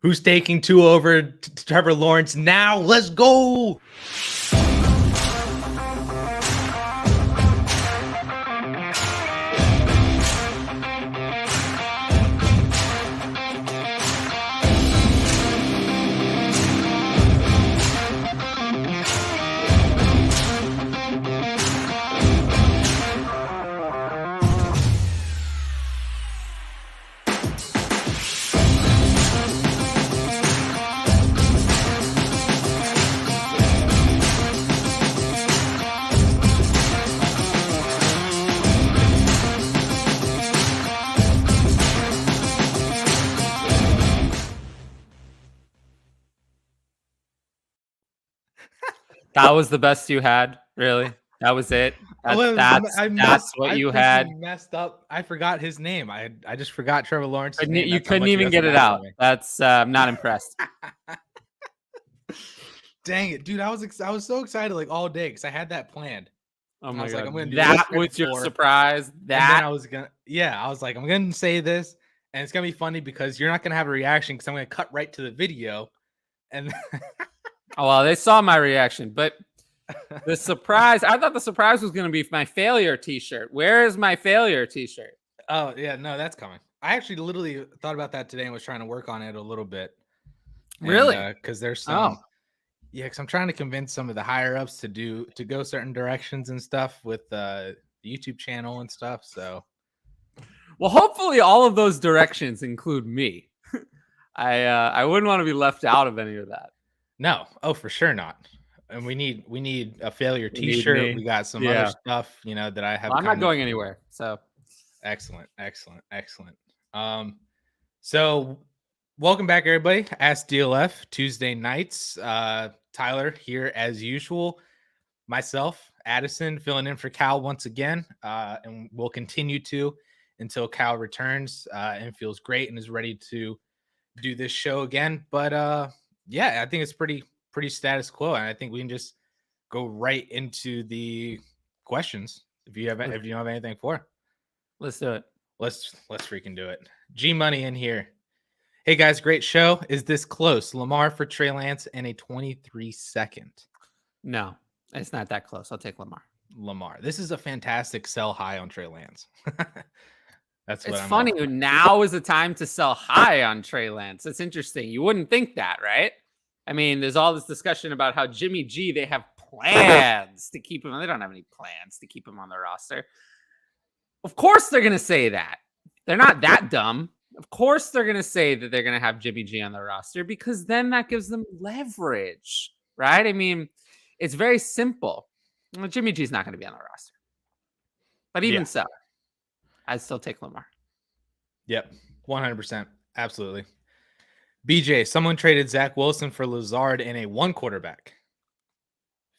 Who's taking 2 over to Trevor Lawrence now? Let's go. That was the best you had, really? That was it? That's what you had? Messed up. I forgot his name. I just forgot Trevor Lawrence's name. You That's couldn't even get it out. That's I'm not impressed. Dang it, dude! I was so excited like all day because I had that planned. Oh my god, like, that was your surprise. That I was like, I'm gonna say this, and it's gonna be funny because you're not gonna have a reaction because I'm gonna cut right to the video, and oh well, they saw my reaction, but the surprise. I thought the surprise was gonna be my failure T-shirt. Where is my failure T-shirt? Oh yeah, no, that's coming. I actually literally thought about that today and was trying to work on it a little bit. Really? Because there's some. Yeah, because I'm trying to convince some of the higher ups to go certain directions and stuff with the YouTube channel and stuff. So, well, hopefully all of those directions include me. I wouldn't want to be left out of any of that. No, for sure not. And we need a failure T-shirt. We got some other stuff, that I have. Well, I'm not going anywhere. So, excellent. So. Welcome back, everybody. Ask DLF Tuesday nights. Tyler here as usual. Myself, Addison, filling in for Cal once again, and we'll continue to until Cal returns and feels great and is ready to do this show again. But yeah, I think it's pretty status quo, and I think we can just go right into the questions if you don't have anything for. Let's do it. Let's freaking do it. G Money in here. Hey guys, great show. Is this close? Lamar for Trey Lance and a 23-second. No, it's not that close. I'll take Lamar. This is a fantastic sell high on Trey Lance. That's what it's funny. Now is the time to sell high on Trey Lance. It's interesting. You wouldn't think that, right? I mean, there's all this discussion about how Jimmy G, they have plans to keep him. They don't have any plans to keep him on the roster. Of course they're going to say that. They're not that dumb. Of course, they're going to say that they're going to have Jimmy G on the roster because then that gives them leverage, right? I mean, it's very simple. Well, Jimmy G is not going to be on the roster. But even so, I'd still take Lamar. Yep, 100%. Absolutely. BJ, someone traded Zach Wilson for Lazard in a 1 quarterback.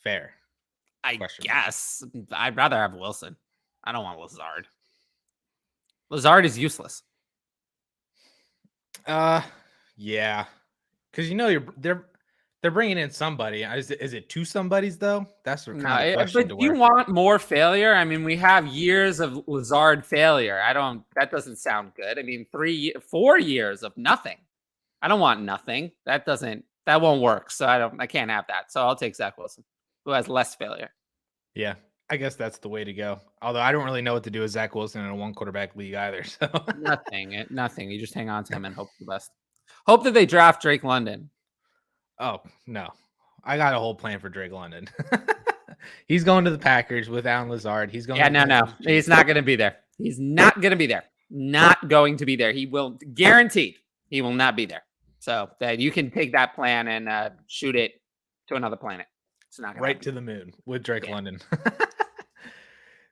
Fair. I guess. I'd rather have Wilson. I don't want Lazard. Lazard is useless. Yeah, because they're bringing in somebody. Is it 2 somebodies though? That's the kind of question. But you want more failure? I mean, we have years of Lazard failure. That doesn't sound good. I mean, 4 years of nothing. I don't want nothing. That won't work. So I can't have that. So I'll take Zach Wilson, who has less failure. Yeah. I guess that's the way to go. Although I don't really know what to do with Zach Wilson in a 1 quarterback league either. So nothing. You just hang on to him and hope for the best. Hope that they draft Drake London. Oh no, I got a whole plan for Drake London. He's going to the Packers with Allen Lazard. He's going. Yeah, no. He's not going to be there. He's not going to be there. Not going to be there. He will guaranteed. He will not be there. So that you can take that plan and shoot it to another planet. It's not right to the moon with Drake London.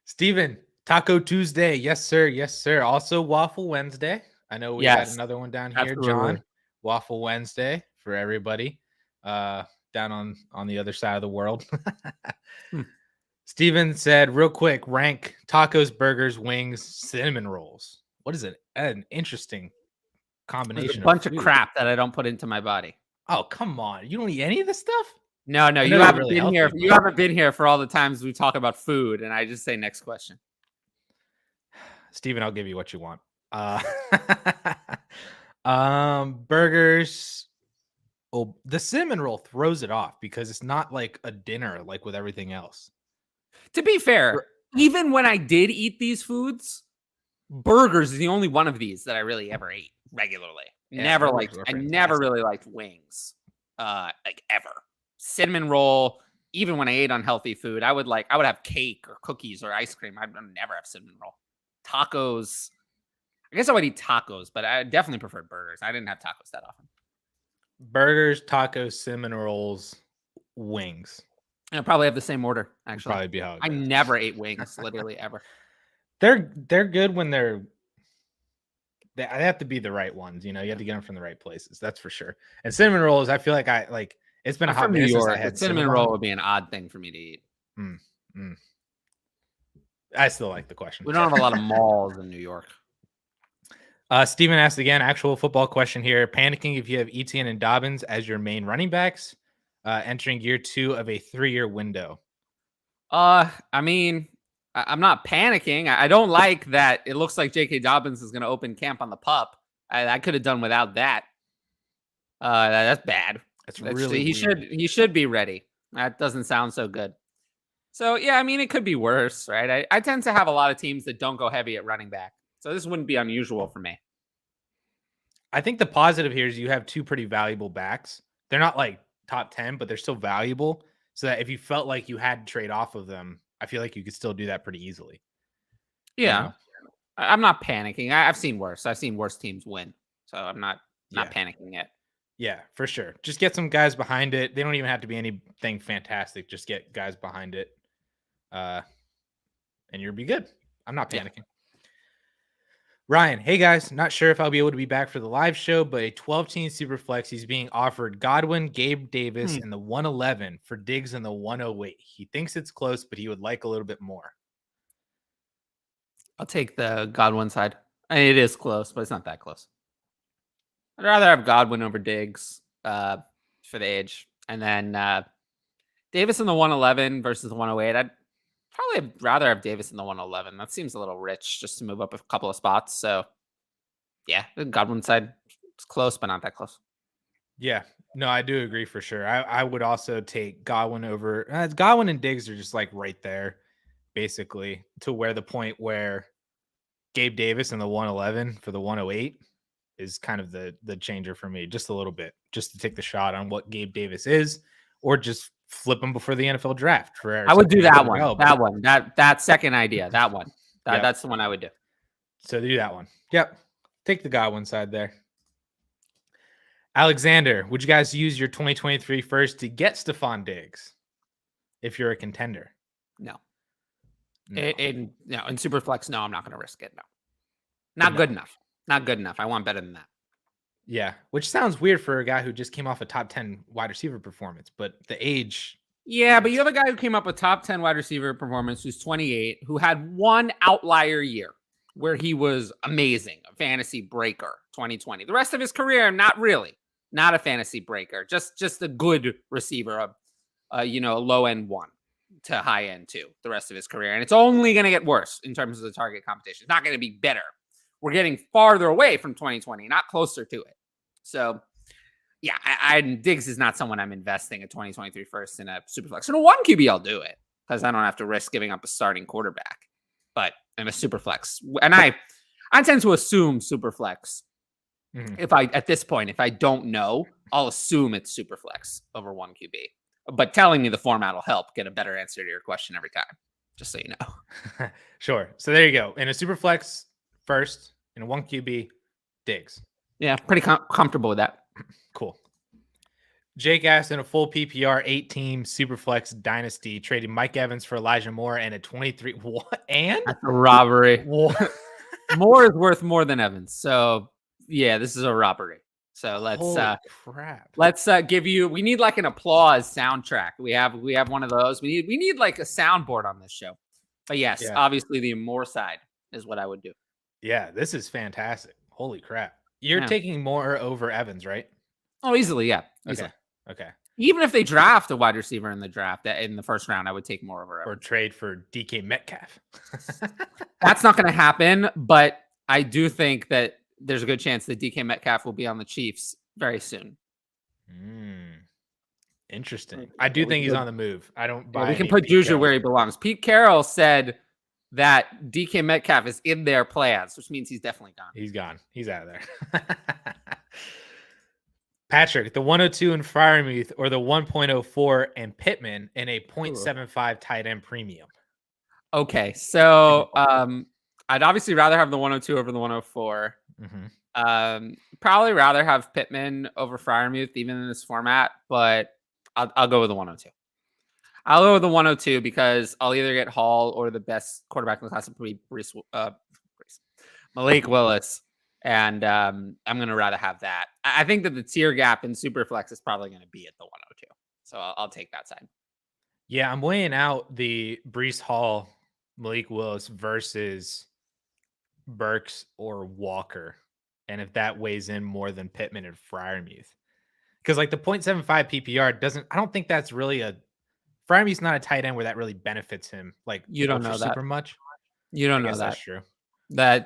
Steven, Taco Tuesday. Yes, sir. Yes, sir. Also, Waffle Wednesday. I know we had another one down here, absolutely. John. Waffle Wednesday for everybody down on the other side of the world. Steven said, real quick, rank tacos, burgers, wings, cinnamon rolls. What is it? An interesting combination. There's a bunch of crap that I don't put into my body. Oh, come on. You don't eat any of this stuff? No, you haven't been here. You haven't been here for all the times we talk about food, and I just say next question. Steven, I'll give you what you want. Burgers. Oh, the cinnamon roll throws it off because it's not like a dinner like with everything else. To be fair, Bur- even when I did eat these foods, burgers is the only one of these that I really ever ate regularly. Yeah, burgers are I never fantastic. really liked wings. Like ever. Cinnamon roll, even when I ate unhealthy food, I would have cake or cookies or ice cream. I'd never have cinnamon roll. Tacos. I guess I would eat tacos, but I definitely preferred burgers. I didn't have tacos that often. Burgers, tacos, cinnamon rolls, wings. And I'd probably have the same order, Would actually. probably be how it I goes. never ate wings, literally ever. They're good when they have to be the right ones. You know, you have to get them from the right places. That's for sure. And cinnamon rolls, I feel like it's been a I'm hot from New minute since I York. had A cinnamon roll would be an odd thing for me to eat. I still like the question. We don't have a lot of malls in New York. Steven asked again, actual football question here. Panicking if you have Etienne and Dobbins as your main running backs, entering year 2 of a 3-year window. I mean, I'm not panicking. I don't like that. It looks like J.K. Dobbins is going to open camp on the pup. I could have done without that. That's bad. That's really he should be ready. That doesn't sound so good. So yeah, I mean, it could be worse, right? I tend to have a lot of teams that don't go heavy at running back, so this wouldn't be unusual for me. I think the positive here is you have 2 pretty valuable backs. They're not like top 10, but they're still valuable. So that if you felt like you had to trade off of them, I feel like you could still do that pretty easily. Yeah, You know? I'm not panicking. I've seen worse. I've seen worse teams win, so I'm not panicking yet. Yeah, for sure. Just get some guys behind it. They don't even have to be anything fantastic. Just get guys behind it, and you'll be good. I'm not panicking. Yeah. Ryan, hey guys, not sure if I'll be able to be back for the live show, but a 12-team super flex, he's being offered Godwin, Gabe Davis, and the 111 for Diggs in the 108. He thinks it's close, but he would like a little bit more. I'll take the Godwin side. I mean, it is close, but it's not that close. I'd rather have Godwin over Diggs for the age. And then Davis in the 111 versus the 108. I'd probably rather have Davis in the 111. That seems a little rich just to move up a couple of spots. So, yeah, the Godwin side is close, but not that close. Yeah, no, I do agree for sure. I would also take Godwin over. Godwin and Diggs are just like right there, basically, to where the point where Gabe Davis in the 111 for the 108 is kind of the changer for me, just a little bit, just to take the shot on what Gabe Davis is, or just flip him before the NFL draft. I would do that one. That second idea. That one. That's the one I would do. So do that one. Yep. Take the Godwin side there. Alexander, would you guys use your 2023 first to get Stephon Diggs if you're a contender? No. In Superflex, no, I'm not going to risk it. No. Not good enough. Not good enough. I want better than that. Yeah, which sounds weird for a guy who just came off a top 10 wide receiver performance, but the age. Yeah, but you have a guy who came up with top 10 wide receiver performance who's 28, who had one outlier year where he was amazing, a fantasy breaker, 2020. The rest of his career, not really. Not a fantasy breaker, just a good receiver, a low end 1 to high end 2 the rest of his career. And it's only going to get worse in terms of the target competition. It's not going to be better. We're getting farther away from 2020, not closer to it. So, yeah, Diggs is not someone I'm investing a 2023 first in a Superflex. In a 1 QB, I'll do it because I don't have to risk giving up a starting quarterback. But in a Superflex, and I tend to assume Superflex. At this point, if I don't know, I'll assume it's Superflex over 1 QB. But telling me the format will help get a better answer to your question every time, just so you know. Sure. So there you go. In a Superflex first, in a 1 QB, Diggs. Yeah, pretty comfortable with that. Cool. Jake asked, in a full PPR 8-team Superflex Dynasty, trading Mike Evans for Elijah Moore and a 23. What? And? That's a robbery. What? Moore is worth more than Evans. So, yeah, this is a robbery. So let's give you. We need like an applause soundtrack. We have one of those. We need like a soundboard on this show. But yes, obviously the Moore side is what I would do. Yeah, this is fantastic. Holy crap! You're taking Moore over Evans, right? Oh, easily, yeah. Easily. Okay. Even if they draft a wide receiver in the draft in the first round, I would take Moore over Evans. Or trade for DK Metcalf. That's not going to happen, but I do think that there's a good chance that DK Metcalf will be on the Chiefs very soon. Interesting. I do think he's on the move. I don't buy. We can put Juju where he belongs. Pete Carroll said that DK Metcalf is in their plans, which means he's definitely gone. He's gone. He's out of there. Patrick, the 102 in Freiermuth or the 1.04 and Pittman in a 0.75 tight end premium? Okay, so I'd obviously rather have the 102 over the 104. Probably rather have Pittman over Freiermuth, even in this format, but I'll go with the 102. I'll go with the 102 because I'll either get Hall or the best quarterback in the class would be Malik Willis. And I'm going to rather have that. I think that the tier gap in Superflex is probably going to be at the 102. So I'll take that side. Yeah, I'm weighing out the Breece Hall, Malik Willis versus Burks or Walker. And if that weighs in more than Pittman and Freiermuth. Because like the 0.75 PPR I don't think that's really Freiermuth's not a tight end where that really benefits him. Like you don't know that super much. You don't know that.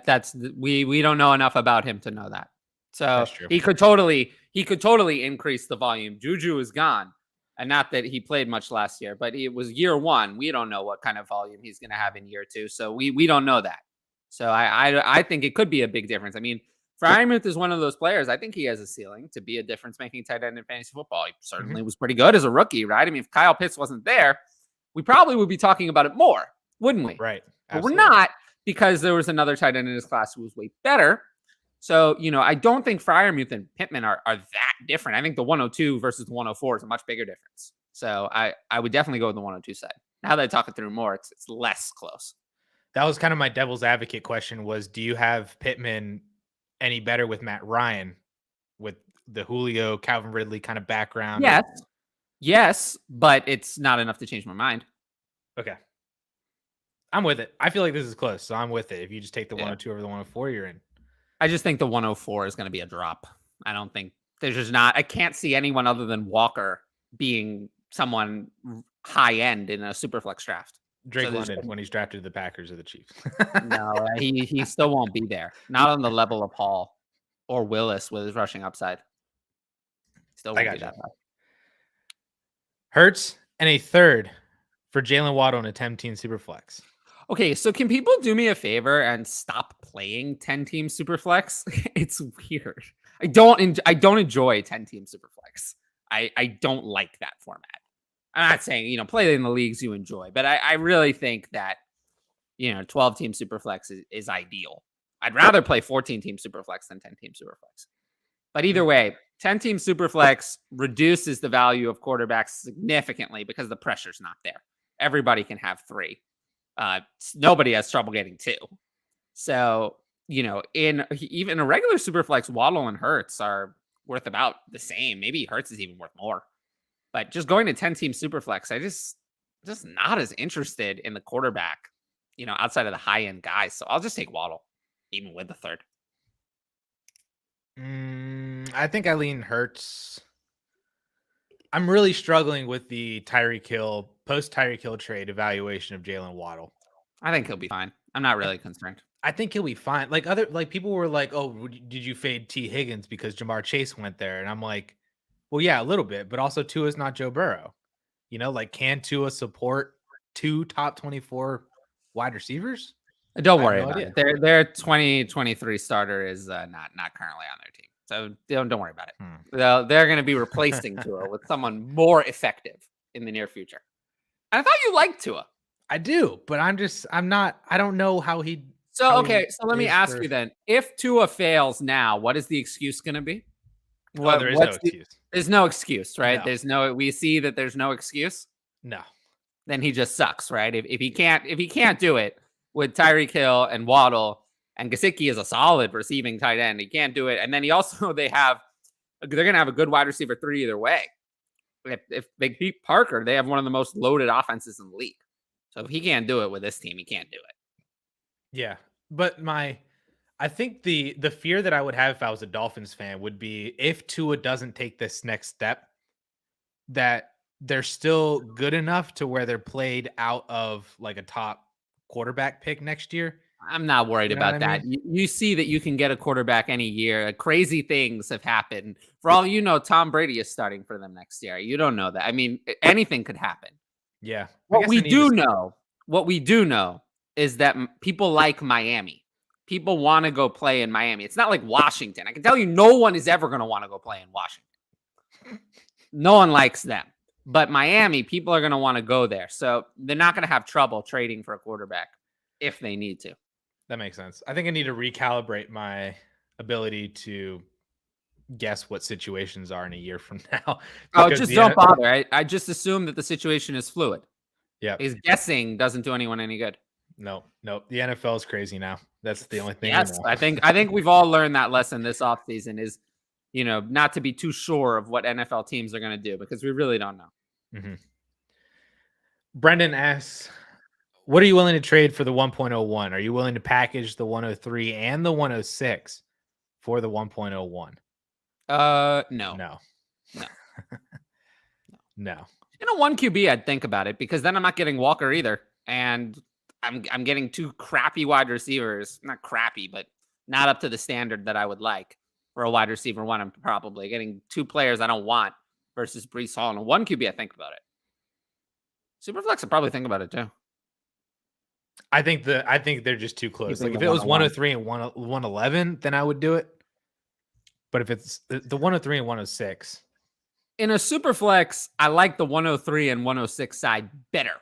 That's true. We don't know enough about him to know that. So he could totally increase the volume. Juju is gone. And not that he played much last year, but it was year one. We don't know what kind of volume he's going to have in year two. So we don't know that. So I think it could be a big difference. I mean, Freiermuth is one of those players. I think he has a ceiling to be a difference-making tight end in fantasy football. He certainly was pretty good as a rookie, right? I mean, if Kyle Pitts wasn't there, we probably would be talking about it more, wouldn't we? Right. But we're not, because there was another tight end in his class who was way better. So, I don't think Freiermuth and Pittman are that different. I think the 102 versus the 104 is a much bigger difference. So I would definitely go with the 102 side. Now that I talk it through more, it's less close. That was kind of my devil's advocate question was, do you have Pittman any better with Matt Ryan with the Julio, Calvin Ridley kind of background? Yes, but it's not enough to change my mind. Okay. I'm with it. I feel like this is close, so I'm with it. If you just take the 102 over the 104, you're in. I just think the 104 is going to be a drop. I don't think I can't see anyone other than Walker being someone high end in a super flex draft. Drake London when he's drafted to the Packers or the Chiefs. No, he still won't be there. Not on the level of Hall or Willis with his rushing upside. Still won't be that high. Hurts and a third for Jalen Waddle in a 10-team Superflex. Okay, so can people do me a favor and stop playing 10-team Superflex? It's weird. I don't enjoy 10-team Superflex. I don't like that format. I'm not saying, play in the leagues you enjoy, but I really think that, 12-team Superflex is ideal. I'd rather play 14-team Superflex than 10-team Superflex. But either way, 10-team Superflex reduces the value of quarterbacks significantly because the pressure's not there. Everybody can have 3. Nobody has trouble getting 2. So, in even a regular Superflex, Waddle and Hurts are worth about the same. Maybe Hurts is even worth more. But just going to 10-team Superflex, I just not as interested in the quarterback, outside of the high-end guys. So I'll just take Waddle, even with the third. I think I lean Hurts. I'm really struggling with the post-Tyreek Hill trade evaluation of Jalen Waddle. I think he'll be fine. I'm not really concerned. I think he'll be fine. Like people were like, "Oh, did you fade T. Higgins because Jamar Chase went there?" And I'm like, "Well, yeah, a little bit, but also Tua's not Joe Burrow. Can Tua support 2 top 24 wide receivers?" Don't worry about it. Their 2023 starter is not currently on their team, so don't worry about it. They're going to be replacing Tua with someone more effective in the near future. I thought you liked Tua. I do, but I'm not. I don't know how he. So let me ask you then: if Tua fails now, what is the excuse going to be? There is no excuse. There's no excuse, right? No. We see that there's no excuse. No. Then he just sucks, right? If he can't do it with Tyreek Hill and Waddle, and Gesicki is a solid receiving tight end, he can't do it. And then they're gonna have a good wide receiver 3 either way. If they keep Parker, they have one of the most loaded offenses in the league. So if he can't do it with this team, he can't do it. Yeah, but I think the fear that I would have if I was a Dolphins fan would be if Tua doesn't take this next step, that they're still good enough to where they're played out of like a top quarterback pick next year. I'm not worried You know what about I that. mean? You see that you can get a quarterback any year. Crazy things have happened. For all you know, Tom Brady is starting for them next year. You don't know that. I mean, anything could happen. Yeah. I What guess we I need do to. know, what we do know is that people like Miami. People want to go play in Miami. It's not like Washington. I can tell you, no one is ever going to want to go play in Washington. No one likes them. But Miami, people are going to want to go there. So they're not going to have trouble trading for a quarterback if they need to. That makes sense. I think I need to recalibrate my ability to guess what situations are in a year from now. Oh, Because just the don't bother. I just assume that the situation is fluid. yeah, Because guessing doesn't do anyone any good. no, the NFL is crazy now. That's the only thing we Yes, know. I think we've all learned that lesson this offseason is, not to be too sure of what NFL teams are going to do because we really don't know. Mm-hmm. Brendan asks, what are you willing to trade for the 1.01? Are you willing to package the 103 and the 106 for the 1.01? No. No. No. No. In a 1 QB, I'd think about it because then I'm not getting Walker either. And I'm getting 2 crappy wide receivers. Not crappy, but not up to the standard that I would like for a wide receiver one. I'm probably getting 2 players I don't want versus Brees Hall. In a 1 QB, I think about it. Superflex, I probably think about it too. I think they're just too close. Like Keeping if the it was 101. 103 and 111, then I would do it. But if it's the 103 and 106, In a Superflex, I like the 103 and 106 side better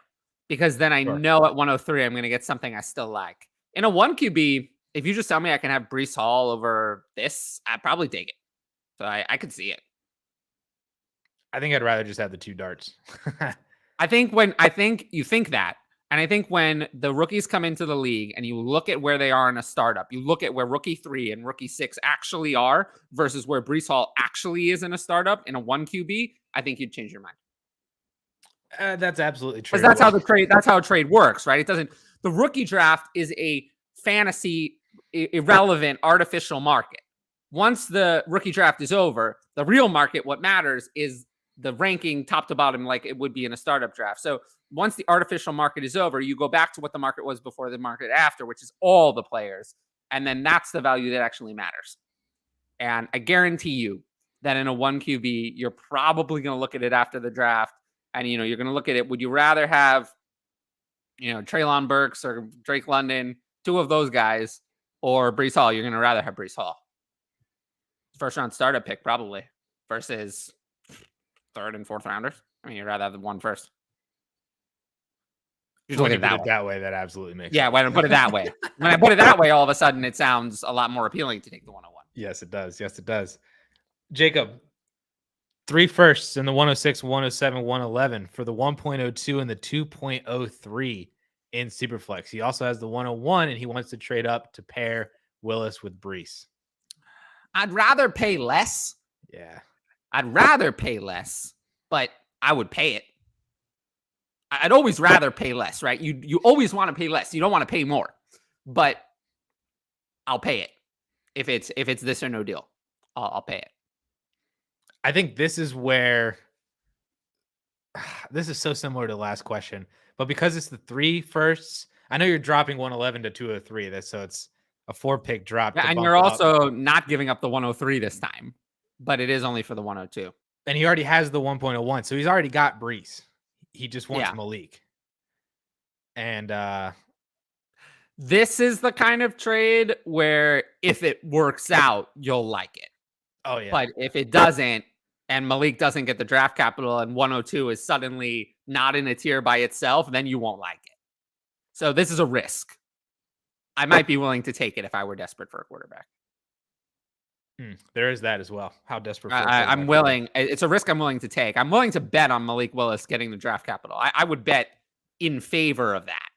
because then I Sure. know at 103 I'm going to get something I still like. In a 1 QB, if you just tell me I can have Brees Hall over this, I'd probably take it. So I could see it. I think I'd rather just have the 2 darts. I think you think that. And I think when the rookies come into the league and you look at where they are in a startup, you look at where rookie 3 and rookie 6 actually are versus where Brees Hall actually is in a startup in a 1 QB, I think you'd change your mind. That's absolutely true. Because that's how a trade works, right? It doesn't, the rookie draft is a fantasy, irrelevant, artificial market. Once the rookie draft is over, the real market, what matters is the ranking top to bottom, like it would be in a startup draft. So once the artificial market is over, you go back to what the market was before the market after, which is all the players. And then that's the value that actually matters. And I guarantee you that in a 1 QB, you're probably going to look at it after the draft. And, you're going to look at it. Would you rather have, Treylon Burks or Drake London, 2 of those guys, or Brees Hall? You're going to rather have Brees Hall. First round startup pick, probably, versus 3rd and 4th rounders. I mean, you'd rather have the 1 first. Just look at it that way. That absolutely makes sense. Yeah, when I put it that way. When I put it that way, all of a sudden it sounds a lot more appealing to take the 101. Yes, it does. Yes, it does. Jacob, 3 firsts in the 106, 107, 111 for the 1.02 and the 2.03 in Superflex. He also has the 101 and he wants to trade up to pair Willis with Brees. I'd rather pay less. Yeah. I'd rather pay less, but I would pay it. I'd always rather pay less, right? You always want to pay less. You don't want to pay more, but I'll pay it if it's this or no deal. I'll pay it. I think this is where this is so similar to the last question, but because it's the 3 firsts, I know you're dropping 111 to 203. So it's a 4-pick drop. Yeah, and you're also not giving up the 103 this time, but it is only for the 102. And he already has the 1.01, so he's already got Brees. He just wants Malik. And this is the kind of trade where if it works out, you'll like it. Oh, yeah. But if it doesn't, and Malik doesn't get the draft capital and 102 is suddenly not in a tier by itself, then you won't like it. So this is a risk. I might be willing to take it if I were desperate for a quarterback. There is that as well. How desperate for I'm willing. It's a risk I'm willing to take. I'm willing to bet on Malik Willis getting the draft capital. I would bet in favor of that,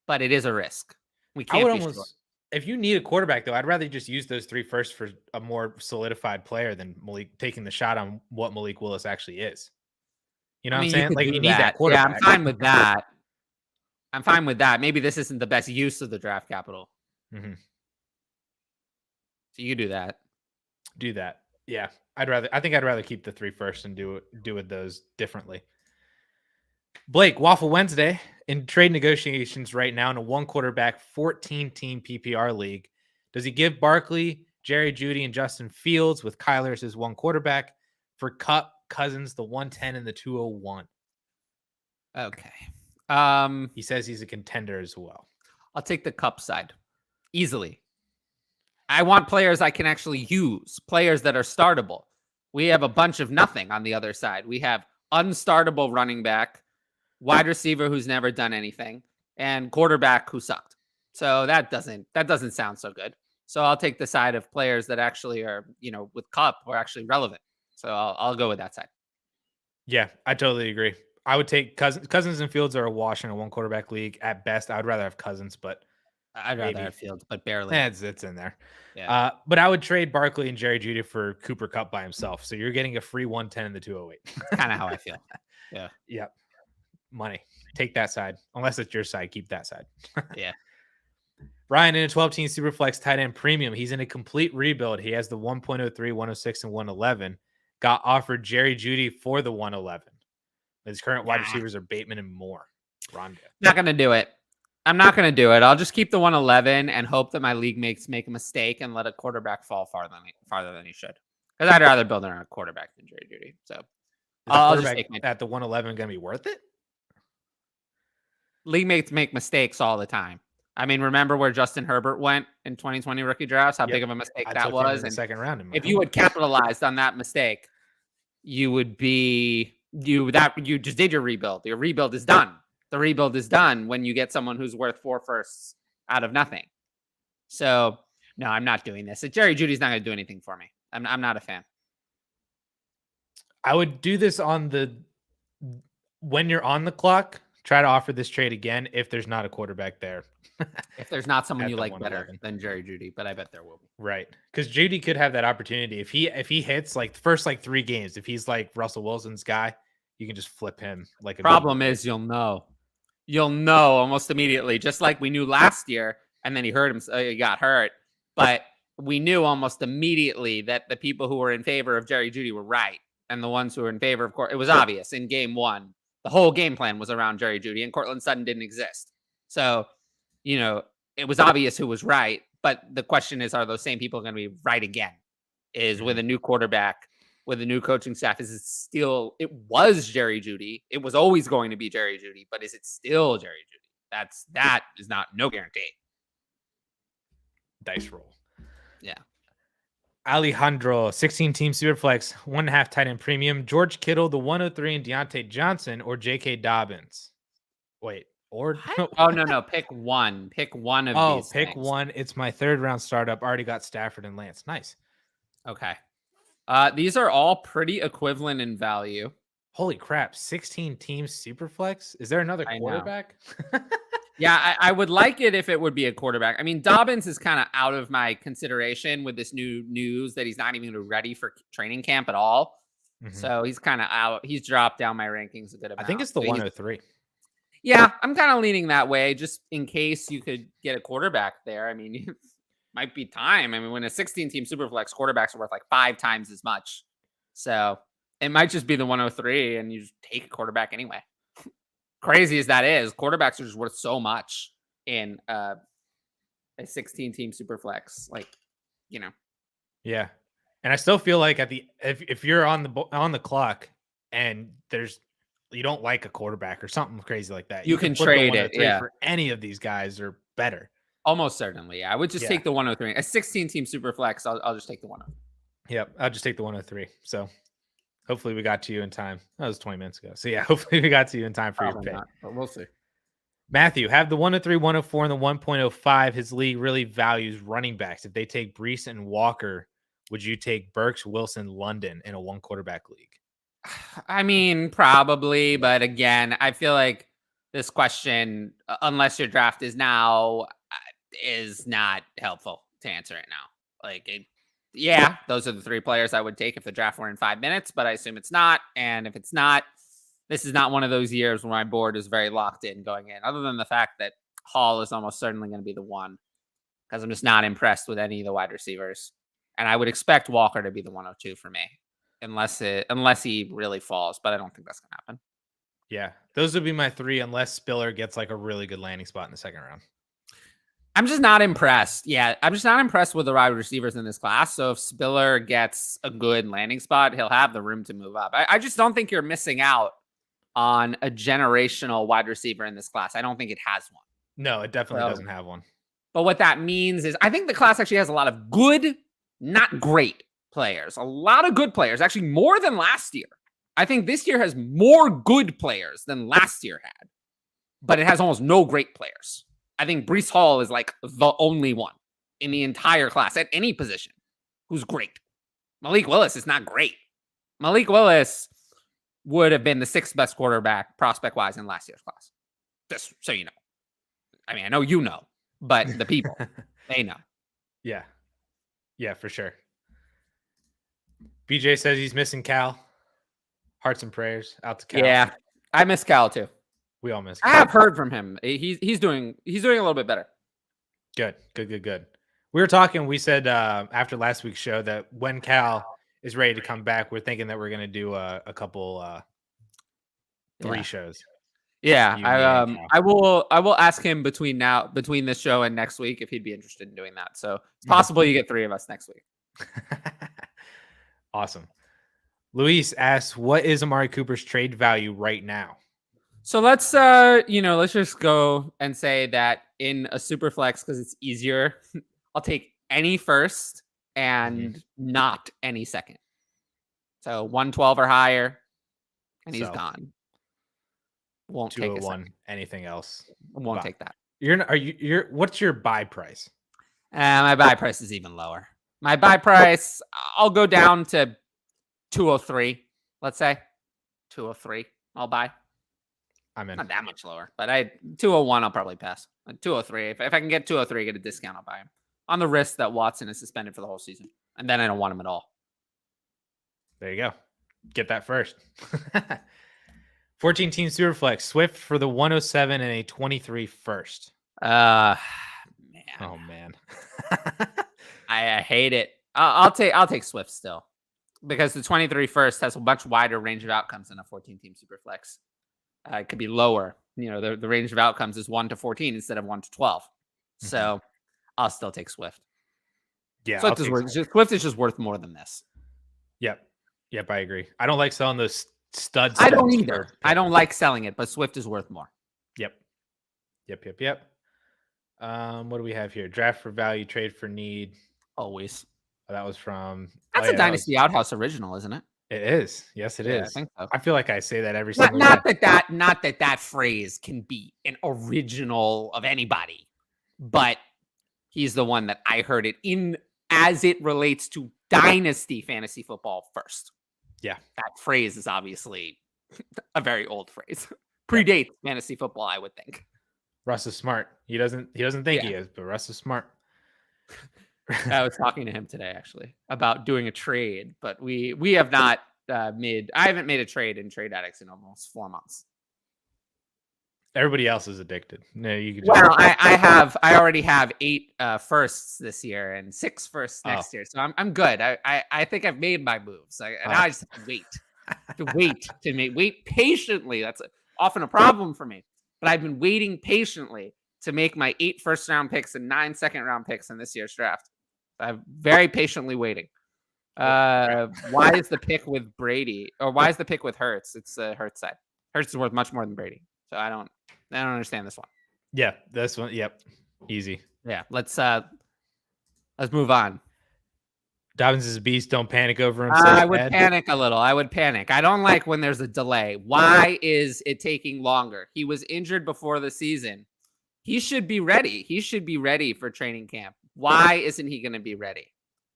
but it is a risk. We can't be sure. If you need a quarterback, though, I'd rather just use those 3 firsts for a more solidified player than Malik taking the shot on what Malik Willis actually is. You know what I'm saying? Like, you need that quarterback. Yeah, I'm fine with that. I'm fine with that. Maybe this isn't the best use of the draft capital. Mm-hmm. So you do that. Do that. Yeah. I think I'd rather keep the 3 firsts and do it those differently. Blake, Waffle Wednesday in trade negotiations right now in a 1-quarterback, 14-team PPR league. Does he give Barkley, Jerry Jeudy, and Justin Fields with Kyler as his 1-quarterback for Cup, Cousins, the 110 and the 201? Okay. He says he's a contender as well. I'll take the Cup side easily. I want players I can actually use, players that are startable. We have a bunch of nothing on the other side. We have unstartable running back, wide receiver who's never done anything, and quarterback who sucked. So that doesn't sound so good. So I'll take the side of players that actually are, with Cup or actually relevant. So I'll go with that side. Yeah, I totally agree. I would take Cousins and Fields are a wash in a 1-quarterback league at best. I would rather have Cousins, but I'd rather have Fields, but barely. it's in there. Yeah. But I would trade Barkley and Jerry Jeudy for Cooper Cup by himself. So you're getting a free 110 in the 208. Kind of how I feel. Yeah. Yep. Money. Take that side. Unless it's your side, keep that side. Yeah. Ryan in a 12-team Superflex tight end premium. He's in a complete rebuild. He has the 1.03, 106, and 111. Got offered Jerry Jeudy for the 111. His current wide receivers are Bateman and Moore. Rondo. Not going to do it. I'm not going to do it. I'll just keep the 111 and hope that my league mates make a mistake and let a quarterback fall farther than he should. Because I'd rather build around a quarterback than Jerry Jeudy. So I'll just take at the 111 going to be worth it? League mates make mistakes all the time. I mean, remember where Justin Herbert went in 2020 rookie drafts? How big of a mistake that was? In the second round. If you had capitalized on that mistake, you would be you just did your rebuild. Your rebuild is done. The rebuild is done when you get someone who's worth 4 firsts out of nothing. So no, I'm not doing this. Jerry Jeudy's not going to do anything for me. I'm not a fan. I would do this when you're on the clock. Try to offer this trade again if there's not a quarterback there. If there's not someone you like better than Jerry Jeudy, but I bet there will be. Right. Because Jeudy could have that opportunity. If he hits like the first 3 games, if he's like Russell Wilson's guy, you can just flip him. Like a problem is you'll know almost immediately, just like we knew last year, and then he got hurt. But we knew almost immediately that the people who were in favor of Jerry Jeudy were right. And the ones who were in favor, of course, it was obvious in game 1. The whole game plan was around Jerry Jeudy, and Cortland Sutton didn't exist. So, it was obvious who was right. But the question is, are those same people going to be right again? Is with a new quarterback, with a new coaching staff, it was Jerry Jeudy. It was always going to be Jerry Jeudy, but is it still Jerry Jeudy? That is not no guarantee. Dice roll. Yeah. Alejandro, 16-team Superflex, 1.5 tight end premium. George Kittle, the 103, and Deontay Johnson, or J.K. Dobbins. Wait, or no. Pick one. Pick one of these. Pick one. It's my 3rd round startup. Already got Stafford and Lance. Nice. Okay. These are all pretty equivalent in value. Holy crap! 16-team Superflex. Is there another quarterback? Yeah, I would like it if it would be a quarterback. I mean, Dobbins is kind of out of my consideration with this new news that he's not even ready for training camp at all. Mm-hmm. So he's kind of out. He's dropped down my rankings a good amount. I think it's the 103. Yeah, I'm kind of leaning that way just in case you could get a quarterback there. I mean, it might be time. I mean, when a 16-team Superflex, quarterbacks are worth like 5 times as much. So it might just be the 103 and you just take a quarterback anyway. Crazy as that is, quarterbacks are just worth so much in a 16-team Superflex. Yeah, and I still feel like if you're on the clock and you don't like a quarterback or something crazy like that, you can trade it. Yeah, for any of these guys are better. Almost certainly. Yeah, I would just take the 103. A 16-team Superflex, I'll just take the 103. Yep, I'll just take the 103. So. Hopefully we got to you in time. That was 20 minutes ago. So yeah, hopefully we got to you in time for your pick. But we'll see. Matthew, have the 103, 104, and the 1.05. His league really values running backs. If they take Brees and Walker, would you take Burks, Wilson, London in a 1-quarterback league? I mean, probably. But again, I feel like this question, unless your draft is now, is not helpful to answer it now. Yeah, those are the 3 players I would take if the draft were in 5 minutes, but I assume it's not. And if it's not, this is not one of those years where my board is very locked in going in, other than the fact that Hall is almost certainly going to be the one because I'm just not impressed with any of the wide receivers. And I would expect Walker to be the 102 for me unless he really falls, but I don't think that's going to happen. Yeah, those would be my 3 unless Spiller gets like a really good landing spot in the second round. I'm just not impressed. Yeah, I'm just not impressed with the wide receivers in this class. So if Spiller gets a good landing spot, he'll have the room to move up. I just don't think you're missing out on a generational wide receiver in this class. I don't think it has one. No, it definitely doesn't have one. But what that means is I think the class actually has a lot of good, not great players. A lot of good players, actually more than last year. I think this year has more good players than last year had, but it has almost no great players. I think Breece Hall is like the only one in the entire class at any position who's great. Malik Willis is not great. Malik Willis would have been the 6th best quarterback prospect-wise in last year's class. Just so you know. I mean, I know you know, but the people, they know. Yeah. Yeah, for sure. BJ says he's missing Cal. Hearts and prayers out to Cal. Yeah, I miss Cal too. We all miss Cal. I have heard from him. He's doing a little bit better. Good. We were talking, we said after last week's show that when Cal is ready to come back, we're thinking that we're going to do a couple 3 shows. Yeah, I will ask him between this show and next week if he'd be interested in doing that. So it's possible you get 3 of us next week. Awesome. Luis asks, what is Amari Cooper's trade value right now? So let's just go and say that in a super flex, because it's easier, I'll take any first and not any second. So 112 or higher, and he's gone. Won't take a second. Anything else? Won't take that. What's your buy price? My buy price is even lower. My buy price, I'll go down to 203. Let's say 203. I'll buy. I'm in. Not that much lower, but 201. I'll probably pass. 203. If I can get 203, get a discount, I'll buy him. On the risk that Watson is suspended for the whole season, and then I don't want him at all. There you go. Get that first. 14-team Superflex. Swift for the 107 and a 23 first. Man. Oh man. I hate it. I'll take Swift still, because the 23 first has a much wider range of outcomes than a 14-team Superflex. It could be lower. The range of outcomes is 1 to 14 instead of 1 to 12. So I'll still take Swift. Yeah, Swift is just worth more than this. Yep, I agree. I don't like selling those studs. I don't either. I don't like selling it, but Swift is worth more. Yep. What do we have here? Draft for value, trade for need. Always. That was from. That's a Dynasty Outhouse original, isn't it? It is. Yes, it is. I think so. I feel like I say that every single not that phrase can be an original of anybody, but he's the one that I heard it in as it relates to Dynasty fantasy football first. Yeah. That phrase is obviously a very old phrase. Predates fantasy football, I would think. Russ is smart. He doesn't think he is, but Russ is smart. I was talking to him today actually about doing a trade, but we have not I haven't made a trade in Trade Addicts in almost 4 months. Everybody else is addicted. No, you can. Well, I already have 8 firsts this year and 6 firsts next year, so I'm good. I think I've made my moves. Now I just have to wait. Wait patiently. That's often a problem for me, but I've been waiting patiently to make my 8 first-round picks and 9 second-round picks in this year's draft. I'm very patiently waiting. Why is the pick with Brady, or why is the pick with Hurts? It's the Hurts side. Hurts is worth much more than Brady, so I don't understand this one. Yeah, this one. Yep, easy. Yeah, let's move on. Dobbins is a beast. Don't panic over him. I would panic a little. I don't like when there's a delay. Why is it taking longer? He was injured before the season. He should be ready. He should be ready for training camp. Why isn't he going to be ready?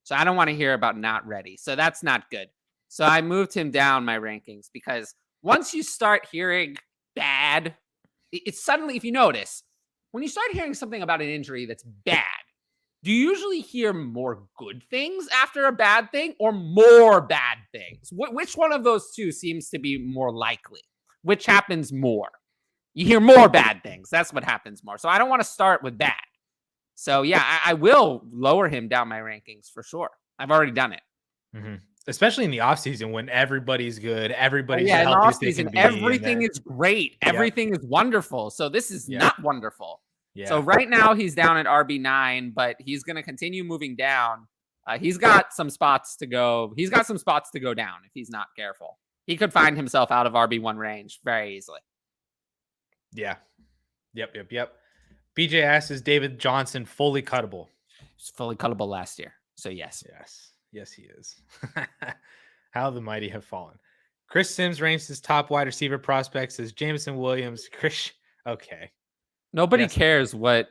So I don't want to hear about not ready. So that's not good. So I moved him down my rankings, because once you start hearing bad, it's suddenly, if you notice, when you start hearing something about an injury that's bad, do you usually hear more good things after a bad thing or more bad things? Which one of those two seems to be more likely? Which happens more? You hear more bad things. That's what happens more. So I don't want to start with bad. So yeah, I will lower him down my rankings for sure. I've already done it. especially in the offseason when everybody's good, everybody's Yeah, the in the healthiest they can offseason, be. everything is great. Yep. Everything is wonderful. So this is Yep. not wonderful. Yeah. So right now he's down at RB9, but he's going to continue moving down. He's got some spots to go. He's got some spots to go down if he's not careful. He could find himself out of RB1 range very easily. Yeah. Yep. BJ asks, is David Johnson fully cuttable? He's fully cuttable last year. So yes. Yes, he is. How the mighty have fallen. Chris Sims ranks his top wide receiver prospects as Jameson Williams. Chris, okay. Nobody cares what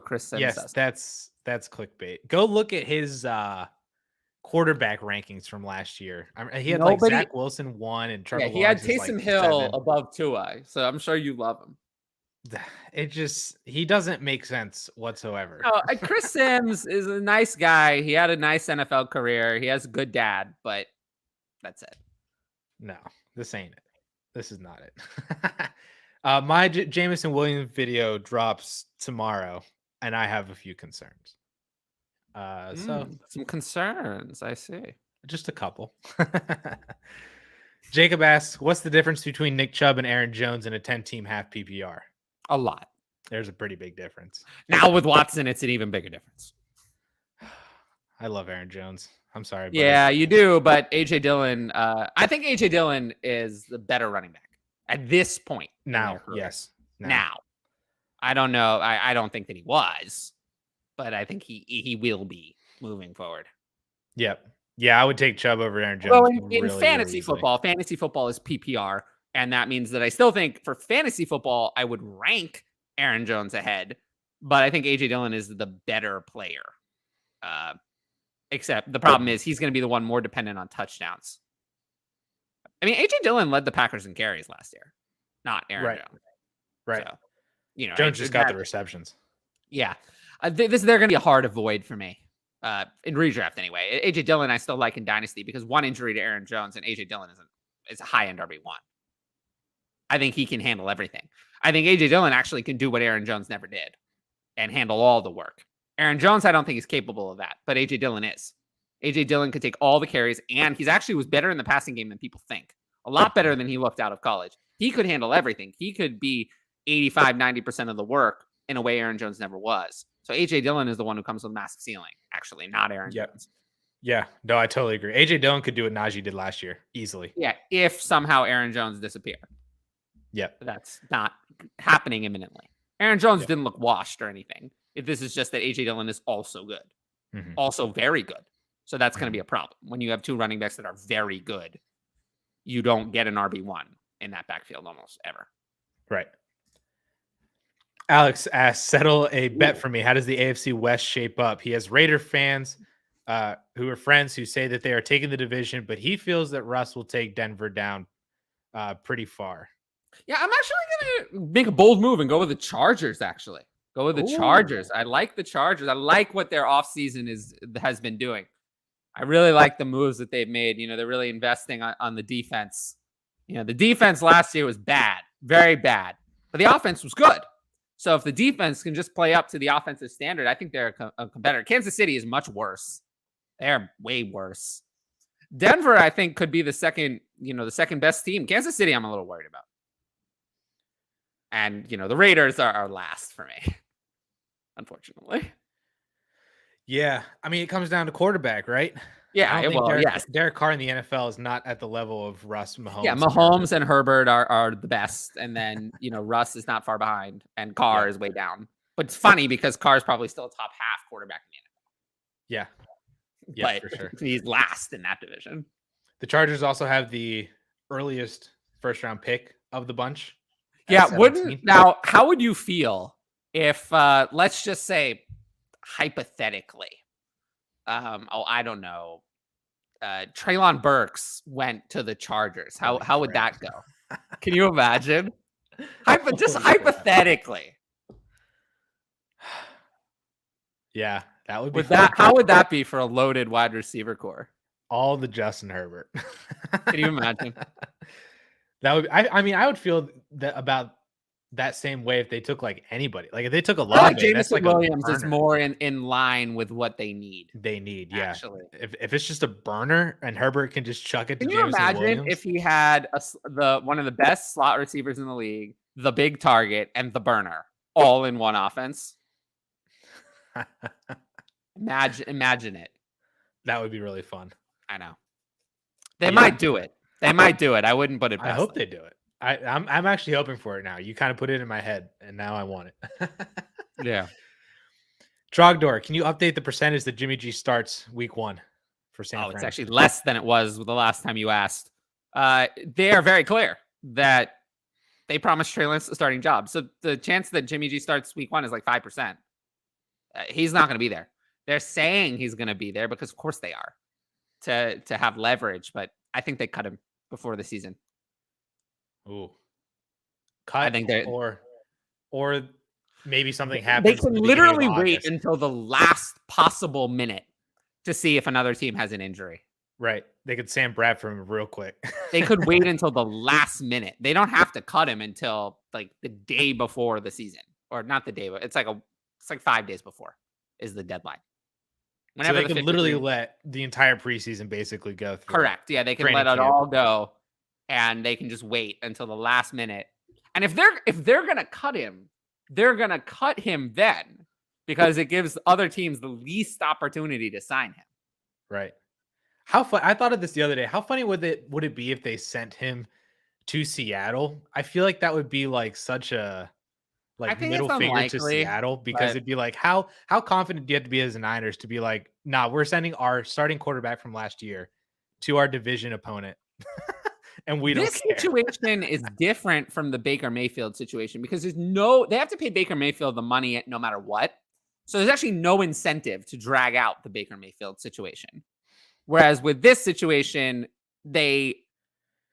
Chris Sims says. That's clickbait. Go look at his quarterback rankings from last year. He had like Zach Wilson 1 and Trevor he had Lawrence Taysom like Hill 7. above Tua, so I'm sure you love him. He doesn't make sense whatsoever. No, Chris Sims is a nice guy. He had a nice NFL career. He has a good dad, but that's it. No, this ain't it. This is not it. My Jameson Williams video drops tomorrow, and I have a few concerns. So some concerns, I see. Just a couple. Jacob asks, what's the difference between Nick Chubb and Aaron Jones in a 10-team half PPR? A lot. There's a pretty big difference. Now with Watson, it's an even bigger difference. I love Aaron Jones. I'm sorry. Buddy. Yeah, you do. But AJ Dillon, I think AJ Dillon is the better running back at this point. Now, yes. Now. I don't know. I don't think that he was, but I think he will be moving forward. Yep. Yeah, I would take Chubb over Aaron Jones. Well, in fantasy football is PPR. And that means that I still think for fantasy football, I would rank Aaron Jones ahead. But I think AJ Dillon is the better player. Except the problem is he's going to be the one more dependent on touchdowns. I mean, AJ Dillon led the Packers in carries last year, not Aaron Jones. Right. So, Jones just got the receptions. Yeah. They're going to be a hard avoid for me. In redraft anyway. AJ Dillon I still like in Dynasty because one injury to Aaron Jones and AJ Dillon is a high-end RB1. I think he can handle everything. I think AJ Dillon actually can do what Aaron Jones never did and handle all the work. Aaron Jones, I don't think is capable of that, but AJ Dillon is. AJ Dillon could take all the carries, and he's actually was better in the passing game than people think. A lot better than he looked out of college. He could handle everything. He could be 85, 90% of the work in a way Aaron Jones never was. So AJ Dillon is the one who comes with a massive ceiling, actually, not Aaron Jones. Yeah, no, I totally agree. AJ Dillon could do what Najee did last year easily. Yeah, if somehow Aaron Jones disappeared. Yep. That's not happening imminently. Aaron Jones didn't look washed or anything. This is just that AJ Dillon is also good, also very good. So that's going to be a problem. When you have two running backs that are very good, you don't get an RB1 in that backfield almost ever. Right. Alex asks, settle a bet for me. How does the AFC West shape up? He has Raider fans who are friends who say that they are taking the division, but he feels that Russ will take Denver down pretty far. Yeah, I'm actually going to make a bold move and go with the Chargers, actually. Go with the Chargers. I like the Chargers. I like what their offseason has been doing. I really like the moves that they've made. They're really investing on the defense. The defense last year was bad, very bad, but the offense was good. So if the defense can just play up to the offensive standard, I think they're a competitor. Kansas City is much worse. They're way worse. Denver, I think, could be the second best team. Kansas City, I'm a little worried about. And, the Raiders are last for me, unfortunately. Yeah. I mean, it comes down to quarterback, right? Yeah. Yes. Derek Carr in the NFL is not at the level of Russ, Mahomes. Yeah. Mahomes and Herbert are the best. And then, Russ is not far behind and Carr is way down. But it's funny because Carr is probably still a top half quarterback in the NFL. Yeah, for sure. He's last in that division. The Chargers also have the earliest first round pick of the bunch. Yeah, how would you feel if let's just say hypothetically, I don't know, Treylon Burks went to the Chargers? How would that go? Can you imagine? Just hypothetically. Yeah, that would be how would that be for a loaded wide receiver core? All the Justin Herbert. Can you imagine? That would I would feel that about that same way if they took like anybody. Like if they took a I feel like Olave, that's Jameson like a Williams is burner. more in line with what they need. They need, yeah. Actually, If it's just a burner and Herbert can just chuck it to can you Jameson imagine Williams, if he had one of the best slot receivers in the league, the big target, and the burner all in one offense? Imagine it. that would be really fun. I know. They might do it. They might do it. I wouldn't put it past I hope them. they do it. I'm actually hoping for it now. You kind of put it in my head, and now I want it. Yeah. Trogdor, can you update the percentage that Jimmy G starts week 1 for San Fran? It's actually less than it was the last time you asked. They are very clear that they promised Trey Lance the starting job. So the chance that Jimmy G starts week 1 is like 5%. He's not going to be there. They're saying he's going to be there because of course they are to have leverage, but I think they cut him before the season. Ooh. Cut I think they're or maybe something happens. They can literally wait until the last possible minute to see if another team has an injury. Right. They could Sam Bradford him real quick. They could wait until the last minute. They don't have to cut him until like the day before the season, or not the day, but it's like 5 days before is the deadline. Whenever so they can literally let the entire preseason basically go through. Correct. Yeah, they can let it all go, and they can just wait until the last minute. And if they're gonna cut him, they're gonna cut him then, because it gives other teams the least opportunity to sign him. Right. How fun! I thought of this the other day. How funny would it be if they sent him to Seattle? I feel like that would be like such a middle finger to Seattle, because it'd be like how confident do you have to be as a Niners to be like, nah, we're sending our starting quarterback from last year to our division opponent, and we don't care. This situation is different from the Baker Mayfield situation because they have to pay Baker Mayfield the money no matter what. So there's actually no incentive to drag out the Baker Mayfield situation. Whereas with this situation, they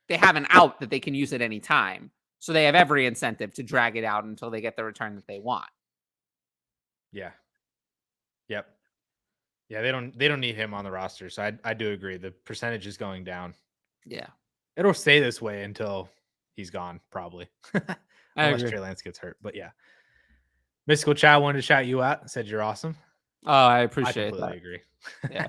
have an out that they can use at any time. So they have every incentive to drag it out until they get the return that they want. Yeah. Yep. Yeah, they don't need him on the roster. So I do agree. The percentage is going down. Yeah. It'll stay this way until he's gone, probably. Unless Trey Lance gets hurt. But yeah. Mystical Chow wanted to shout you out. Said you're awesome. Oh, I appreciate that. I completely agree. Yeah.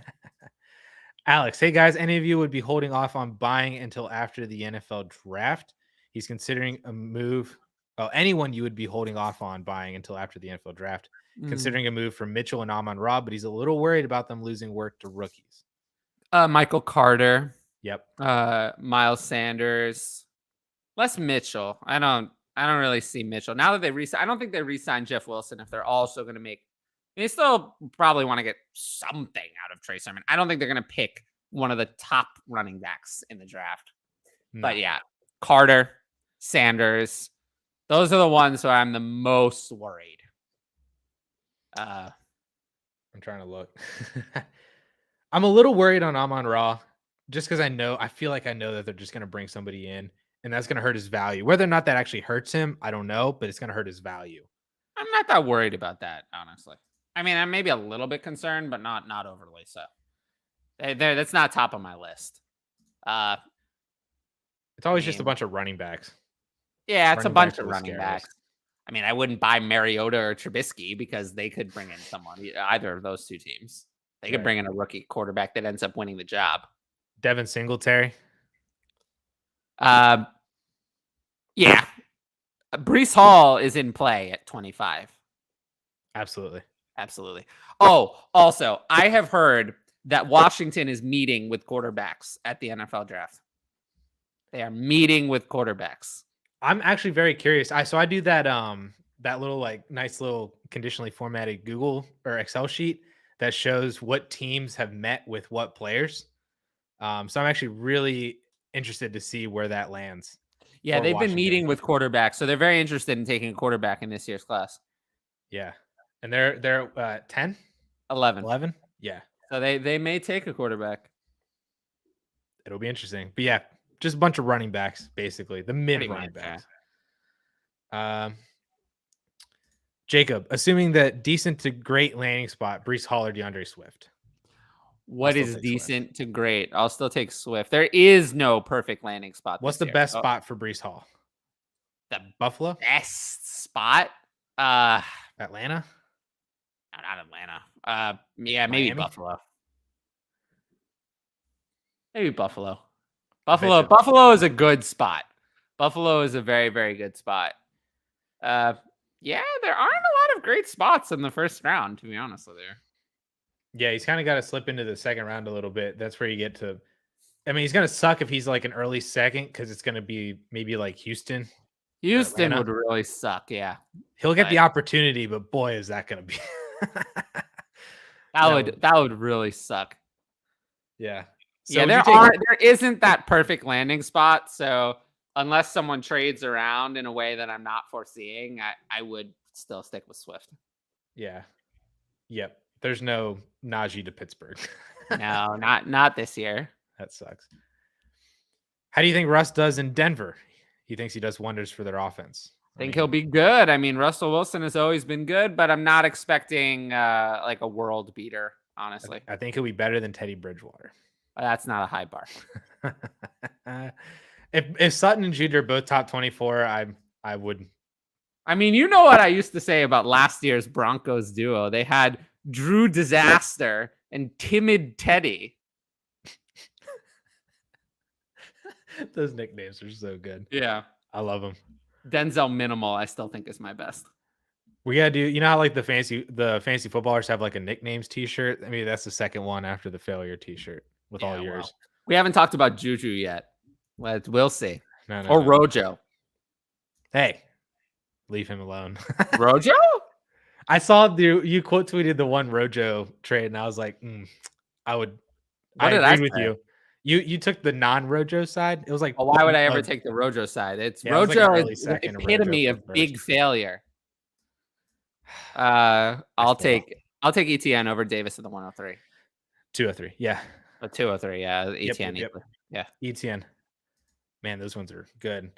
Alex, hey guys, any of you would be holding off on buying until after the NFL draft? He's considering a move. Oh, anyone you would be holding off on buying until after the NFL draft, considering a move from Mitchell and Amon-Ra, but he's a little worried about them losing work to rookies. Michael Carter. Yep. Miles Sanders. Less Mitchell. I don't really see Mitchell. Now that I don't think they re-signed Jeff Wilson if they're also going to make. They still probably want to get something out of Trey Sermon. I don't think they're going to pick one of the top running backs in the draft. No. But yeah, Carter, Sanders, those are the ones where I'm the most worried. I'm trying to look. I'm a little worried on Amon-Ra just because I feel like I know that they're just going to bring somebody in and that's going to hurt his value. Whether or not that actually hurts him, I don't know, but it's going to hurt his value. I'm not that worried about that, honestly. I mean, I'm maybe a little bit concerned, but not overly so. That's not top of my list. It's always just a bunch of running backs. Yeah, it's a bunch of running backs. I mean, I wouldn't buy Mariota or Trubisky because they could bring in someone, either of those two teams. They could bring in a rookie quarterback that ends up winning the job. Devin Singletary. Yeah. Breece Hall is in play at 25. Absolutely. Oh, also, I have heard that Washington is meeting with quarterbacks at the NFL draft. They are meeting with quarterbacks. I'm actually very curious. I do that that little like nice little conditionally formatted Google or Excel sheet that shows what teams have met with what players. So I'm actually really interested to see where that lands. Yeah, they've been meeting with quarterbacks, so they're very interested in taking a quarterback in this year's class. Yeah. And they're 10? 11. Yeah. So they may take a quarterback. It'll be interesting. But yeah, just a bunch of running backs, basically. The mid running backs. Yeah. Jacob, assuming that decent to great landing spot, Breece Hall or DeAndre Swift? What is decent to great? I'll still take Swift. There is no perfect landing spot. What's the best spot for Breece Hall? the Buffalo, best spot. Atlanta, No, not Atlanta. Yeah, maybe Miami. Buffalo. Maybe Buffalo. I bet you. Buffalo is a good spot. Buffalo is a very, very good spot. Yeah, there aren't a lot of great spots in the first round, to be honest with you. Yeah, he's kind of got to slip into the second round a little bit. That's where you get to. I mean, he's gonna suck if he's like an early second because it's gonna be maybe like Houston or Houston Atlanta. would really suck, yeah. He'll get But the opportunity, but boy, is that gonna be. that would really suck. Yeah. So Yeah, would you take? there isn't that perfect landing spot. So unless someone trades around in a way that I'm not foreseeing, I would still stick with Swift. Yeah. Yep. There's no Najee to Pittsburgh. No, not this year. That sucks. How do you think Russ does in Denver? He thinks he does wonders for their offense. I think he'll be good. I mean, Russell Wilson has always been good, but I'm not expecting like a world beater, honestly. I think he'll be better than Teddy Bridgewater. That's not a high bar. If Sutton and Jude are both top 24, I would. I mean, you know what I used to say about last year's Broncos duo? They had Drew Disaster and Timid Teddy. Those nicknames are so good. Yeah. I love them. Denzel Minimal, I still think is my best. We gotta do, you know how like the fancy footballers have like a nicknames t-shirt? I mean, that's the second one after the failure t-shirt with all yours. Well, we haven't talked about Juju yet. We'll see. No. Rojo. Hey, leave him alone. Rojo? I saw you quote tweeted the one Rojo trade, and I was like, I agreed with you. You took the non-Rojo side. It was like, why would I ever take the Rojo side? It's Rojo it is the epitome of big failure. I'll take ETN over Davis in the 103. 203, yeah. 203, yeah. ETN, yep. Yeah. ETN. Man, those ones are good.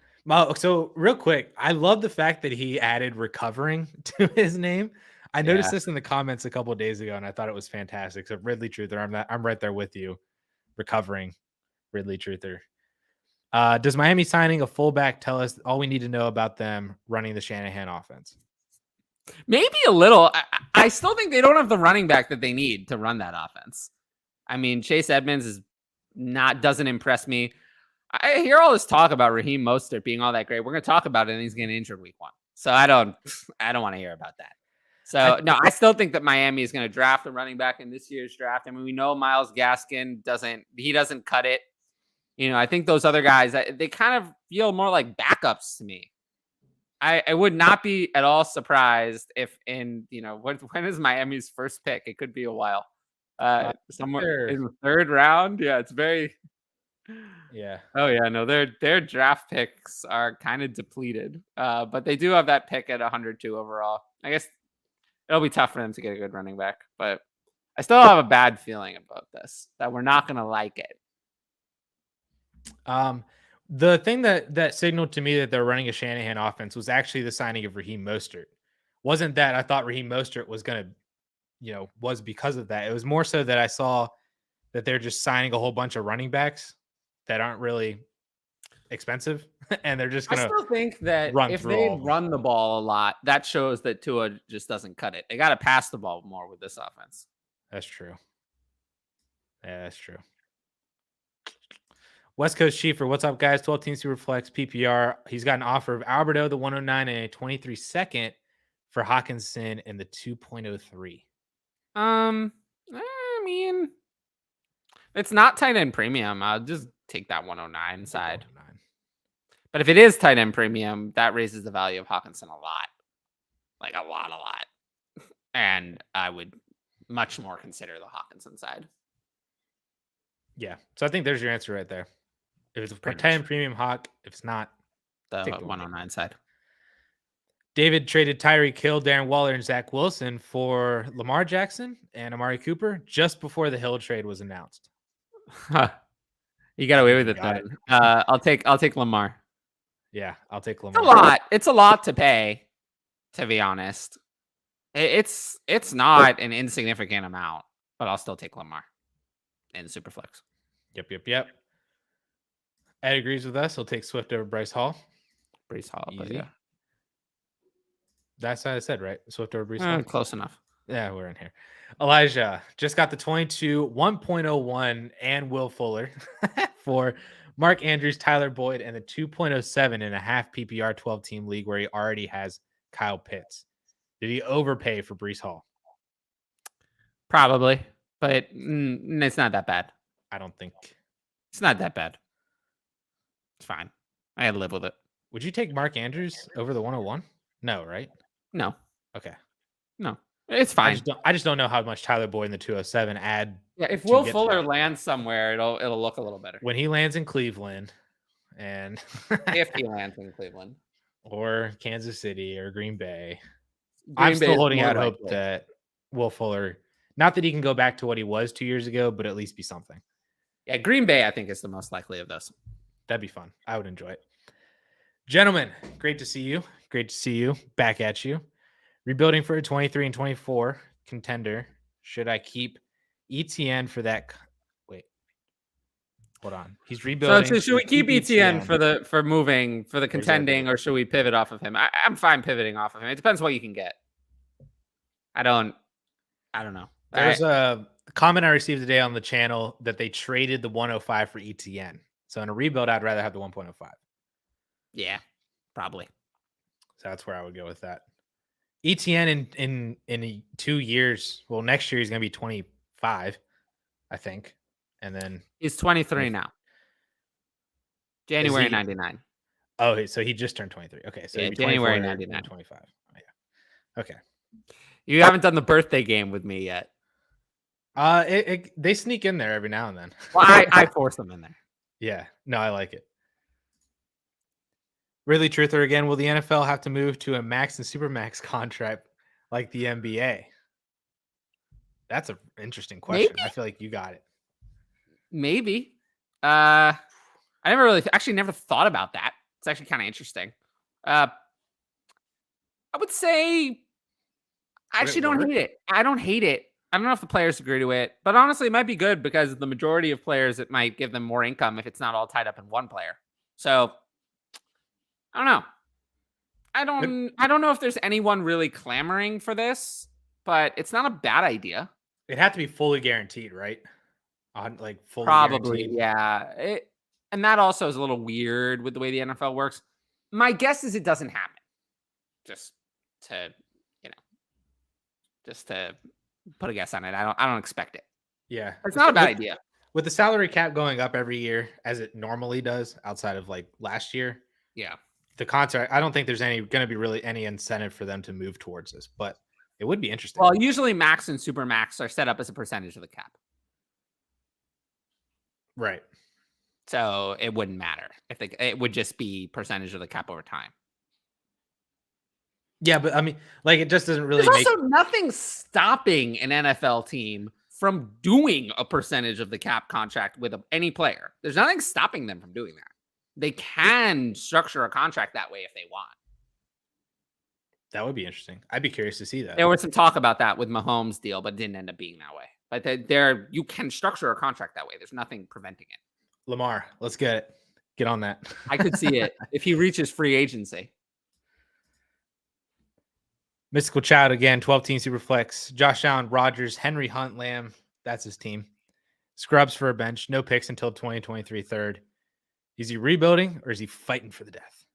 So real quick, I love the fact that he added recovering to his name. I noticed this in the comments a couple of days ago, and I thought it was fantastic. So Ridley Truther, I'm right there with you. Recovering Ridley Truther. Does Miami signing a fullback tell us all we need to know about them running the Shanahan offense? Maybe a little. I still think they don't have the running back that they need to run that offense. I mean, Chase Edmonds doesn't impress me. I hear all this talk about Raheem Mostert being all that great. We're going to talk about it, and he's getting injured week 1. So I don't want to hear about that. So no, I still think that Miami is going to draft a running back in this year's draft. I mean, we know Myles Gaskin doesn't cut it. You know, I think those other guys, they kind of feel more like backups to me. I would not be at all surprised if when is Miami's first pick? It could be a while. Somewhere in the 3rd round. Yeah, it's very. Yeah. Oh yeah, no, their draft picks are kind of depleted. But they do have that pick at 102 overall. I guess it'll be tough for them to get a good running back, but I still have a bad feeling about this, that we're not going to like it. The thing that signaled to me that they're running a Shanahan offense was actually the signing of Raheem Mostert. Wasn't that I thought Raheem Mostert was going to, was because of that. It was more so that I saw that they're just signing a whole bunch of running backs that aren't really expensive, and they're just going to. I still think that if they run the ball a lot, that shows that Tua just doesn't cut it. They got to pass the ball more with this offense. That's true. Yeah, that's true. West Coast Schiefer, what's up, guys? 12 team super flex PPR. He's got an offer of Alberto, the 109, and a 23 second for Hawkinson and the 2.03. I mean, it's not tight end premium. I'll just take that 109 side. 109. But if it is tight end premium, that raises the value of Hawkinson a lot. Like a lot. And I would much more consider the Hawkinson side. Yeah. So I think there's your answer right there. If it's a tight end premium Hawk, if it's not, the 109 side. David traded Tyreek Hill, Darren Waller, and Zach Wilson for Lamar Jackson and Amari Cooper just before the Hill trade was announced. You got away with it then. I'll take Lamar. Yeah, I'll take Lamar. It's a lot to pay, to be honest. It's not an insignificant amount, but I'll still take Lamar in Superflex. Yep. Ed agrees with us. He'll take Swift over Bryce Hall. Brees Hall, but Easy. yeah. That's what I said, right? Swift over Brees Hall. Close enough. Yeah, we're in here. Elijah just got the 22, 1.01, and Will Fuller for Mark Andrews, Tyler Boyd, and the 2.07 in a half PPR 12-team league where he already has Kyle Pitts. Did he overpay for Brees Hall? Probably, but it's not that bad. I don't think. It's not that bad. It's fine. I had to live with it. Would you take Mark Andrews over the 101? No, right? No. Okay. No. It's fine. I just don't know how much Tyler Boyd in the 207 add. Yeah, if Will Fuller lands somewhere, it'll look a little better. When he lands in Cleveland, and if he lands in Cleveland or Kansas City or Green Bay, I'm still holding out hope that Will Fuller, not that he can go back to what he was 2 years ago, but at least be something. Yeah, Green Bay, I think, is the most likely of those. That'd be fun. I would enjoy it. Gentlemen, great to see you. Great to see you. Back at you. Rebuilding for a 23 and 24 contender. Should I keep ETN for that? Wait. Hold on. He's rebuilding. So should we keep ETN for moving for the contending, or should we pivot off of him? I'm fine pivoting off of him. It depends what you can get. I don't know. There's a comment I received today on the channel that they traded the 105 for ETN. So in a rebuild, I'd rather have the 1.05. Yeah, probably. So that's where I would go with that. ETN in 2 years. Well, next year he's going to be 25, I think. And then he's 23 now. January 99. Oh, so he just turned 23. Okay, so yeah, January 99. 25. Oh, yeah. Okay. You haven't done the birthday game with me yet. They sneak in there every now and then. Well, I force them in there. Yeah. No, I like it. Really, Truther again, will the NFL have to move to a max and supermax contract like the NBA? That's an interesting question. Maybe? I feel like you got it. Maybe. I never thought about that. It's actually kind of interesting. I would say I actually don't hate it. I don't hate it. I don't know if the players agree to it, but honestly, it might be good because the majority of players, it might give them more income if it's not all tied up in one player. So I don't know. I don't know if there's anyone really clamoring for this, but it's not a bad idea. It had to be fully guaranteed, right? On like fully probably guaranteed. Yeah. And that also is a little weird with the way the NFL works. My guess is it doesn't happen. Just to put a guess on it. I don't expect it. Yeah. It's not a bad idea. With the salary cap going up every year as it normally does outside of like last year. Yeah. The contract, I don't think there's going to be really any incentive for them to move towards this, but it would be interesting. Well, usually max and super max are set up as a percentage of the cap. Right. So it wouldn't matter if it would just be percentage of the cap over time. Yeah, but I mean, like it just doesn't really There's also nothing stopping an NFL team from doing a percentage of the cap contract with any player. There's nothing stopping them from doing that. They can structure a contract that way if they want. That would be interesting. I'd be curious to see that. There was some talk about that with Mahomes' deal, but it didn't end up being that way. But you can structure a contract that way. There's nothing preventing it. Lamar, let's get it. Get on that. I could see it if he reaches free agency. Mystical Child again, 12-team Superflex. Josh Allen, Rodgers, Henry Hunt, Lamb. That's his team. Scrubs for a bench. No picks until 2023 third. Is he rebuilding or is he fighting for the death?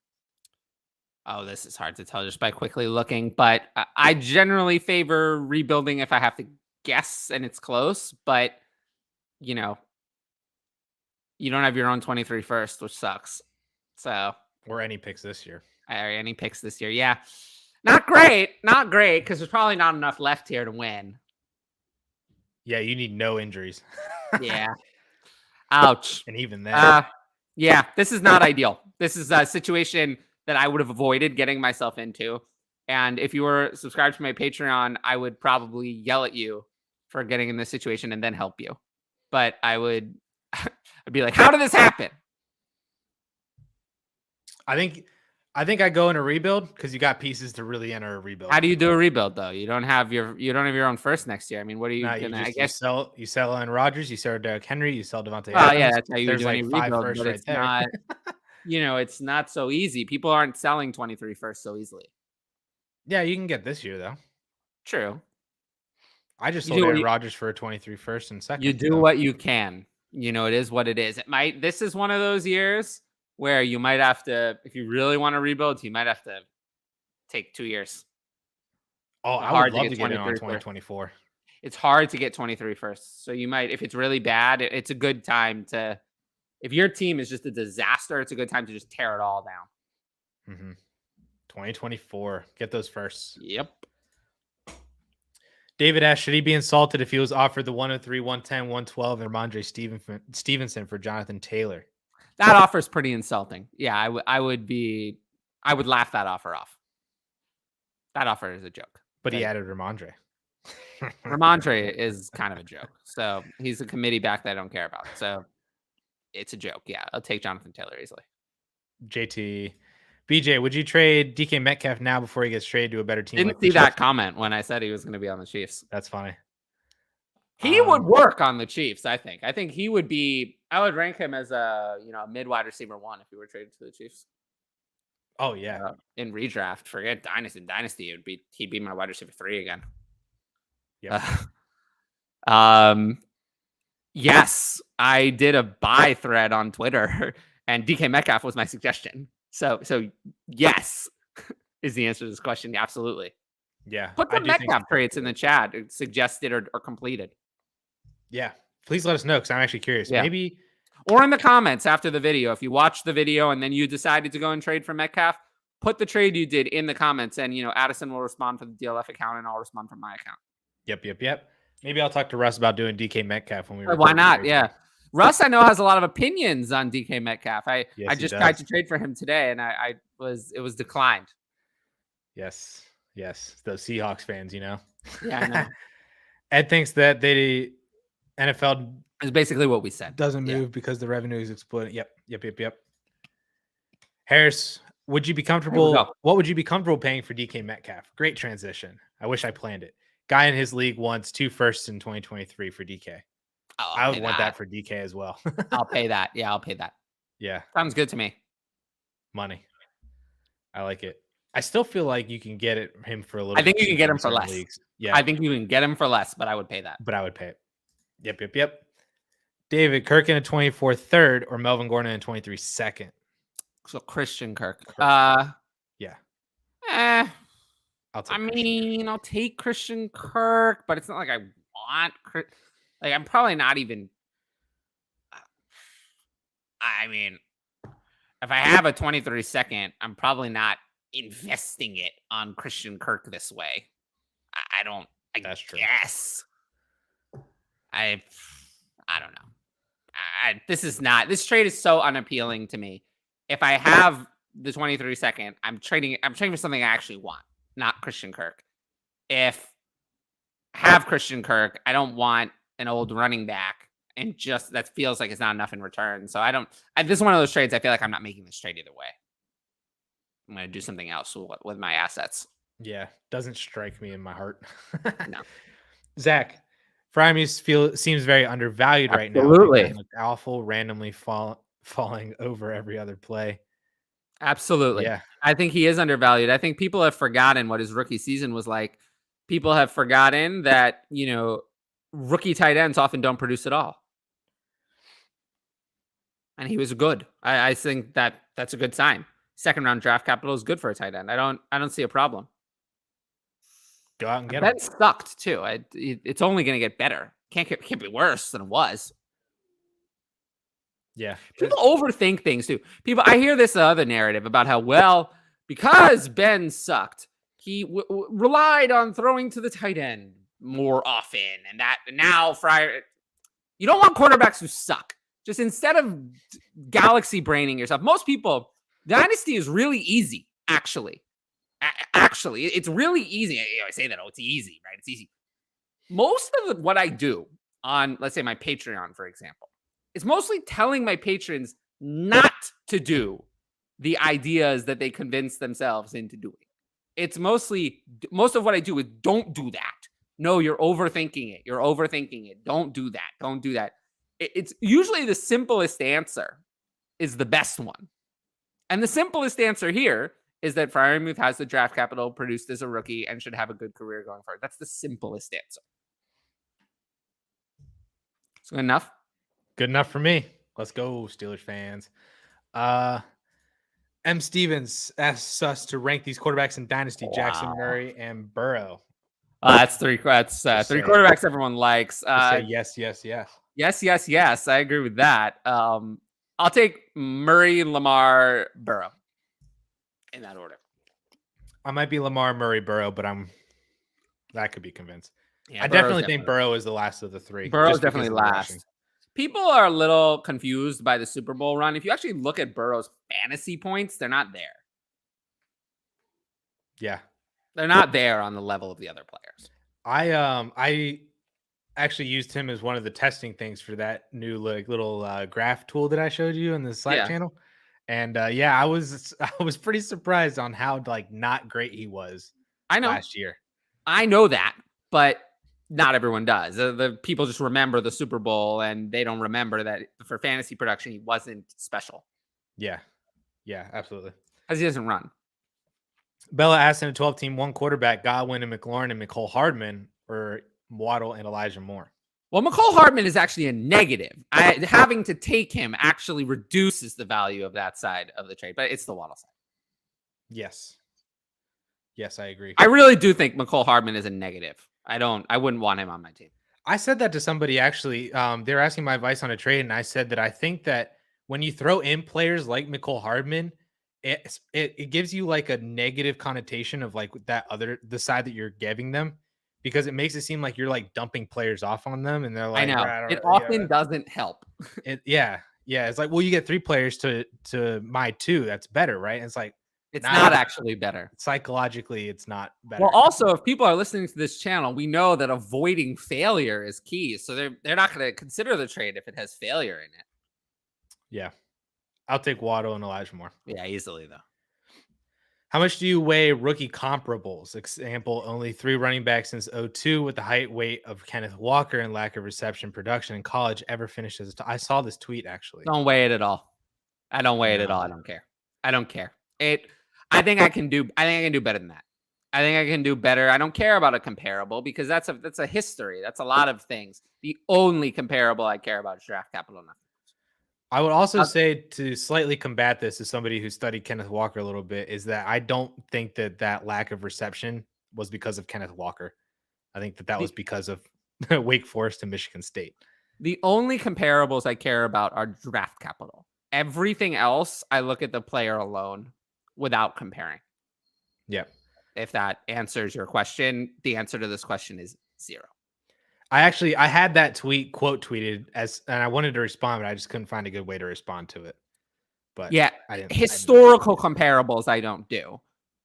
Oh, this is hard to tell just by quickly looking, but I generally favor rebuilding if I have to guess and it's close, but you don't have your own 23 first, which sucks. So, or any picks this year. Any picks this year. Yeah. Not great, because there's probably not enough left here to win. Yeah, you need no injuries. Yeah. Ouch. And even then. Yeah, this is not ideal. This is a situation that I would have avoided getting myself into. And if you were subscribed to my Patreon, I would probably yell at you for getting in this situation and then help you. But I'd be like, how did this happen? I think I go in a rebuild because you got pieces to really enter a rebuild. How do you do a rebuild though? You don't have your own first next year. I mean, what are you gonna? I guess you sell Aaron Rodgers, you sell Derrick Henry, you sell Devontae. Oh yeah, that's how you do any rebuild. But it's not. it's not so easy. People aren't selling 23 first so easily. Yeah, you can get this year though. True. I just You sold do what Aaron you, Rodgers for a 23 first and second. you do So. what you can. It is what it is. This is one of those years where you might have to, if you really want to rebuild, you might have to take 2 years. Oh, I would Hard to love get to get in on 23 first. 2024. It's hard to get 23 first. So you might, if it's really bad, it's a good time to, if your team is just a disaster, it's a good time to just tear it all down. 2024. Get those firsts. Yep. David asked, should he be insulted if he was offered the 103, 110, 112, and Ramondre Stevenson for Jonathan Taylor? That offer is pretty insulting. Yeah, I would laugh that offer off. That offer is a joke. But he added Ramondre. Ramondre is kind of a joke. So he's a committee back that I don't care about. So it's a joke. Yeah, I'll take Jonathan Taylor easily. JT. BJ, would you trade DK Metcalf now before he gets traded to a better team? Didn't see that comment when I said he was going to be on the Chiefs. That's funny. He would work on the Chiefs, I think. I think he would be, I would rank him as a, mid wide receiver 1 if he were traded to the Chiefs. Oh, yeah. In redraft, forget Dynasty. Dynasty, he'd be my wide receiver 3 again. Yeah. Yes, I did a buy thread on Twitter, and DK Metcalf was my suggestion. So yes, is the answer to this question. Absolutely. Yeah. Put the Metcalf trades in the chat, suggested or completed. Yeah. Please let us know, because I'm actually curious. Yeah. Maybe. Or in the comments after the video. If you watched the video and then you decided to go and trade for Metcalf, put the trade you did in the comments, and Addison will respond for the DLF account, and I'll respond from my account. Yep. Maybe I'll talk to Russ about doing DK Metcalf when we. Why not? Yeah. Russ, I know, has a lot of opinions on DK Metcalf. I just tried to trade for him today, and it was declined. Yes. Those Seahawks fans, Yeah, I know. Ed thinks that the NFL is basically what we said. Doesn't move because the revenue is exploding. Yep. Harris, would you be comfortable? What would you be comfortable paying for DK Metcalf? Great transition. I wish I planned it. Guy in his league wants 2 firsts in 2023 for DK. Oh, I would want that for DK as well. I'll pay that. Yeah, I'll pay that. Yeah. Sounds good to me. Money. I like it. I still feel like you can get him for a little. I think you can get him for less. Leagues. Yeah. I think you can get him for less, but I would pay that. But I would pay it. Yep. David, Kirk in a 24 third or Melvin Gordon in a 23 second? So Christian Kirk. Yeah. I'll take Christian Kirk, but it's not like I want. Like, I'm probably not even. I mean, if I have a 23 second, I'm probably not investing it on Christian Kirk this way. I don't. That's true. Yes. I don't know. This trade is so unappealing to me. If I have the 23 second, I'm trading for something I actually want, not Christian Kirk. If I have Christian Kirk, I don't want an old running back, and just that feels like it's not enough in return. So this is one of those trades I feel like I'm not making this trade either way. I'm going to do something else with my assets. Yeah, doesn't strike me in my heart. No. Zach, Frymus seems very undervalued right now. Absolutely. Awful, randomly falling over every other play. Absolutely. Yeah. I think he is undervalued. I think people have forgotten what his rookie season was like. People have forgotten that, rookie tight ends often don't produce at all. And he was good. I think that's a good sign. Second round draft capital is good for a tight end. I don't see a problem. Go out and get him. That sucked too. It's only going to get better. Can't be worse than it was. Yeah. People overthink things too. I hear this other narrative about how, because Ben sucked, he relied on throwing to the tight end more often. And that now Fryer, you don't want quarterbacks who suck. Just instead of galaxy braining yourself, most people, Dynasty is really easy, actually. Actually, it's really easy. I say that, it's easy, right? It's easy. Most of what I do on, let's say, my Patreon, for example, is mostly telling my patrons not to do the ideas that they convince themselves into doing. It's most of what I do is don't do that. No, you're overthinking it. You're overthinking it. Don't do that. Don't do that. It's usually the simplest answer is the best one. And the simplest answer here is that Freiermuth has the draft capital, produced as a rookie, and should have a good career going forward. That's the simplest answer. It's good enough. Good enough for me. Let's go, Steelers fans. M. Stevens asks us to rank these quarterbacks in Dynasty: Jackson, Murray, and Burrow. That's three. That's three quarterbacks everyone likes. Say yes, yes, yes. Yes, yes, yes. I agree with that. I'll take Murray, Lamar, Burrow in that order. I might be Lamar, Murray, Burrow, but that could be convinced. Yeah, I definitely think Burrow is the last of the three. Burrow's definitely last. People are a little confused by the Super Bowl run. If you actually look at Burrow's fantasy points, they're not there. Yeah. They're not there on the level of the other players. I actually used him as one of the testing things for that new little graph tool that I showed you in the Slack channel. And I was pretty surprised on how not great he was last year. I know that, but not everyone does. The people just remember the Super Bowl and they don't remember that for fantasy production, he wasn't special. Yeah. Yeah, absolutely. Because he doesn't run. Bella asked in a 12-team, one quarterback, Godwin and McLaurin and McCole Hardman, or Waddle and Elijah Moore. Well, McCole Hardman is actually a negative. Having to take him actually reduces the value of that side of the trade, but it's the Waddle side. Yes. Yes, I agree. I really do think McCole Hardman is a negative. I wouldn't want him on my team. I said that to somebody actually. They're asking my advice on a trade, and I said that I think that when you throw in players like McCole Hardman, it gives you a negative connotation of the side that you're giving them, because it makes it seem like you're dumping players off on them, and they're like, I know it often doesn't help. Yeah. It's like, well, you get 3 players to my 2. That's better, right? And it's like, it's not actually better. Psychologically, it's not better. Well, also, if people are listening to this channel, we know that avoiding failure is key. So they're not going to consider the trade if it has failure in it. Yeah. I'll take Waddle and Elijah Moore. Yeah, easily, though. How much do you weigh rookie comparables? Example, only 3 running backs since 2002 with the height, weight of Kenneth Walker and lack of reception production in college ever finished as I saw this tweet, actually. Don't weigh it at all. I don't weigh it at all. I don't care. I don't care. I think I can do better than that. I think I can do better. I don't care about a comparable because that's a history. That's a lot of things. The only comparable I care about is draft capital. Nothing. I would also say, to slightly combat this, as somebody who studied Kenneth Walker a little bit, is that I don't think that lack of reception was because of Kenneth Walker. I think that was because of Wake Forest and Michigan State. The only comparables I care about are draft capital. Everything else, I look at the player alone without comparing. Yeah. If that answers your question, the answer to this question is 0. I had that quote tweeted and I wanted to respond, but I just couldn't find a good way to respond to it. But yeah, historical comparables I don't do.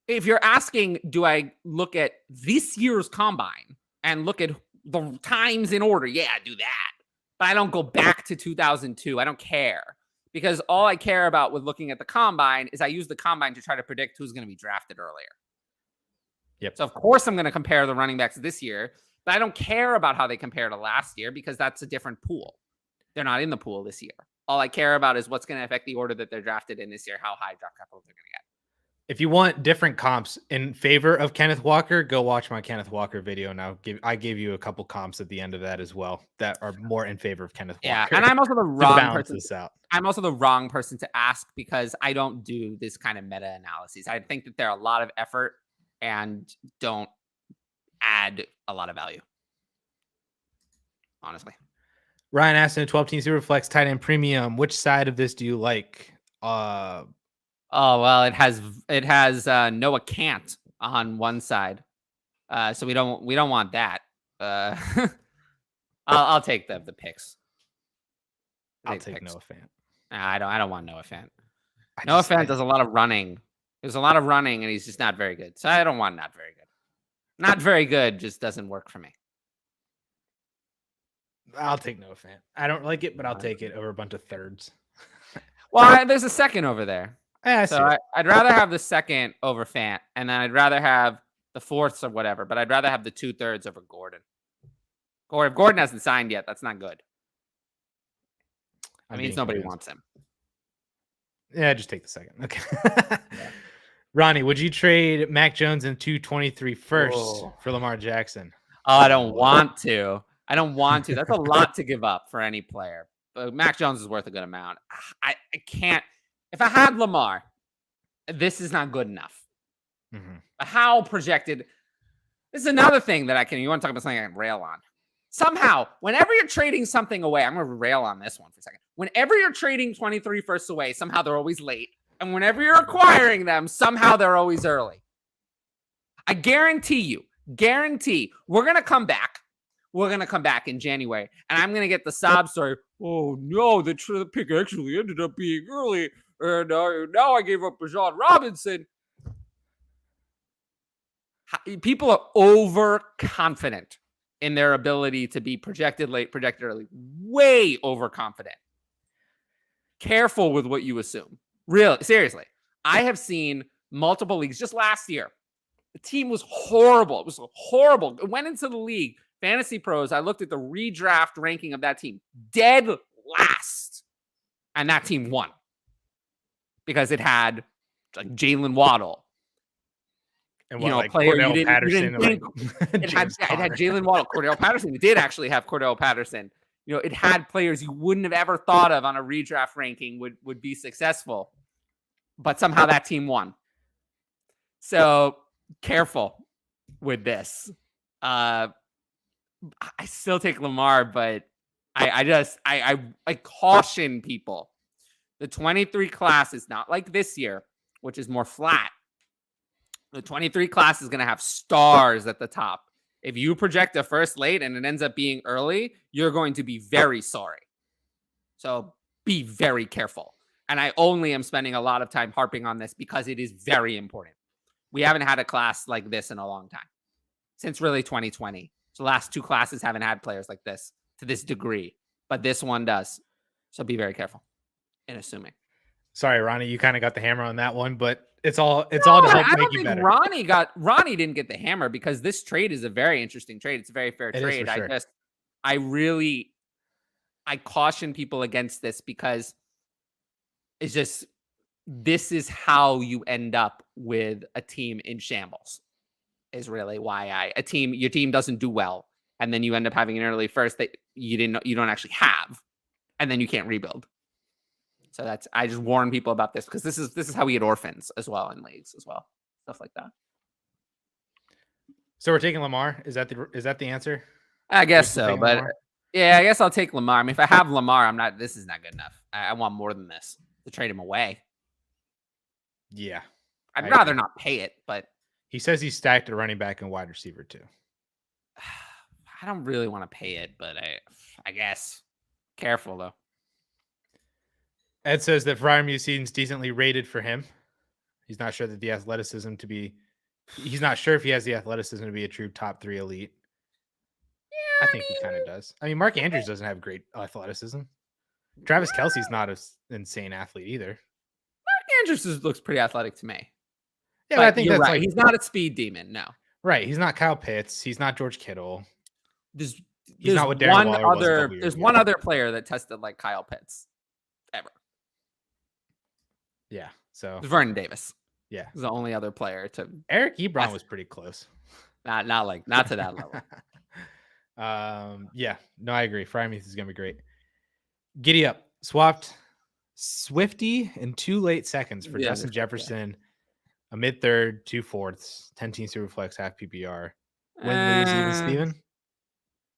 If you're asking, do I look at this year's combine and look at the times in order? Yeah, I do that. But I don't go back to 2002. I don't care. Because all I care about with looking at the combine is I use the combine to try to predict who's going to be drafted earlier. Yep. So, of course, I'm going to compare the running backs this year, but I don't care about how they compare to last year because that's a different pool. They're not in the pool this year. All I care about is what's going to affect the order that they're drafted in this year, how high draft capital they're going to get. If you want different comps in favor of Kenneth Walker, go watch my Kenneth Walker video. And I gave you a couple comps at the end of that as well that are more in favor of Kenneth Walker. Yeah, and I'm also the wrong person. I'm also the wrong person to ask because I don't do this kind of meta analyses. I think that they're a lot of effort and don't add a lot of value. Honestly. Ryan asked in a 12-team Superflex tight end premium, which side of this do you like? Oh, well, it has Noah Kant on one side. So we don't want that. I'll take the picks. I'll take Noah Fant. I don't want Noah Fant. Noah Fant does a lot of running. There's a lot of running and he's just not very good. So I don't want not very good. Not very good just doesn't work for me. I'll take Noah Fant. I don't like it, but I'll take it over a bunch of thirds. Well, there's a second over there. Yeah, so I'd rather have the second over Fant, and then I'd rather have the fourths or whatever, but I'd rather have the 2/3 over Gordon. If Gordon hasn't signed yet, that's not good. That means nobody wants him. Yeah, just take the second. Okay. Ronnie, would you trade Mac Jones and 223 first Whoa. for Lamar Jackson? Oh, I don't want to. I don't want to. That's a lot to give up for any player. But Mac Jones is worth a good amount. I can't. If I had Lamar, this is not good enough. Mm-hmm. How projected. This is another thing that you want to talk about something I can rail on. Somehow, whenever you're trading something away, I'm going to rail on this one for a second. Whenever you're trading 23 firsts away, somehow they're always late. And whenever you're acquiring them, somehow they're always early. I guarantee, we're going to come back. We're going to come back in January, and I'm going to get the sob story. Oh, no, the pick actually ended up being early, and now I gave up Bijan Robinson. People are overconfident in their ability to be projected late, projected early. Way overconfident. Careful with what you assume. Really, seriously. I have seen multiple leagues just last year. The team was horrible. It was horrible. It went into the league. Fantasy Pros, I looked at the redraft ranking of that team. Dead last. And that team won. Because it had like Jalen Waddle. And what, like player Cordell you Patterson. didn't think, it had Jalen Waddle, Cordell Patterson. It did actually have Cordell Patterson. It had players you wouldn't have ever thought of on a redraft ranking would be successful. But somehow that team won. So careful with this. I still take Lamar, but I caution people. The 23 class is not like this year, which is more flat. The 23 class is going to have stars at the top. If you project a first late and it ends up being early, you're going to be very sorry. So be very careful. And I only am spending a lot of time harping on this because it is very important. We haven't had a class like this in a long time. Since really 2020. So the last two classes haven't had players like this to this degree. But this one does. So be very careful in assuming. Sorry, Ronnie, you kind of got the hammer on that one, but it's all to help make you better. Ronnie didn't get the hammer because this trade is a very interesting trade. It's a very fair trade. Sure. I caution people against this because it's just, this is how you end up with a team in shambles is really why your team doesn't do well. And then you end up having an early first that you don't actually have. And then you can't rebuild. So I just warn people about this because this is how we get orphans as well in leagues as well. Stuff like that. So we're taking Lamar. Is that the answer? I guess so, but Lamar? Yeah, I guess I'll take Lamar. I mean, if I have Lamar, this is not good enough. I want more than this to trade him away. Yeah. I'd rather not pay it, but he says he's stacked at running back and wide receiver too. I don't really want to pay it, but I guess careful though. Ed says that Freiermuth seems decently rated for him. He's not sure that the athleticism to be. He's not sure if he has the athleticism to be a true top 3 elite. Yeah, I think he kind of does. I mean, Mark Andrews doesn't have great athleticism. Travis Kelce's not an insane athlete either. Mark Andrews looks pretty athletic to me. Yeah, but I think that's right. Like, he's not a speed demon. No. Right. He's not Kyle Pitts. He's not George Kittle. He's not what Darren Waller was a couple years There's ago. one other player that tested like Kyle Pitts ever. Yeah. So Vernon Davis. Yeah. He's the only other player to. Eric Ebron was pretty close. Not to that level. Yeah. No, I agree. Freiermuth is gonna be great. Giddy up. Swapped Swifty in 2 late seconds for Justin Jefferson. A mid-third, 2 fourths, 10 team super flex, half PPR. Win, lose, even Steven?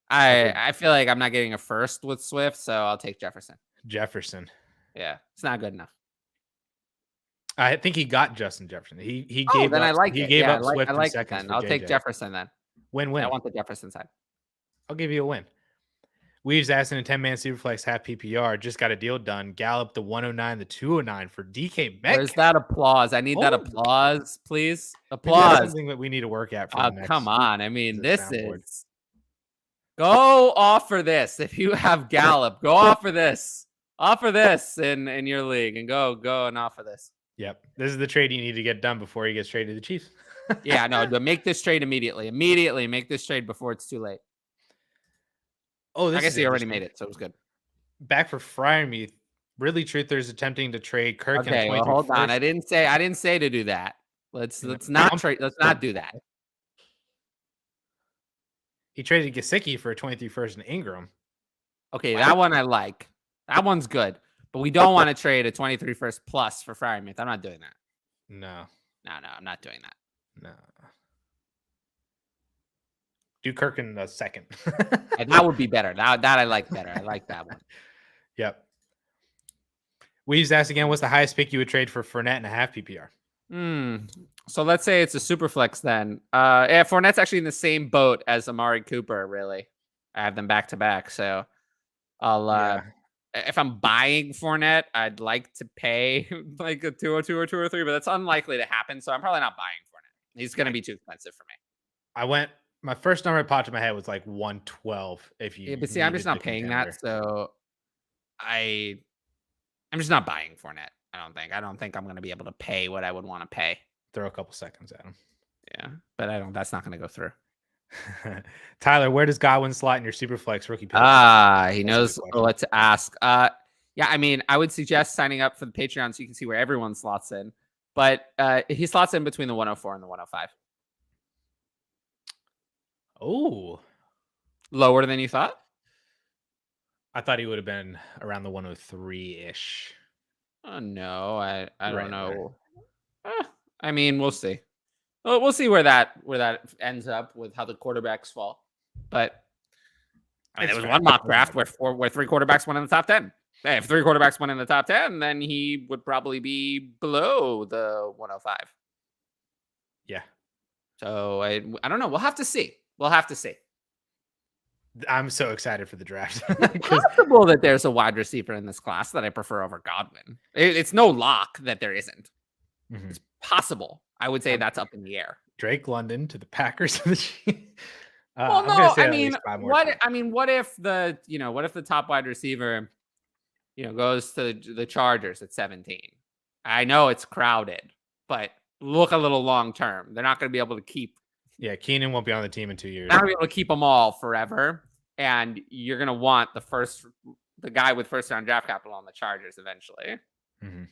I feel like I'm not getting a first with Swift, so I'll take Jefferson. Yeah, it's not good enough. I think he got Justin Jefferson. He gave then up. I like he it. gave Yeah, up Swift in seconds. Then. I'll take Jefferson then. Win-win. I want the Jefferson side. I'll give you a win. Weaves Addison in 10-man superflex, half PPR. Just got a deal done. Gallup the 109, the 209 for DK Metcalf. Where's that applause? I need that applause, please. Applause. That's something that we need to work at. For come on. I mean, this is. Go offer this. If you have Gallup, go offer this. Offer this in your league and go and offer this. Yep. This is the trade you need to get done before he gets traded to the Chiefs. Yeah, no, make this trade immediately. Immediately make this trade before it's too late. Oh, I guess he already made it, so it was good. Back for Freiermuth. Really Truthers attempting to trade Kirk and a Okay, well, 23 hold on. first. I didn't say to do that. Let's No, not trade. Let's not do that. He traded Gesicki for a 23 first and Ingram. Okay, that one I like. That one's good. But we don't want to trade a 23 first plus for Freiermuth. I'm not doing that. No. No, I'm not doing that. No. Do Kirk in the second. And that would be better. That I like better. I like that one. Yep. Weaves asked again, what's the highest pick you would trade for Fournette and a half PPR? So let's say it's a super flex then. Yeah, Fournette's actually in the same boat as Amari Cooper, really. I have them back to back. So I'll if I'm buying Fournette, I'd like to pay like a 202 or 203, but that's unlikely to happen. So I'm probably not buying Fournette. He's gonna be too expensive for me. My first number that popped in my head was like 112. If you But see, I'm just needed not the paying contender. that. So I'm just not buying Fournette. I don't think I'm gonna be able to pay what I would want to pay. Throw a couple seconds at him. Yeah, but that's not gonna go through. Tyler, where does Godwin slot in your Superflex rookie pick? He knows what to ask. Yeah, I mean, I would suggest signing up for the Patreon so you can see where everyone slots in. But he slots in between the 104 and the 105. Oh, lower than you thought? I thought he would have been around the 103-ish. Oh no, I don't know. I mean, we'll see. We'll see where that ends up with how the quarterbacks fall. But I mean, there was one mock draft where 3 quarterbacks went in the top 10. If 3 quarterbacks went in the top 10, then he would probably be below the 105. Yeah. So I don't know. We'll have to see. I'm so excited for the draft. It's possible that there's a wide receiver in this class that I prefer over Godwin. It's no lock that there isn't. Mm-hmm. It's possible. I would say that's up in the air. Drake London to the Packers. Well, no, what if the top wide receiver, goes to the Chargers at 17? I know it's crowded, but look a little long term. They're not going to be able to keep. Yeah, Keenan won't be on the team in 2 years. Not going to be able to keep them all forever, and you're going to want the guy with first round draft capital on the Chargers eventually. Mm-hmm.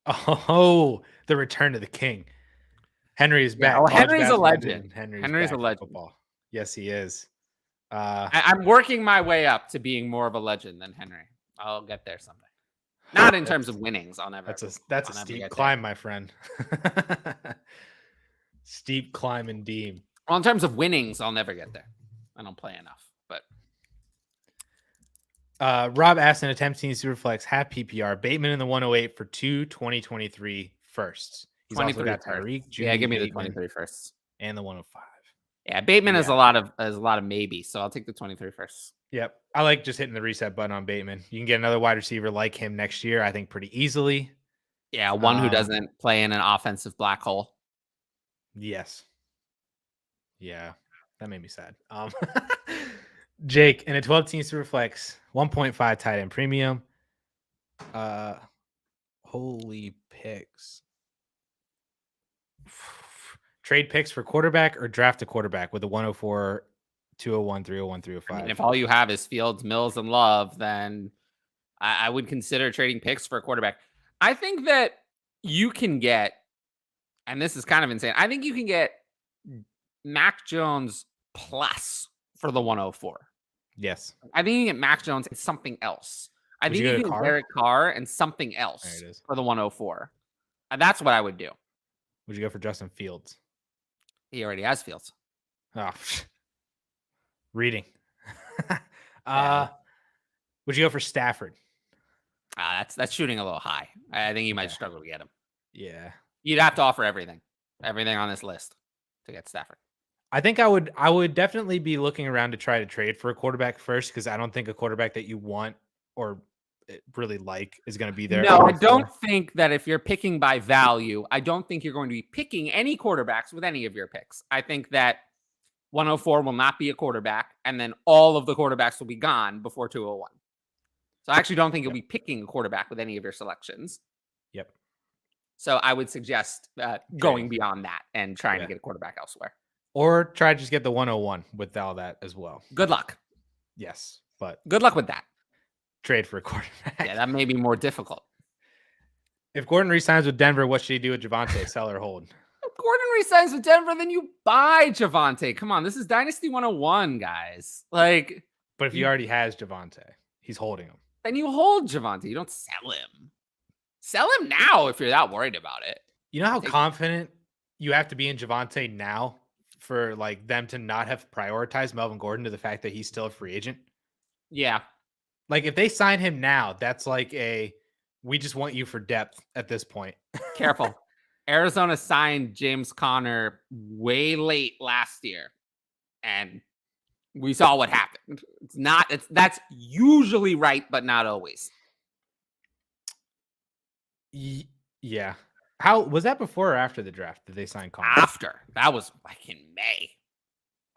Oh, the return of the king. Henry is back. Yeah, Henry's a legend. Henry's a legend. Football. Yes, he is. I'm working my way up to being more of a legend than Henry. I'll get there someday. Not in terms of winnings. That's a steep climb, my friend. Steep climb indeed. Well, in terms of winnings, I'll never get there. I don't play enough. But Rob asked an attempting Superflex half PPR. Bateman in the 108 for 2 2023 firsts. He's also got Tyreek. Yeah, give me the 23 firsts and the 105. Yeah, Bateman has a lot of maybe, so I'll take the 23 firsts. Yep, I like just hitting the reset button on Bateman. You can get another wide receiver like him next year, I think, pretty easily. Yeah, one who doesn't play in an offensive black hole. Yes. Yeah, that made me sad. Jake in a 12-team Superflex, 1.5 tight end premium. Holy picks. Trade picks for quarterback or draft a quarterback with a 104, 201, 301, 305. I mean, if all you have is Fields, Mills, and Love, then I would consider trading picks for a quarterback. I think that you can get, and this is kind of insane, I think you can get Mac Jones plus for the 104. Yes. I think you can get Mac Jones and something else. I think you can get Derek Carr and something else for the 104. And that's what I would do. Would you go for Justin Fields? He already has Fields. Oh, reading. Would you go for Stafford? That's shooting a little high. I think you might struggle to get him. Yeah. You'd have to offer everything on this list to get Stafford. I think I would definitely be looking around to try to trade for a quarterback first, because I don't think a quarterback that you want or really like is going to be there. No, I don't think that if you're picking by value, I don't think you're going to be picking any quarterbacks with any of your picks. I think that 104 will not be a quarterback, and then all of the quarterbacks will be gone before 201. So I actually don't think you'll be picking a quarterback with any of your selections. Yep. So I would suggest going beyond that and trying to get a quarterback elsewhere. Or try to just get the 101 with all that as well. Good luck. Yes, but good luck with that. trade for a quarterback. Yeah, that may be more difficult. If Gordon resigns with Denver, what should he do with Javonte? Sell or hold? If Gordon resigns with Denver, then you buy Javonte. Come on, this is Dynasty 101, guys. Like, But if he already has Javonte, he's holding him. then you hold Javonte. You don't sell him. Sell him now if you're that worried about it. You know how confident you have to be in Javonte now for like them to not have prioritized Melvin Gordon to the fact that he's still a free agent? Yeah. Like if they sign him now, that's like we just want you for depth at this point. Careful. Arizona signed James Conner way late last year, and we saw what happened. That's usually right, but not always. Yeah. How was that before or after the draft? Did they sign Conner? After. That was like in May.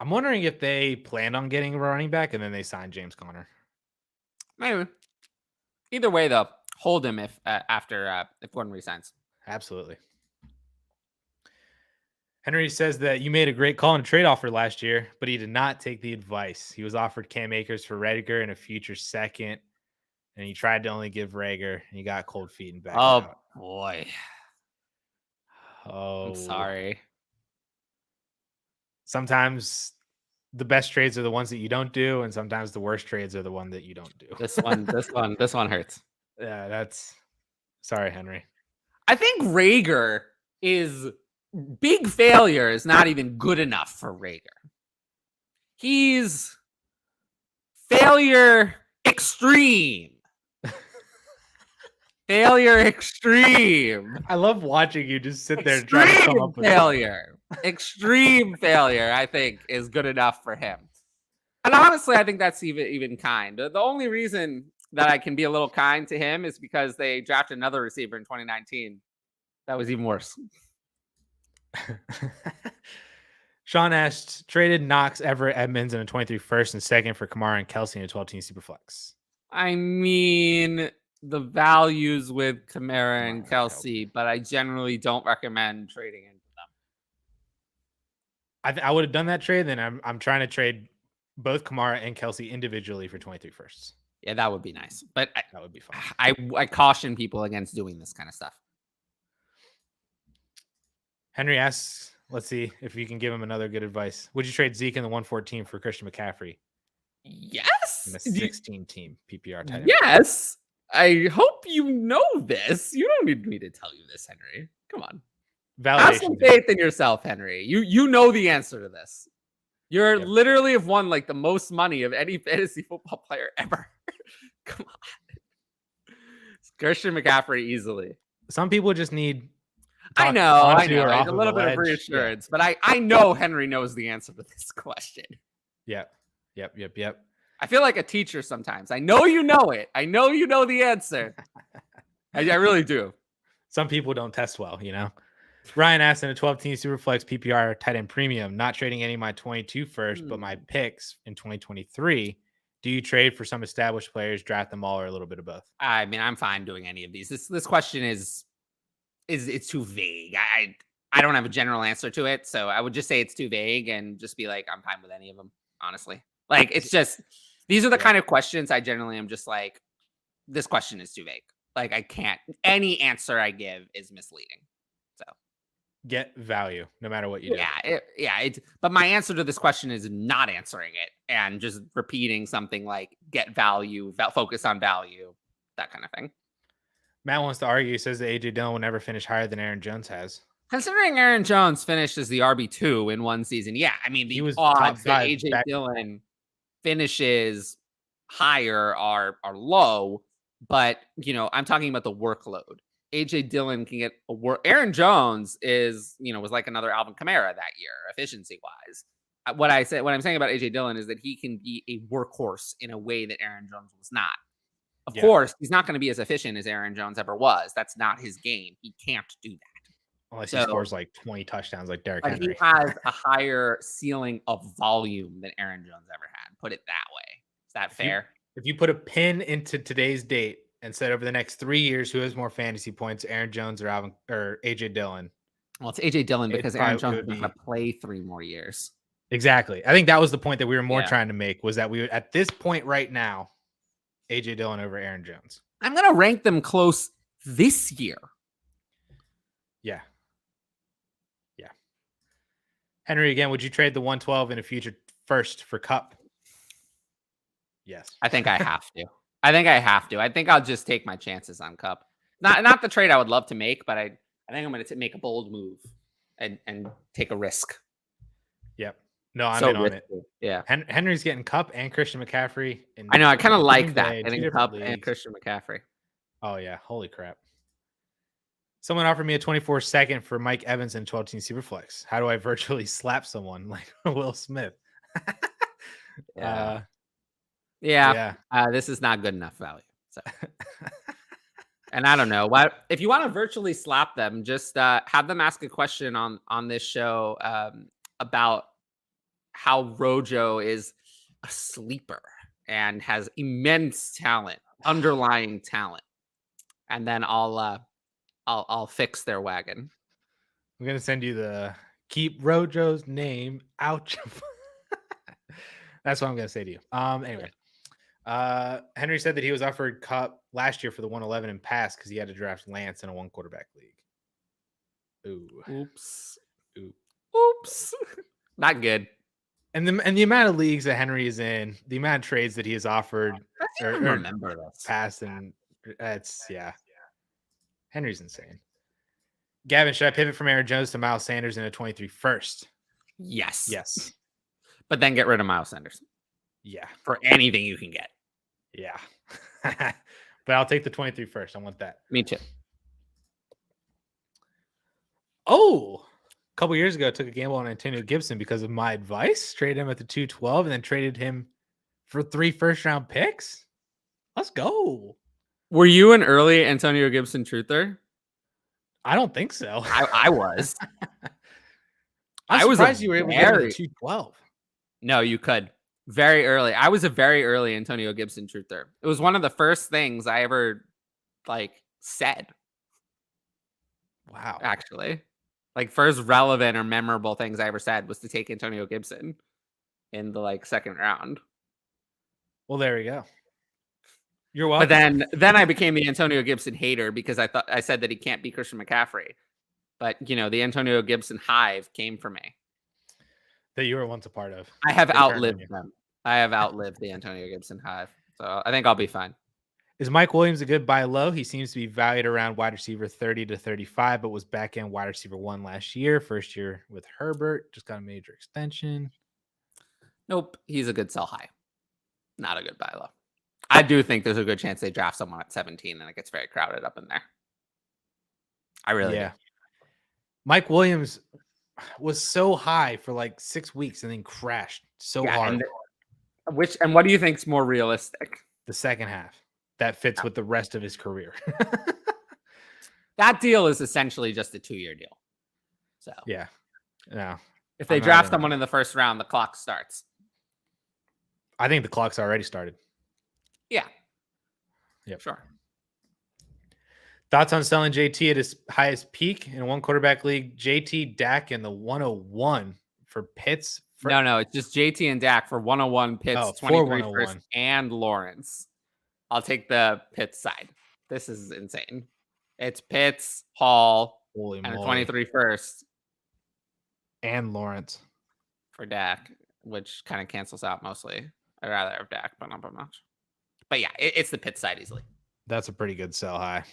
I'm wondering if they planned on getting a running back and then they signed James Conner. Maybe. Either way, though, hold him if Gordon resigns. Absolutely. Henry says that you made a great call in a trade offer last year, but he did not take the advice. He was offered Cam Akers for Reagor and a future second, and he tried to only give Reagor, and he got cold feet and back out. Boy. Oh, I'm sorry. Sometimes the best trades are the ones that you don't do, and sometimes the worst trades are the one that you don't do. This one hurts. Yeah, that's sorry, Henry. I think Reagor is big failure is not even good enough for Reagor. He's failure extreme. Failure extreme. I love watching you just sit there and try to come up with failure. Extreme failure, I think, is good enough for him. And honestly, I think that's even kind. The only reason that I can be a little kind to him is because they drafted another receiver in 2019. That was even worse. Sean asked, traded Knox, Everett, Edmonds in a 23 first and second for Kamara and Kelsey in a 12-team Superflex. I mean, the values with Kamara and Kelsey, but I generally don't recommend trading into them. I would have done that trade. Then I'm trying to trade both Kamara and Kelsey individually for 23 firsts. Yeah, that would be nice, but that would be fun. I caution people against doing this kind of stuff. Henry asks, let's see if you can give him another good advice. Would you trade Zeke in the 114 for Christian McCaffrey? Yes. In a 16-team PPR tight end. Yes. I hope you know this. You don't need me to tell you this, Henry. Come on. Have some faith in yourself, Henry. You know the answer to this. You're literally have won like the most money of any fantasy football player ever. Come on. It's Christian McCaffrey easily. Some people just need I know. Like a little bit of reassurance, but I know Henry knows the answer to this question. Yep. I feel like a teacher sometimes. I know you know it. I know you know the answer. I really do. Some people don't test well, you know. Ryan asked in a 12-team Superflex PPR tight end premium, not trading any of my 22 first, but my picks in 2023. Do you trade for some established players, draft them all, or a little bit of both? I mean, I'm fine doing any of these. This question is it's too vague. I don't have a general answer to it, so I would just say it's too vague and just be like, I'm fine with any of them, honestly. Like, it's just, these are the kind of questions I generally am just like, this question is too vague. Like, I can't, any answer I give is misleading. So get value no matter what you do. But my answer to this question is not answering it and just repeating something like get value, focus on value, that kind of thing. Matt wants to argue, says that AJ Dillon will never finish higher than Aaron Jones has. Considering Aaron Jones finished as the RB2 in one season, yeah, I mean, the odds that AJ Dillon finishes higher are low, but, you know, I'm talking about the workload. AJ Dillon can get a work. Aaron Jones is, you know, was like another Alvin Kamara that year, efficiency wise. What I'm saying about AJ Dillon is that he can be a workhorse in a way that Aaron Jones was not. Of course, he's not going to be as efficient as Aaron Jones ever was. That's not his game. He can't do that. Unless he scores like 20 touchdowns like Derrick Henry. He has a higher ceiling of volume than Aaron Jones ever had. Put it that way. Is that fair? If you put a pin into today's date and said over the next 3 years, who has more fantasy points, Aaron Jones or AJ Dillon? Well, it's AJ Dillon because Aaron Jones is going to play 3 more years. Exactly. I think that was the point that we were more trying to make, was that we would, at this point right now, AJ Dillon over Aaron Jones. I'm going to rank them close this year. Yeah. Yeah. Henry, again, would you trade the 112 in a future first for Cup? Yes. I think I have to. I think I'll just take my chances on Cup. Not the trade I would love to make, but I think I'm going to make a bold move and take a risk. Yep. No, I'm in on it. Yeah. Henry's getting Cup and Christian McCaffrey. I know. I kind of like that. Day, Getting Cup and Christian McCaffrey. Oh, yeah. Holy crap. Someone offered me a 24-second for Mike Evans and 12-team Superflex. How do I virtually slap someone like Will Smith? Yeah. This is not good enough value. So. And I don't know what if you want to virtually slap them, just have them ask a question on this show about how Rojo is a sleeper and has immense talent, underlying talent, and then I'll fix their wagon. I'm gonna send you the keep Rojo's name out. That's what I'm gonna say to you. Anyway. Henry said that he was offered Cup last year for the 111 and passed because he had to draft Lance in a 1-quarterback league. Oops. Oops. Not good. And the amount of leagues that Henry is in, the amount of trades that he has offered or remember this. Passed, and it's Henry's insane. Gavin, should I pivot from Aaron Jones to Miles Sanders in a 23 first? Yes. But then get rid of Miles Sanders. Yeah. For anything you can get. Yeah. But I'll take the 23 first. I want that. Me too. Oh, a couple years ago, I took a gamble on Antonio Gibson because of my advice. Traded him at the 212 and then traded him for 3 first-round picks. Let's go. Were you an early Antonio Gibson truther? I don't think so. I was. I was surprised you were able to get the 212. No, you could. Very early. I was a very early Antonio Gibson truther. It was one of the first things I ever said. Wow. Actually. First relevant or memorable things I ever said was to take Antonio Gibson in the second round. Well, there we go. You're welcome. But then I became the Antonio Gibson hater because I said that he can't be Christian McCaffrey. But the Antonio Gibson hive came for me. That you were once a part of. I have outlived them. I have outlived the Antonio Gibson hive. So I think I'll be fine. Is Mike Williams a good buy low? He seems to be valued around wide receiver 30 to 35, but was back end wide receiver 1 last year. First year with Herbert. Just got a major extension. Nope. He's a good sell high. Not a good buy low. I do think there's a good chance they draft someone at 17 and it gets very crowded up in there. I really do. Mike Williams was so high for 6 weeks and then crashed so hard. And what do you think is more realistic? The second half. That fits with the rest of his career. That deal is essentially just a 2-year deal. So yeah. No. If they draft someone in the first round, the clock starts. I think the clock's already started. Yeah. Yep. Sure. Thoughts on selling JT at his highest peak in a 1-quarterback league? JT, Dak, and the 101 for Pitts. No, it's just JT and Dak for 101 Pitts, 23 first, and Lawrence. I'll take the Pitts side. This is insane. It's Pitts, Hall, and a 23 first. And Lawrence. For Dak, which kind of cancels out mostly. I'd rather have Dak, but not by much. But yeah, it's the Pitts side easily. That's a pretty good sell high.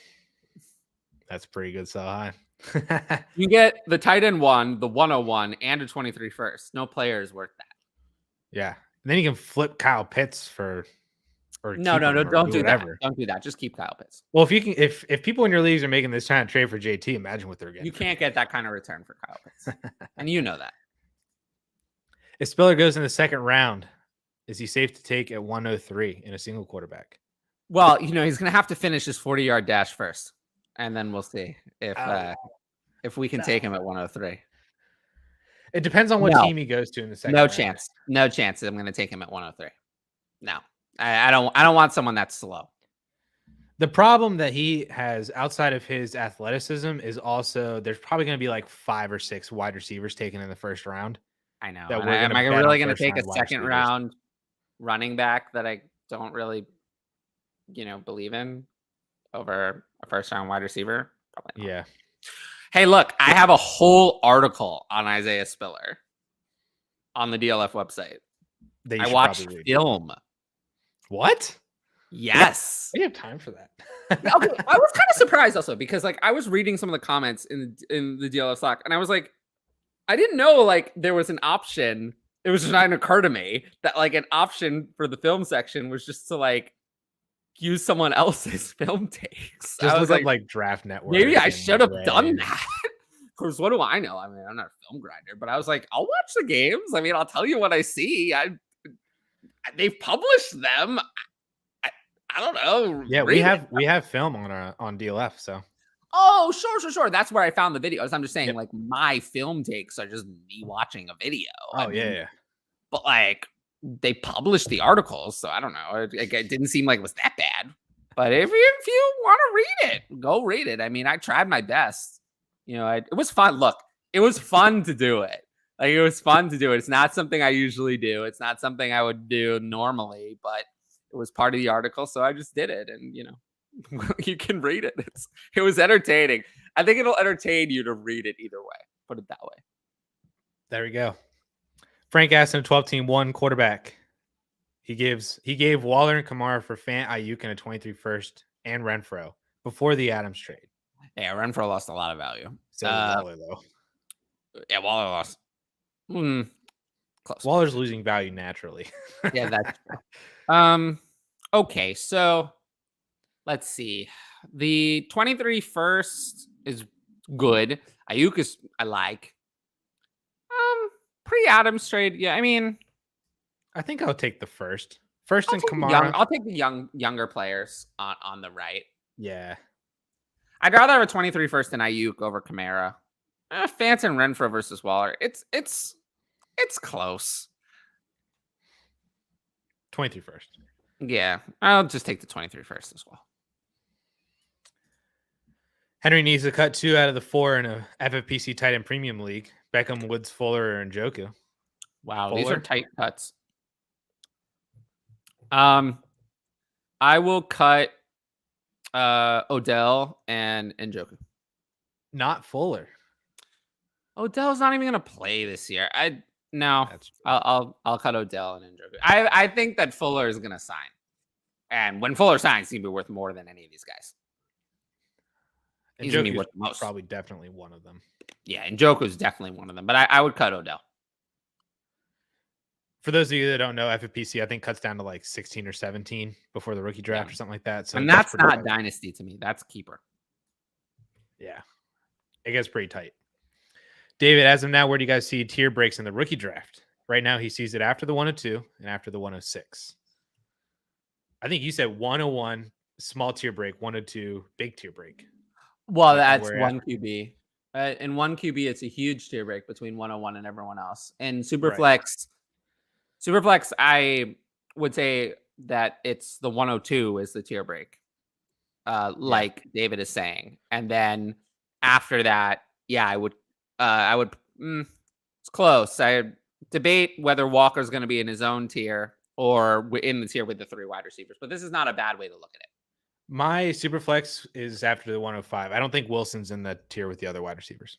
You get the tight end 1, the 101, and a 23 first. No player is worth that. Yeah. And then you can flip Kyle Pitts for no, don't do that. Don't do that. Just keep Kyle Pitts. Well, if people in your leagues are making this kind of trade for JT, imagine what they're getting. You can't get that kind of return for Kyle Pitts. And you know that. If Spiller goes in the second round, is he safe to take at 103 in a single quarterback? Well, he's going to have to finish his 40-yard dash first. And then we'll see if we can take him at 103. It depends on what team he goes to in the second round. No chance I'm going to take him at 103. No. I don't want someone that's slow. The problem that he has outside of his athleticism is also there's probably going to be 5 or 6 wide receivers taken in the first round. I know. Am I really going to take a second round running back that I don't really believe in over a first-round wide receiver? Probably not. Yeah. Hey, look, I have a whole article on Isaiah Spiller on the DLF website. That you I should watched probably read. film. What? Yes. I have time for that. Yeah, okay, I was kind of surprised also because like I was reading some of the comments in the DLF Slack, and I was like, I didn't know like there was an option. It was just not occur to me that like an option for the film section was just to like use someone else's film takes. Just I look was up like Draft Network. maybe I and should have Ray done and- that. Of course, what do I know? I mean, I'm not a film grinder, but I was like, I'll watch the games. I mean, I'll tell you what I see. They've published them. I don't know. Yeah, Read it. we have film on DLF, so Oh, sure. That's where I found the videos. I'm just saying, Yep. like, my film takes are just me watching a video. I mean, yeah. but like, they published the articles, so I don't know. It didn't seem like it was that bad. But if you want to read it, go read it. I mean, I tried my best. It was fun. Look, it was fun to do it. Like, it was fun to do it. It's not something I usually do. It's not something I would do normally, but it was part of the article, so I just did it. And you can read it. It was entertaining. I think it'll entertain you to read it either way. Put it that way. There we go. Frank Addison, 12-team, 1 quarterback. He gave Waller and Kamara for Fant, Ayuk, and a 23 first and Renfro before the Adams trade. Yeah, Renfro lost a lot of value. So did Waller, though. Yeah, Waller lost. Close. Waller's losing value naturally. Yeah, that's true. Okay, so let's see. The 23 first is good. Ayuk is I like. Pre-Adams trade, yeah. I mean, I think I'll take the first. First and I'll Kamara. take the younger players on the right. Yeah. I'd rather have a 23 first than Ayuk over Kamara. Fant and Renfro versus Waller. It's close. 23 first. Yeah, I'll just take the 23 first as well. Henry needs to cut 2 out of the 4 in a FFPC tight end premium league. Beckham, Woods, Fuller, or Njoku. Wow, Fuller? these are tight cuts. I will cut Odell and Njoku. Not Fuller. Odell's not even going to play this year. No. That's I'll cut Odell and Njoku. I think that Fuller is going to sign, and when Fuller signs, he's going to be worth more than any of these guys. He's going to be worth the most. Probably definitely one of them. Yeah, Njoku is definitely one of them, but I would cut Odell. For those of you that don't know, FFPC I think cuts down to like 16 or 17 before the rookie draft or something like that. So and that's pretty not tight. Dynasty to me. That's keeper. Yeah, it gets pretty tight. David, as of now, where do you guys see tier breaks in the rookie draft? Right now, he sees it after the 102 and after the 106. I think you said 101, small tier break, 102, big tier break. Well, that's one QB. In one QB, it's a huge tier break between 101 and everyone else. And Superflex, I would say that it's the 102 is the tier break, like David is saying. And then after that, yeah, I would. It's close. I debate whether Walker's going to be in his own tier or in the tier with the 3 wide receivers. But this is not a bad way to look at it. My Superflex is after the 105. I don't think Wilson's in the tier with the other wide receivers.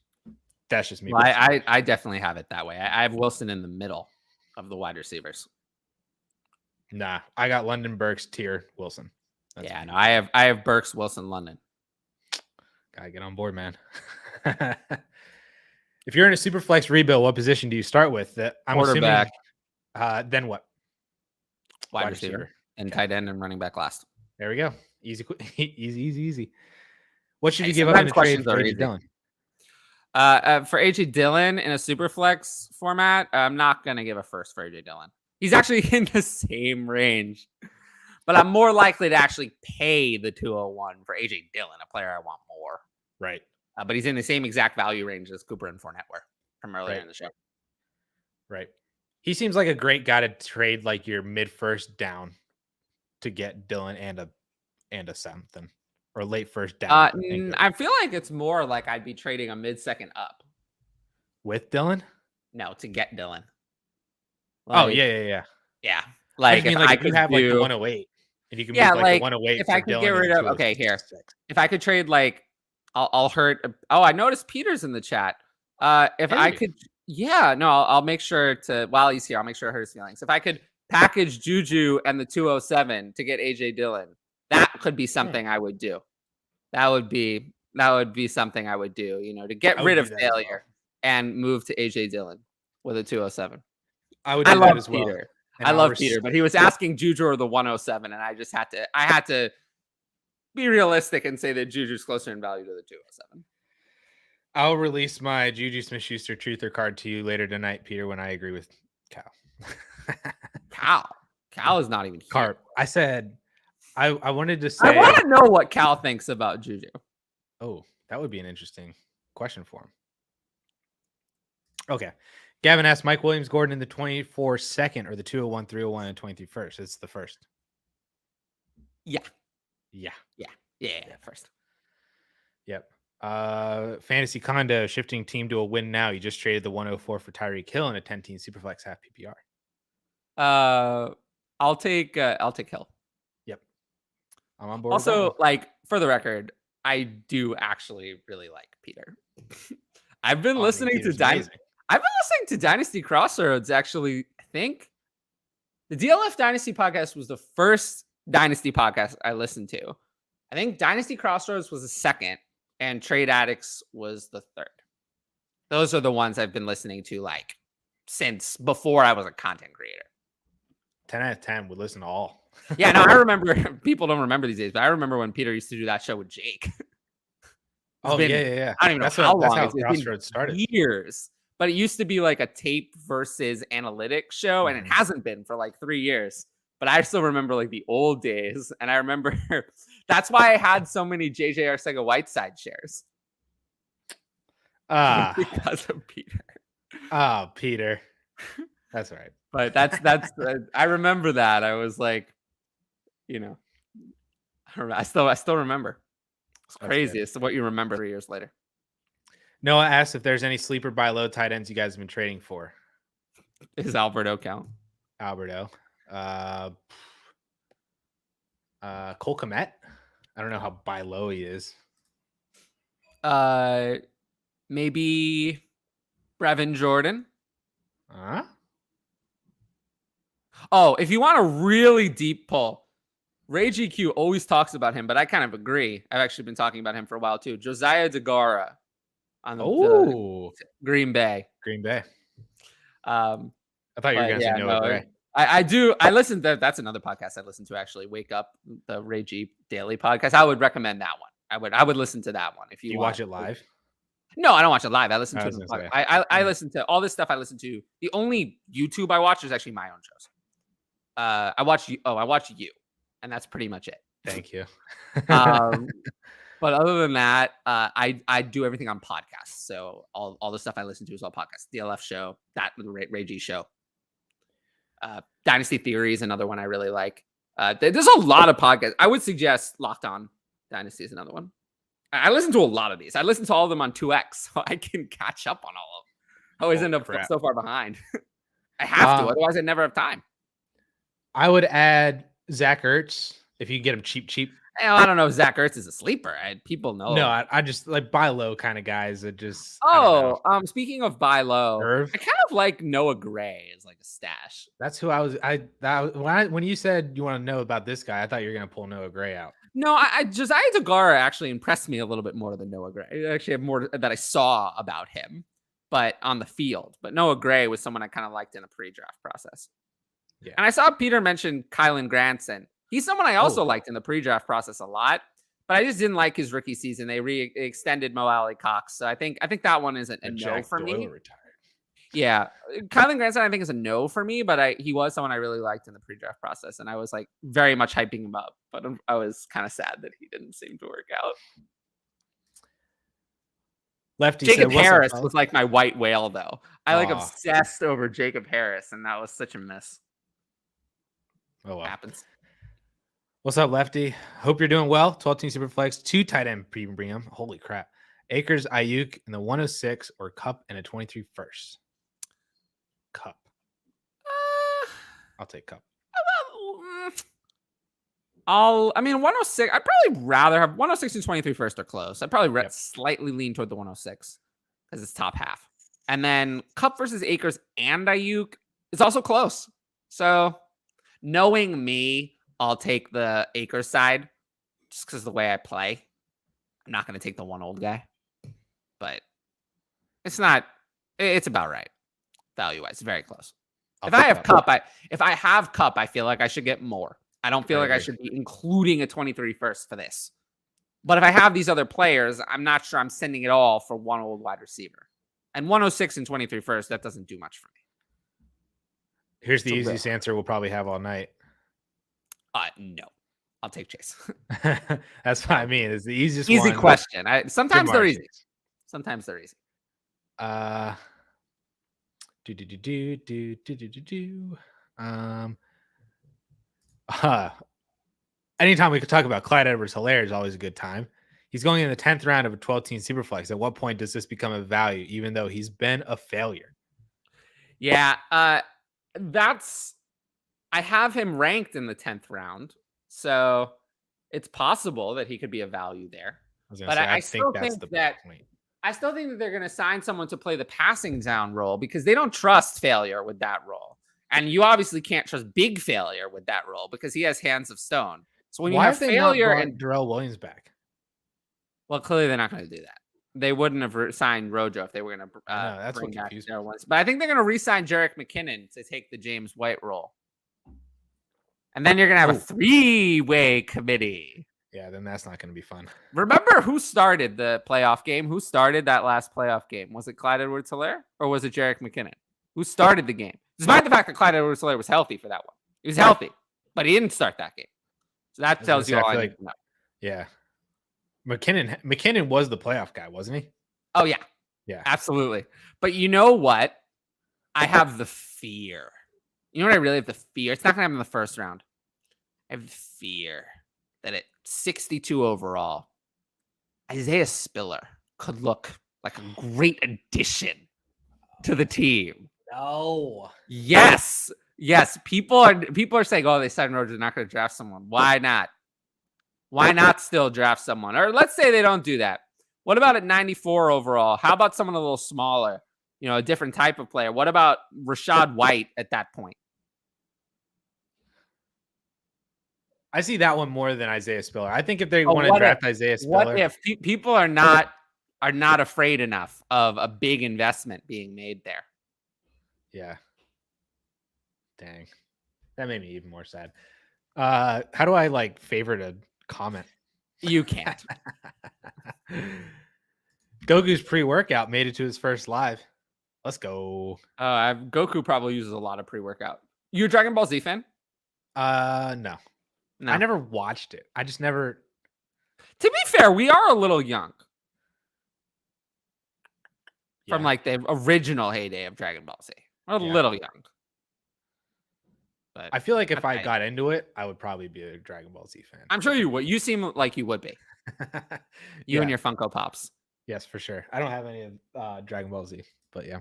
That's just me. Well, I definitely have it that way. I have Wilson in the middle of the wide receivers. Nah, I got London, Burks, tier, Wilson. That's no, I have Burks, Wilson, London. Gotta get on board, man. If you're in a Superflex rebuild, what position do you start with? I'm quarterback. Assuming, then what? Wide receiver. And tight end and running back last. There we go. Easy. What should you give up in the trade for AJ Dillon? For AJ Dillon in a Superflex format, I'm not going to give a first for AJ Dillon. He's actually in the same range, but I'm more likely to actually pay the 201 for AJ Dillon, a player I want more. Right. But he's in the same exact value range as Cooper and Fournette were from earlier in the show. Right. He seems like a great guy to trade like your mid first down to get Dillon and a something or late first down. I feel like it's more like I'd be trading a mid second up with Dillon. No, to get Dillon. Like, yeah. Yeah. Like, if you have like the 108. And you can Yeah, move like like the 108 if I for could Dylan get and rid the of okay, here. 206. If I could trade like I'll hurt. Oh, I noticed Peter's in the chat. If I Really? could, yeah, no, I'll make sure to while he's here, I'll make sure I hurt his feelings. If I could package Juju and the 207 to get AJ Dillon, that could be something I would do. That would be something I would do. You know, to get I would rid do of that as well. failure and move to AJ Dillon with a 207. I would I do that love as well. Peter. And I love Peter, but he was asking Juju or the 107, and I had to be realistic and say that Juju's closer in value to the 207. I'll release my Juju Smith-Schuster truther card to you later tonight, Peter, when I agree with Cal. Cal is not even here. Carp. I said I wanted to say I want to know what Cal thinks about Juju. Oh, that would be an interesting question for him. Okay. Gavin asked Mike Williams Gordon in the 24 second or the 201, 301, and 23 first. It's the first. Yeah. Yeah. First. Yep. Fantasy Condo shifting team to a win now. You just traded the 104 for Tyreek Hill and a 10-team Superflex half PPR. I'll take Hill. Yep. I'm on board. Also, like for the record, I do actually really like Peter. I've been listening to Dynasty Crossroads. Actually, I think the DLF Dynasty podcast was the first Dynasty podcast I listened to. I think Dynasty Crossroads was the second, and Trade Addicts was the third. Those are the ones I've been listening to like since before I was a content creator. 10 out of 10 would listen to all. Yeah, no, I remember. People don't remember these days, but I remember when Peter used to do that show with Jake. Yeah. I don't even know that's how long. That's how it's been Crossroads started. Years. But it used to be like a tape versus analytics show, and it hasn't been for like 3 years. But I still remember like the old days, and I remember that's why I had so many JJ Arcega Whiteside shares. Because of Peter. Oh, Peter. That's right. But that's I remember that. I was like, you know, I still remember. It's crazy as to what you remember 3 years later. Noah asks if there's any sleeper buy low tight ends you guys have been trading for. Does Alberto count? Alberto. Cole Kmet. I don't know how buy low he is. Maybe Brevin Jordan. Oh, if you want a really deep pull, Ray GQ always talks about him, but I kind of agree. I've actually been talking about him for a while too. Josiah DeGara on the Green Bay. I thought you were going to say Noah Gray. I do. I listen to that's another podcast I listen to actually. Wake Up, the Ray G Daily podcast. I would recommend that one. I would listen to that one if you watch it live. No, I don't watch it live. I listen to it. I listen to all this stuff. I listen to the only YouTube I watch is actually my own shows. I watch you, and that's pretty much it. Thank you. But other than that, I do everything on podcasts. So all the stuff I listen to is all podcasts. DLF show, that the Ray G show. Dynasty Theory is another one I really like. There's a lot of podcasts. I would suggest Locked On Dynasty is another one. I listen to a lot of these. I listen to all of them on 2X, so I can catch up on all of them. I always end up so far behind. I have to, otherwise I never have time. I would add Zach Ertz if you get him cheap. I don't know if Zach Ertz is a sleeper. People know. No, I just like buy low kind of guys that just. Speaking of buy low, Irv? I kind of like Noah Gray as like a stash. That's who I was. When you said you want to know about this guy, I thought you were gonna pull Noah Gray out. No, Josiah DeGara actually impressed me a little bit more than Noah Gray. I actually have more that I saw about him, but on the field. But Noah Gray was someone I kind of liked in the pre-draft process. Yeah. And I saw Peter mention Kylan Granson. He's someone I also liked in the pre-draft process a lot, but I just didn't like his rookie season. They extended Mo Alley Cox, so I think that one is a no for me. Retired. Yeah, Kylan Granson I think is a no for me, but he was someone I really liked in the pre-draft process, and I was like very much hyping him up, but I was kind of sad that he didn't seem to work out. Lefty Jacob Harris was like my white whale, though. I obsessed over Jacob Harris, and that was such a miss. Oh well. Happens. What's up, Lefty? Hope you're doing well. 12-team Superflex, 2 tight end premium. Holy crap. Akers, Ayuk, and the 106 or Cup and a 23 first. Cup. I'll take Cup. I mean, 106. I'd probably rather have 106 and 23 first are close. I'd probably Yep. slightly lean toward the 106 because it's top half. And then Cup versus Akers and Ayuk is also close. So knowing me, I'll take the Akers side just because of the way I play. I'm not going to take the one old guy, but it's not. It's about right value wise. Very close. If I have Cup, I feel like I should get more. I don't feel like I should be including a 23 first for this. But if I have these other players, I'm not sure I'm sending it all for one old wide receiver. And 106 and 23 first, that doesn't do much for me. Here's the easiest answer we'll probably have all night. No. I'll take Chase. That's what I mean. It's the easiest easy one. question. Sometimes they're easy. Sometimes they're easy. Anytime we could talk about Clyde Edwards-Helaire is always a good time. He's going in the 10th round of a 12-team Superflex. At what point does this become a value, even though he's been a failure? Yeah, I have him ranked in the 10th round, so it's possible that he could be a value there. But I still think that they're going to sign someone to play the passing down role because they don't trust failure with that role. And you obviously can't trust big failure with that role because he has hands of stone. So when you have failure and Darrell Williams back, well, clearly they're not going to do that. They wouldn't have signed Rojo if they were going to that's bring what back Darrell Williams. But I think they're going to re-sign Jerick McKinnon to take the James White role. And then you're going to have a three-way committee. Yeah, then that's not going to be fun. Remember who started the playoff game? Who started that last playoff game? Was it Clyde Edwards-Helaire or was it Jerick McKinnon? Who started the game? Despite the fact that Clyde Edwards-Helaire was healthy for that one. He was healthy, but he didn't start that game. So that tells you all I need to know. Yeah. McKinnon was the playoff guy, wasn't he? Oh, yeah. Yeah. Absolutely. But you know what? I have the fear. You know what I really have the fear? It's not going to happen in the first round. I have the fear that at 62 overall, Isaiah Spiller could look like a great addition to the team. No. Yes. People are saying, oh, they signed Rojo, they're not going to draft someone. Why not? Why not still draft someone? Or let's say they don't do that. What about at 94 overall? How about someone a little smaller? A different type of player. What about Rashad White at that point? I see that one more than Isaiah Spiller. I think if they want to draft Isaiah Spiller. What if people are not afraid enough of a big investment being made there? Yeah. Dang. That made me even more sad. How do I favorite a comment? You can't. Goku's pre-workout made it to his first live. Let's go. Goku probably uses a lot of pre-workout. You a Dragon Ball Z fan? No. I never watched it. I just never. To be fair, we are a little young. From the original heyday of Dragon Ball Z. We're a little young. But I feel like if I got into it, I would probably be a Dragon Ball Z fan. I'm sure you would. You seem like you would be. You and your Funko Pops. Yes, for sure. I don't have any of Dragon Ball Z, but yeah.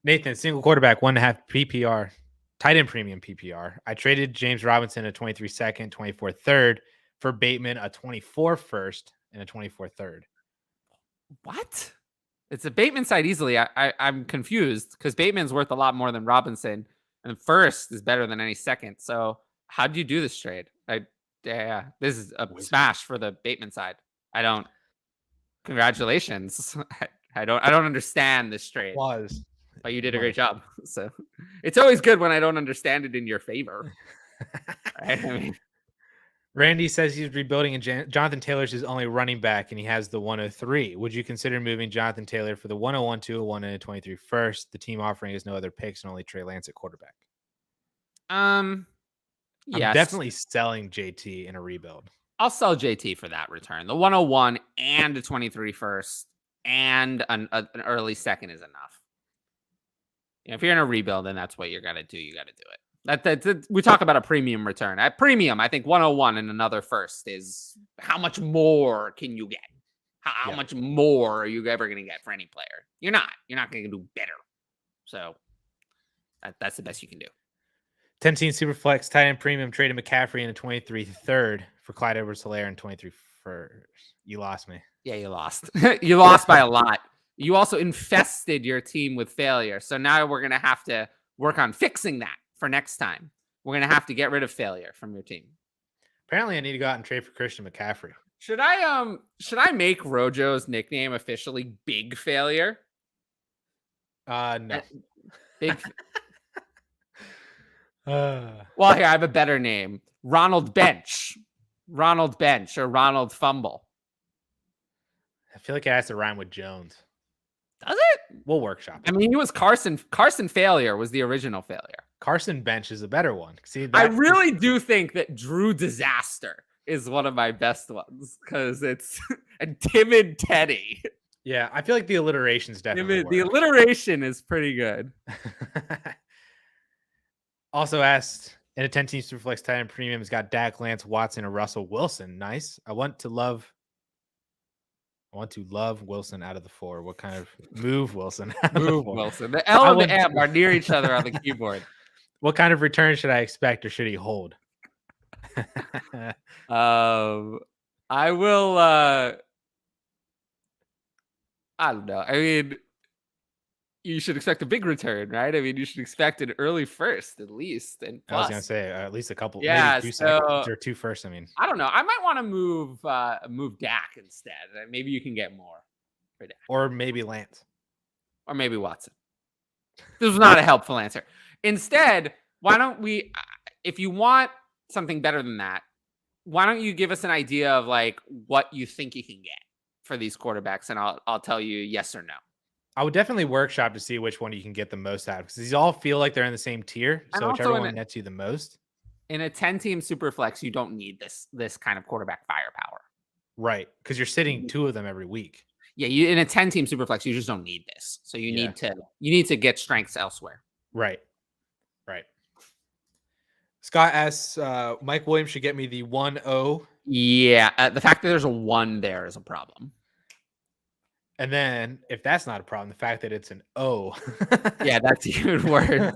Nathan, single quarterback, 1.5 PPR, tight end premium PPR. I traded James Robinson a 23 second, 24 third for Bateman, a 24 first, and a 24 third. What? It's a Bateman side easily. I'm confused because Bateman's worth a lot more than Robinson, and first is better than any second. So how do you do this trade? This is a smash for the Bateman side. Congratulations. I don't understand this trade. But you did a great job. So it's always good when I don't understand it in your favor. Right? Randy says he's rebuilding, and Jonathan Taylor's his only running back, and he has the 103. Would you consider moving Jonathan Taylor for the 101, 201, and a 23 first? The team offering is no other picks and only Trey Lance at quarterback. Yes. I'm definitely selling JT in a rebuild. I'll sell JT for that return. The 101 and a 23 first and an early second is enough. If you're in a rebuild, then that's what you're going to do. You got to do it. We talk about a premium return. At premium, I think 101 and another first is how much more can you get? How much more are you ever going to get for any player? You're not going to do better. So that's the best you can do. 10-team Superflex tight end premium traded McCaffrey in a 23 third for Clyde Edwards-Helaire in 23 first. You lost me. Yeah, you lost. You lost by a lot. You also infested your team with failure. So now we're going to have to work on fixing that for next time. We're going to have to get rid of failure from your team. Apparently, I need to go out and trade for Christian McCaffrey. Should I make Rojo's nickname officially Big Failure? No. Big. Well, here I have a better name: Ronald Bench, Ronald Bench, or Ronald Fumble. I feel like it has to rhyme with Jones. Does it? We'll workshop it. I mean, he was Carson. Carson Failure was the original failure. Carson Bench is a better one. See, I really do think that Drew Disaster is one of my best ones because it's a timid Teddy. Yeah, I feel like the alliteration's definitely The alliteration is pretty good. Also asked, in a 10-team Superflex tight end premium, has got Dak, Lance, Watson, and Russell Wilson. Nice. I want to love Wilson out of the 4. What kind of move Wilson? Move Wilson. The L and the M are near each other on the keyboard. What kind of return should I expect, or should he hold? I will. I don't know. I mean, you should expect a big return, right? I mean, you should expect an early first at least, and plus. I was gonna say at least a couple. Yeah, maybe 2 seconds or 2 firsts. I mean, I don't know. I might want to move Dak instead. Maybe you can get more for Dak, or maybe Lance, or maybe Watson. This was not a helpful answer. Instead, why don't we? If you want something better than that, why don't you give us an idea of like what you think you can get for these quarterbacks, and I'll tell you yes or no. I would definitely workshop to see which one you can get the most out of, because these all feel like they're in the same tier. So whichever one nets you the most. In a 10-team Superflex, you don't need this kind of quarterback firepower. Right, because you're sitting 2 of them every week. Yeah, in a 10-team Superflex, you just don't need this. So you need to get strengths elsewhere. Right. Scott asks, Mike Williams should get me the 1-0. Yeah, the fact that there's a 1 there is a problem. And then, if that's not a problem, the fact that it's an O. Yeah, that's even worse.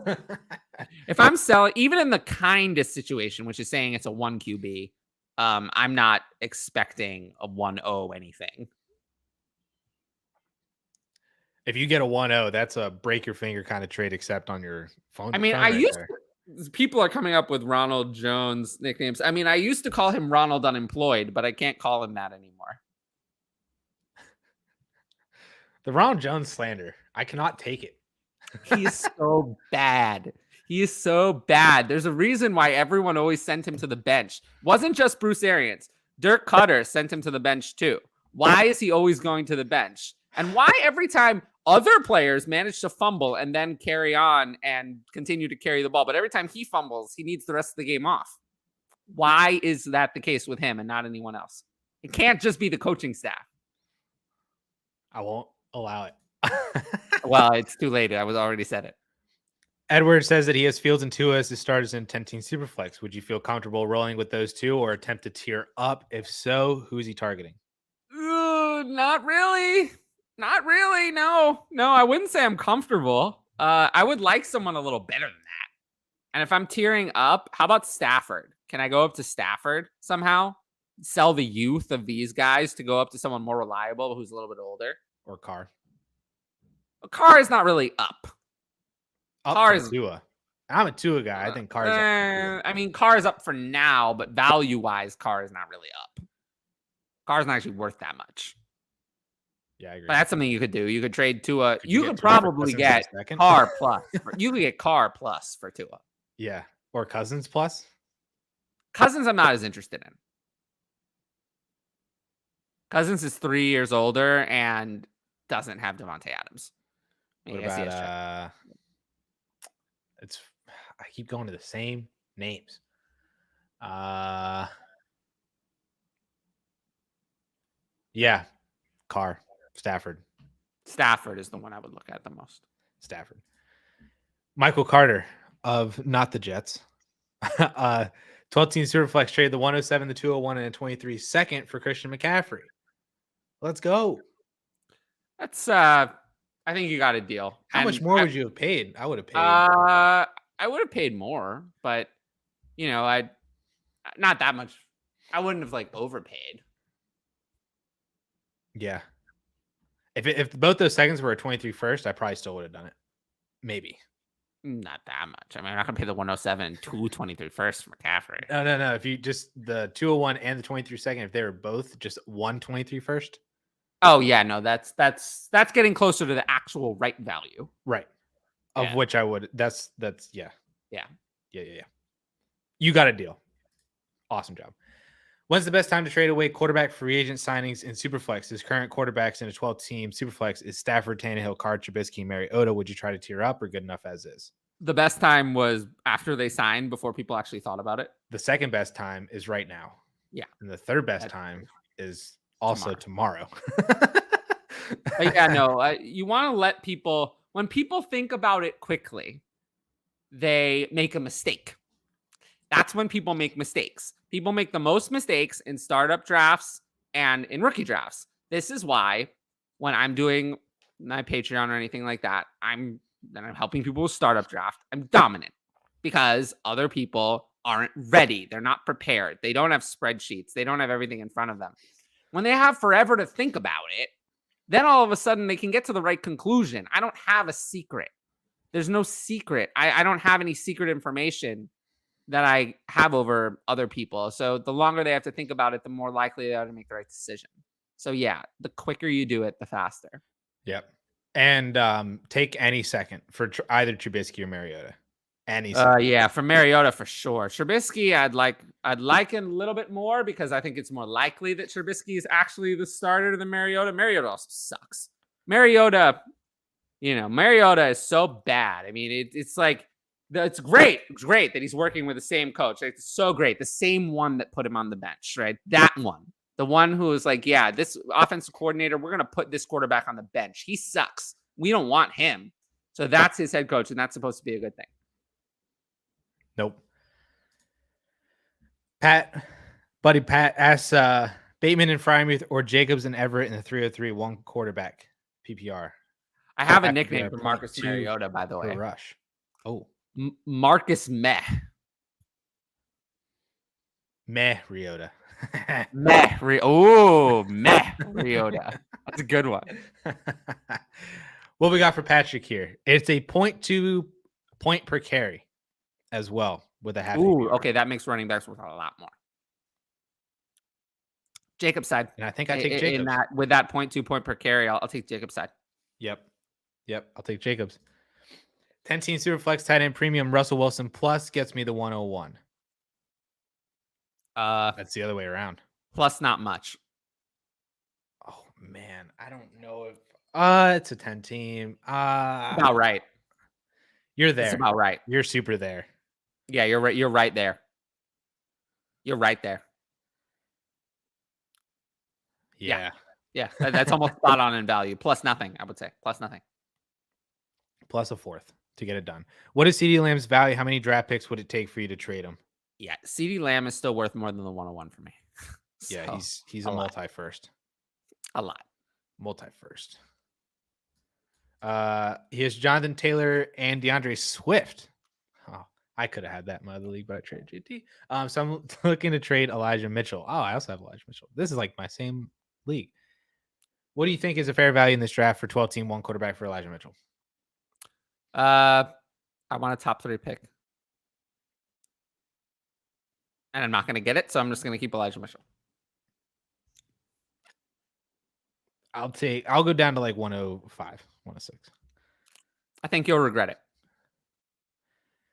If I'm selling, even in the kindest situation, which is saying it's a 1 QB, I'm not expecting a 1-0 anything. If you get a 1-0, that's a break your finger kind of trade, except on your phone. I mean, people are coming up with Ronald Jones nicknames. I mean, I used to call him Ronald Unemployed, but I can't call him that anymore. The Ronald Jones slander, I cannot take it. He's so bad. He is so bad. There's a reason why everyone always sent him to the bench. Wasn't just Bruce Arians. Dirk Cutter sent him to the bench too. Why is he always going to the bench? And why every time other players manage to fumble and then carry on and continue to carry the ball, but every time he fumbles, he needs the rest of the game off? Why is that the case with him and not anyone else? It can't just be the coaching staff. I won't allow it. Well, it's too late. I was already said it. Edward says that he has Fields and Tua as his starters in 10-team Superflex. Would you feel comfortable rolling with those 2 or attempt to tier up? If so, who is he targeting? Not really. Not really. No, I wouldn't say I'm comfortable. I would like someone a little better than that. And if I'm tiering up, how about Stafford? Can I go up to Stafford somehow? Sell the youth of these guys to go up to someone more reliable who's a little bit older? Or Carr? Carr is not really up. Carr is Tua. I'm a Tua guy. I think Carr is up. I mean, Carr is up for now, but value-wise, Carr is not really up. Carr's not actually worth that much. Yeah, I agree. But that's something you could do. You could trade Tua. You could probably get Carr plus. You could get Carr plus for Tua. Yeah. Or Cousins plus. Cousins, I'm not as interested in. Cousins is 3 years older and doesn't have Devontae Adams. What about, I keep going to the same names. Yeah. Carr. Stafford. Stafford is the one I would look at the most. Stafford. Michael Carter of Not the Jets. 12-team Superflex trade the 107, the 201, and a 23 second for Christian McCaffrey. Let's go. That's I think you got a deal. How much more would you have paid? I would have paid. I I would have paid more, but I not that much. I wouldn't have like overpaid. Yeah. If both those seconds were a 23 first, I probably still would have done it. Maybe. Not that much. I mean, I'm not gonna pay the 107 and 223 first for McCaffrey. No. If you just the 201 and the 23 second, if they were both just 123 first. Oh yeah, no, that's getting closer to the actual right value. Right. Of Yeah. which I would. That's yeah. Yeah. You got a deal. Awesome job. When's the best time to trade away quarterback free agent signings in Superflex? His current quarterbacks in a 12-team Superflex is Stafford, Tannehill, Carr, Trubisky, Mariota. Would you try to tier up or good enough as is? The best time was after they signed, before people actually thought about it. The second best time is right now. Yeah. And the third best time is also tomorrow. Yeah, no, you want to let people, when people think about it quickly, they make a mistake. That's when people make mistakes. People make the most mistakes in startup drafts and in rookie drafts. This is why when I'm doing my Patreon or anything like that, I'm helping people with startup draft. I'm dominant because other people aren't ready. They're not prepared. They don't have spreadsheets. They don't have everything in front of them. When they have forever to think about it, then all of a sudden they can get to the right conclusion. I don't have a secret. There's no secret. I don't have any secret information that I have over other people. So the longer they have to think about it, the more likely they are to make the right decision. So yeah, the quicker you do it, the faster. Yep. And take any second for either Trubisky or Mariota. Yeah, for Mariota for sure. Trubisky, I'd like a little bit more because I think it's more likely that Trubisky is actually the starter than Mariota. Mariota also sucks. Mariota is so bad. I mean, it's like it's great. It's great that he's working with the same coach. It's so great. The same one that put him on the bench, right? That one. The one who was like, yeah, this offensive coordinator, we're going to put this quarterback on the bench. He sucks. We don't want him. So that's his head coach, and that's supposed to be a good thing. Nope. Buddy Pat asks Bateman and Frymuth or Jacobs and Everett in the 303 one quarterback PPR. I have a nickname for Marcus Mariota, by the way. Rush. Oh. Marcus Meh. Meh Riota. Meh Riota. That's a good one. What we got for Patrick here? It's a 0.2 point per carry as well with a half. Ooh, okay, that makes running backs worth a lot more. Jacob's side. And I think I take Jacobs. With that 0.2 point per carry, I'll take Jacob's side. Yep. I'll take Jacobs. 10-team Superflex tight end premium Russell Wilson plus gets me the 101. That's the other way around. Plus not much. Oh man, I don't know if it's a 10-team. About right. You're there. It's about right. You're super there. Yeah, you're right. You're right there. You're right there. Yeah. That's almost spot on in value. Plus nothing, I would say. Plus nothing. Plus a fourth to get it done. What is CeeDee Lamb's value? How many draft picks would it take for you to trade him? Yeah, CeeDee Lamb is still worth more than the 101 for me. Yeah, he's a multi-first. A lot. Multi-first. He has Jonathan Taylor and DeAndre Swift. Oh, I could have had that in my other league, but I traded JT. So I'm looking to trade Elijah Mitchell. Oh, I also have Elijah Mitchell. This is like my same league. What do you think is a fair value in this draft for 12-team one quarterback for Elijah Mitchell? I want a top 3 pick. And I'm not going to get it, so I'm just going to keep Elijah Mitchell. I'll go down to like 105, 106. I think you'll regret it.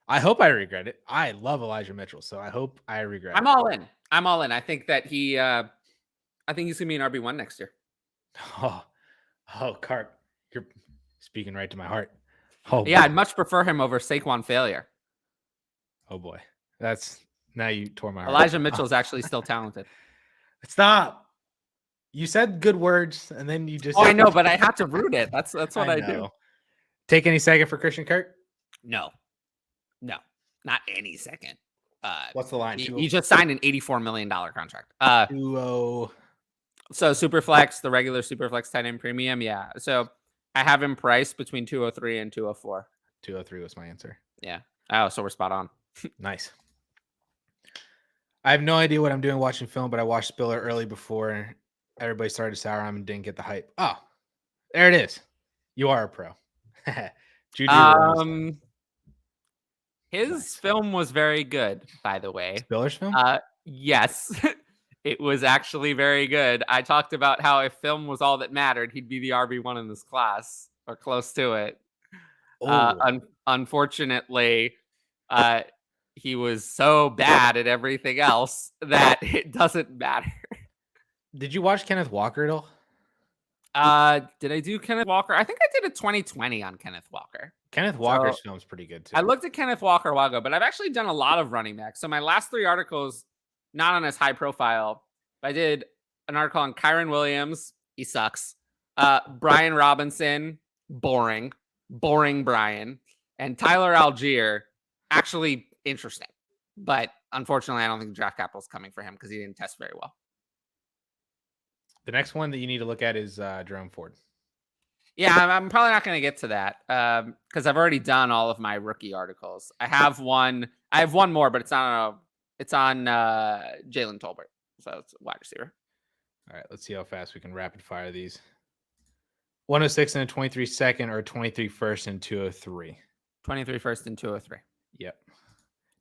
I hope I regret it. I love Elijah Mitchell, so I hope I regret it. I'm all in. I think that he's going to be an RB1 next year. Oh, Carp, you're speaking right to my heart. Oh, yeah, boy. I'd much prefer him over Saquon Failure. Oh boy, now you tore my heart. Elijah Mitchell's actually still talented. Stop. You said good words, and then you just. Oh, I know, but I have to root it. That's what I do. Take any second for Christian Kirk? No, not any second. What's the line? He just signed an $84 million contract. 2-0. So Superflex, the regular Superflex tight end premium, yeah. So I have him priced between 203 and 204. 203 was my answer. Yeah. Oh, so we're spot on. Nice. I have no idea what I'm doing watching film, but I watched Spiller early before everybody started to sour on him and didn't get the hype. Oh, there it is. You are a pro. Juju Rose. His Nice. film was very good, by the way. Spiller's film? Yes, it was actually very good. I talked about how if film was all that mattered, he'd be the RB1 in this class or close to it. Unfortunately, he was so bad at everything else that it doesn't matter. Did you watch Kenneth Walker at all? Did I do Kenneth Walker? I think I did a 2020 on Kenneth Walker. Kenneth Walker's film's pretty good too. I looked at Kenneth Walker a while ago, but I've actually done a lot of running backs. So my last 3 articles, not on as high profile, but I did an article on Kyron Williams. He sucks. Brian Robinson, boring Brian, and Tyler Algier, actually interesting. But unfortunately, I don't think draft capital is coming for him because he didn't test very well. The next one that you need to look at is Jerome Ford. Yeah, I'm probably not going to get to that because I've already done all of my rookie articles. I have one more, but it's on Jalen Tolbert, so it's a wide receiver. All right, let's see how fast we can rapid fire these. 106 and a 23 second or 23 first and 203. 23 first and 203. Yep.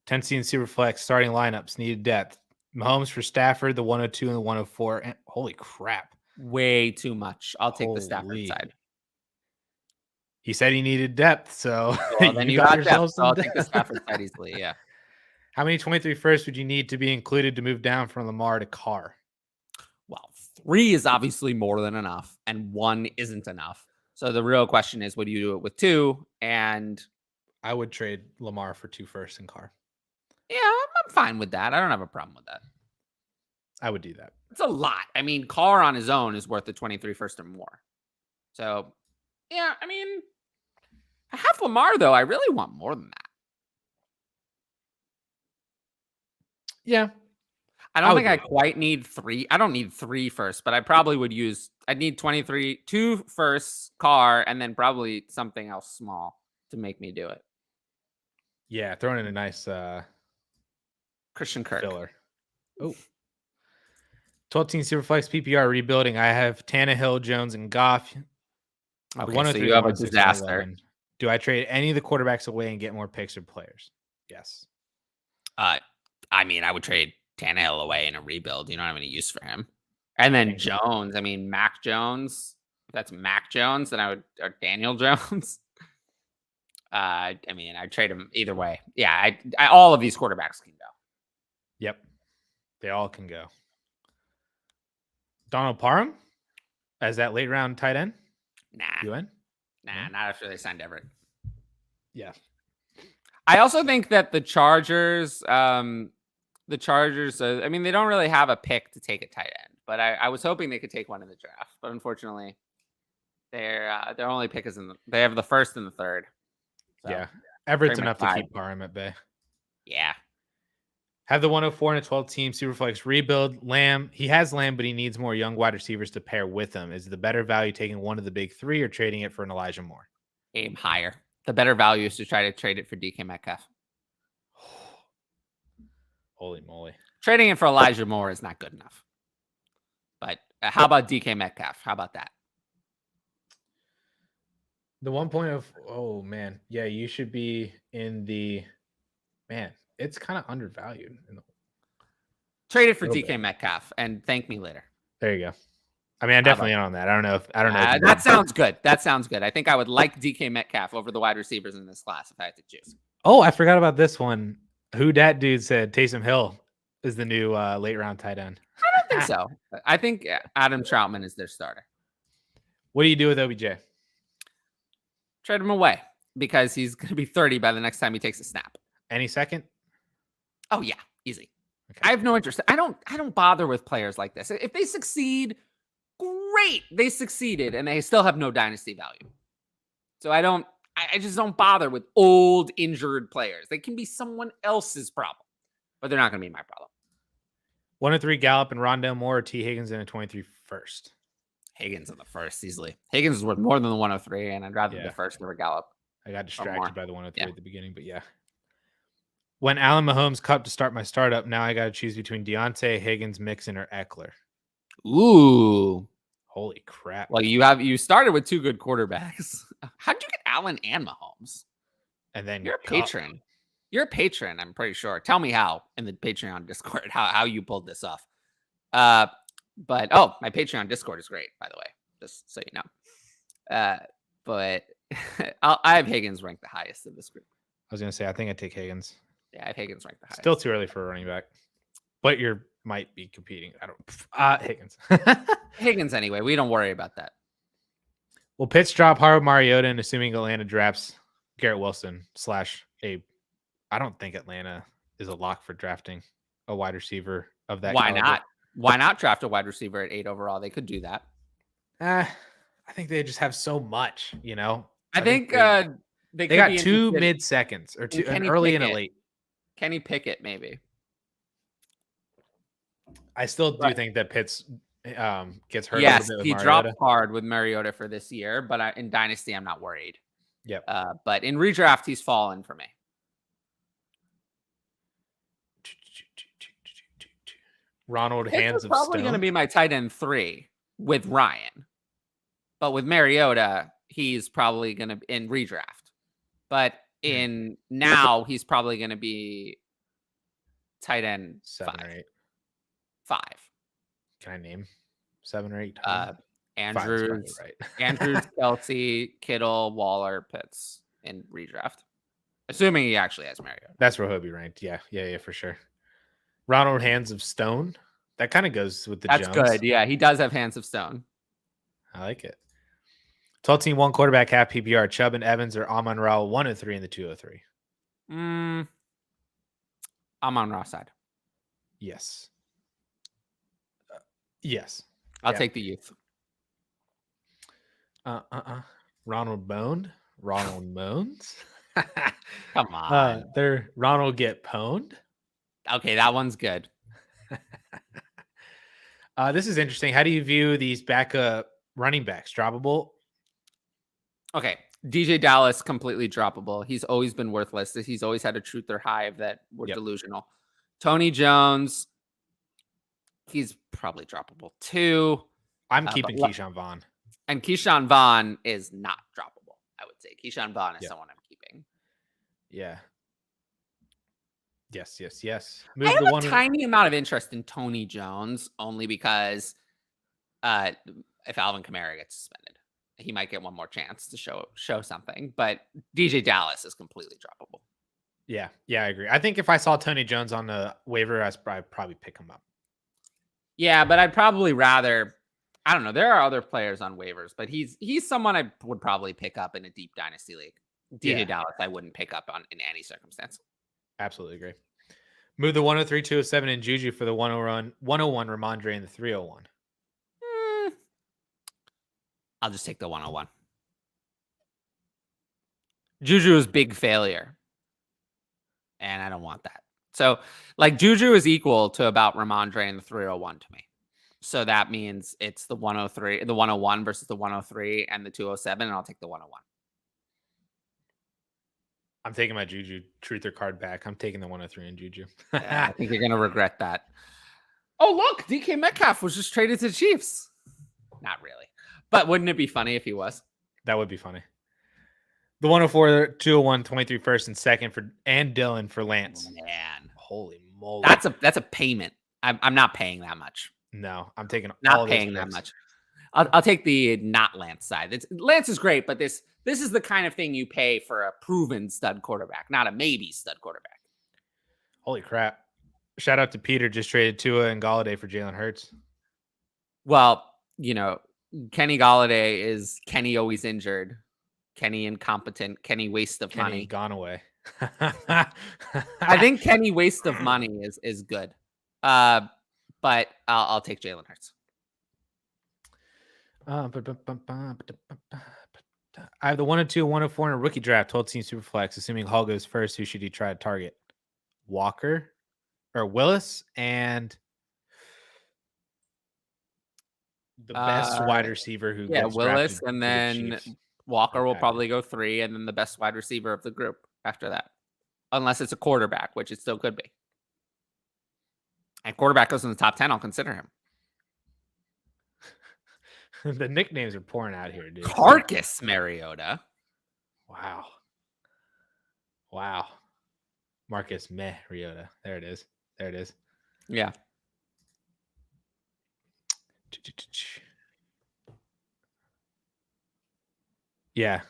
10C and Superflex starting lineups needed depth. Mahomes for Stafford, the 102 and the 104. And holy crap. Way too much. I'll take the Stafford side. He said he needed depth, so well, then you got yourself. So I'll take the Stafford side easily. Yeah. How many 23 firsts would you need to be included to move down from Lamar to Carr? Well, 3 is obviously more than enough, and 1 isn't enough. So the real question is, would you do it with 2? And I would trade Lamar for 2 firsts and Carr. Yeah, I'm fine with that. I don't have a problem with that. I would do that. It's a lot. I mean, Carr on his own is worth the 23 first or more. So, yeah, I mean, I have Lamar, though. I really want more than that. Yeah. I don't think I quite need 3. I don't need 3 first, but I probably would I'd need 2 firsts, Carr, and then probably something else small to make me do it. Yeah, throwing in a nice Christian Kirk. Filler. Oh. 12-team Superflex PPR rebuilding. I have Tannehill, Jones, and Goff. Okay, so you have a disaster. Do I trade any of the quarterbacks away and get more picks or players? Yes. I mean, I would trade Tannehill away in a rebuild. You don't have any use for him. And then Jones. I mean, Mac Jones. If that's Mac Jones, then I would, or Daniel Jones. I mean, I'd trade him either way. Yeah, all of these quarterbacks can go. Yep. They all can go. Donald Parham as that late round tight end? Nah. You in? Nah, not after they signed Everett. Yeah. I also think that the Chargers, I mean, they don't really have a pick to take a tight end, but I was hoping they could take one in the draft. But unfortunately, their only pick is they have the 1st and the 3rd. So, yeah. Everett's enough to keep Parham at bay. Yeah. Have the 104 and a 12-team Superflex rebuild. Lamb, he has Lamb, but he needs more young wide receivers to pair with him. Is the better value taking one of the big 3 or trading it for an Elijah Moore? Aim higher. The better value is to try to trade it for DK Metcalf. Holy moly. Trading it for Elijah Moore is not good enough. But how about DK Metcalf? How about that? The 1.0, oh man. Yeah, you should be in the, man, it's kind of undervalued. Trade it for DK Metcalf and thank me later. There you go. I mean, I'm definitely in on that. I don't know. That sounds good. That sounds good. I think I would like DK Metcalf over the wide receivers in this class if I had to choose. Oh, I forgot about this one. Who dat dude said Taysom Hill is the new late round tight end. I don't think so. I think Adam Troutman is their starter. What do you do with OBJ? Trade him away because he's going to be 30 by the next time he takes a snap. Any second? Oh yeah, easy. Okay. I have no interest. I don't bother with players like this. If they succeed, great. They succeeded and they still have no dynasty value. So I just don't bother with old injured players. They can be someone else's problem, but they're not going to be my problem. 103 Gallup and Rondale Moore or T. Higgins in a 23 first. Higgins in the first easily. Higgins is worth more than the 103, and I'd rather the first over Gallup. I got distracted by the 103 at the beginning, but yeah. When Allen Mahomes cut to start my startup, now I got to choose between Deontay, Higgins, Mixon, or Eckler. Ooh. Holy crap. Well, you started with 2 good quarterbacks. How'd you get Allen and Mahomes? And then You're a Cup. patron. You're a patron, I'm pretty sure. Tell me how in the Patreon Discord how you pulled this off. But my Patreon Discord is great, by the way, just so you know. But I have Higgins ranked the highest of this group. I was gonna say I think I'd take Higgins. Yeah, I have Higgins ranked the highest. Still too early for a running back, but you might be competing. I don't. Higgins. Higgins anyway. We don't worry about that. Well, Pitts drop Harvard Mariota, and assuming Atlanta drafts Garrett Wilson / a. I don't think Atlanta is a lock for drafting a wide receiver of that. Why caliber. not? Why not draft a wide receiver at 8 overall? They could do that. I think they just have so much, you know. I think they got 2 mid-seconds or 2 an early and a late. Kenny Pickett, maybe. I still do think that Pitts gets hurt. Yes, a little bit with he Mariota. dropped hard with Mariota for this year, but in Dynasty, I'm not worried. Yep. But in redraft, he's fallen for me. Ronald Hands of probably going to be my tight end 3 with Ryan, but with Mariota, he's probably going to in redraft. But in now, he's probably going to be tight end 7 or 8. 5. Can I name 7 or 8? Andrews, right. Andrews, Kelsey, Kittle, Waller, Pitts in redraft. Assuming he actually has Mariota. That's where he'll be ranked. Yeah, for sure. Ronald Hands of Stone. That kind of goes with the That's Jones. good. Yeah, he does have Hands of Stone. I like it. 12-team 1 quarterback half PPR. Chubb and Evans or Amon-Ra 103 in the 203. I'm on Ra's side. Yes. Yes. I'll take the youth. Ronald Moans. Come on. They're Ronald get pwned. Okay, that one's good. This is interesting. How do you view these backup running backs? Droppable? Okay. DJ Dallas, completely droppable. He's always been worthless. He's always had a truth or hive that were delusional. Tony Jones, he's probably droppable too. I'm keeping Keyshawn Vaughn. And Keyshawn Vaughn is not droppable, I would say. Keyshawn Vaughn is someone I'm keeping. Yeah. Yes. I have a tiny amount of interest in Tony Jones only because if Alvin Kamara gets suspended, he might get one more chance to show something. But DJ Dallas is completely droppable. Yeah, I agree. I think if I saw Tony Jones on the waiver, I'd probably pick him up. Yeah, but I'd probably rather. I don't know. There are other players on waivers, but he's someone I would probably pick up in a deep dynasty league. DJ Dallas, I wouldn't pick up in any circumstance. Absolutely agree. Move the 103, 207 in Juju for the 101 Ramondre and the 301. I'll just take the 101. Juju is big failure. And I don't want that. So, like, Juju is equal to about Ramondre and the 301 to me. So that means it's the 103, the 101 versus the 103 and the 207, and I'll take the 101. I'm taking my Juju truther card back. I'm taking the 103 in Juju. I think you're going to regret that. Oh, look, DK Metcalf was just traded to the Chiefs. Not really. But wouldn't it be funny if he was? That would be funny. The 104, 201, 23 first and second and Dylan for Lance. Man, holy moly. That's a payment. I'm not paying that much. No, I'm taking not paying that much. I'll take the not Lance side. Lance is great, but this is the kind of thing you pay for a proven stud quarterback, not a maybe stud quarterback. Holy crap. Shout out to Peter, just traded Tua and Galladay for Jalen Hurts. Well, Kenny Galladay is Kenny always injured, Kenny incompetent, Kenny waste of money. Gone away. I think Kenny waste of money is good. But I'll take Jalen Hurts. I have the 102, 104 in a rookie draft, 12-team Superflex. Assuming Hall goes first, who should he try to target? Walker or Willis and the best wide receiver who gets Willis, and then Walker will probably go 3, and then the best wide receiver of the group after that. unless it's a quarterback, which it still could be. And quarterback goes in the top 10, I'll consider him. The nicknames are pouring out here, dude. Carcass Mariota. Wow. Wow. Marcus Mariota. There it is. There it is. Yeah. Yeah.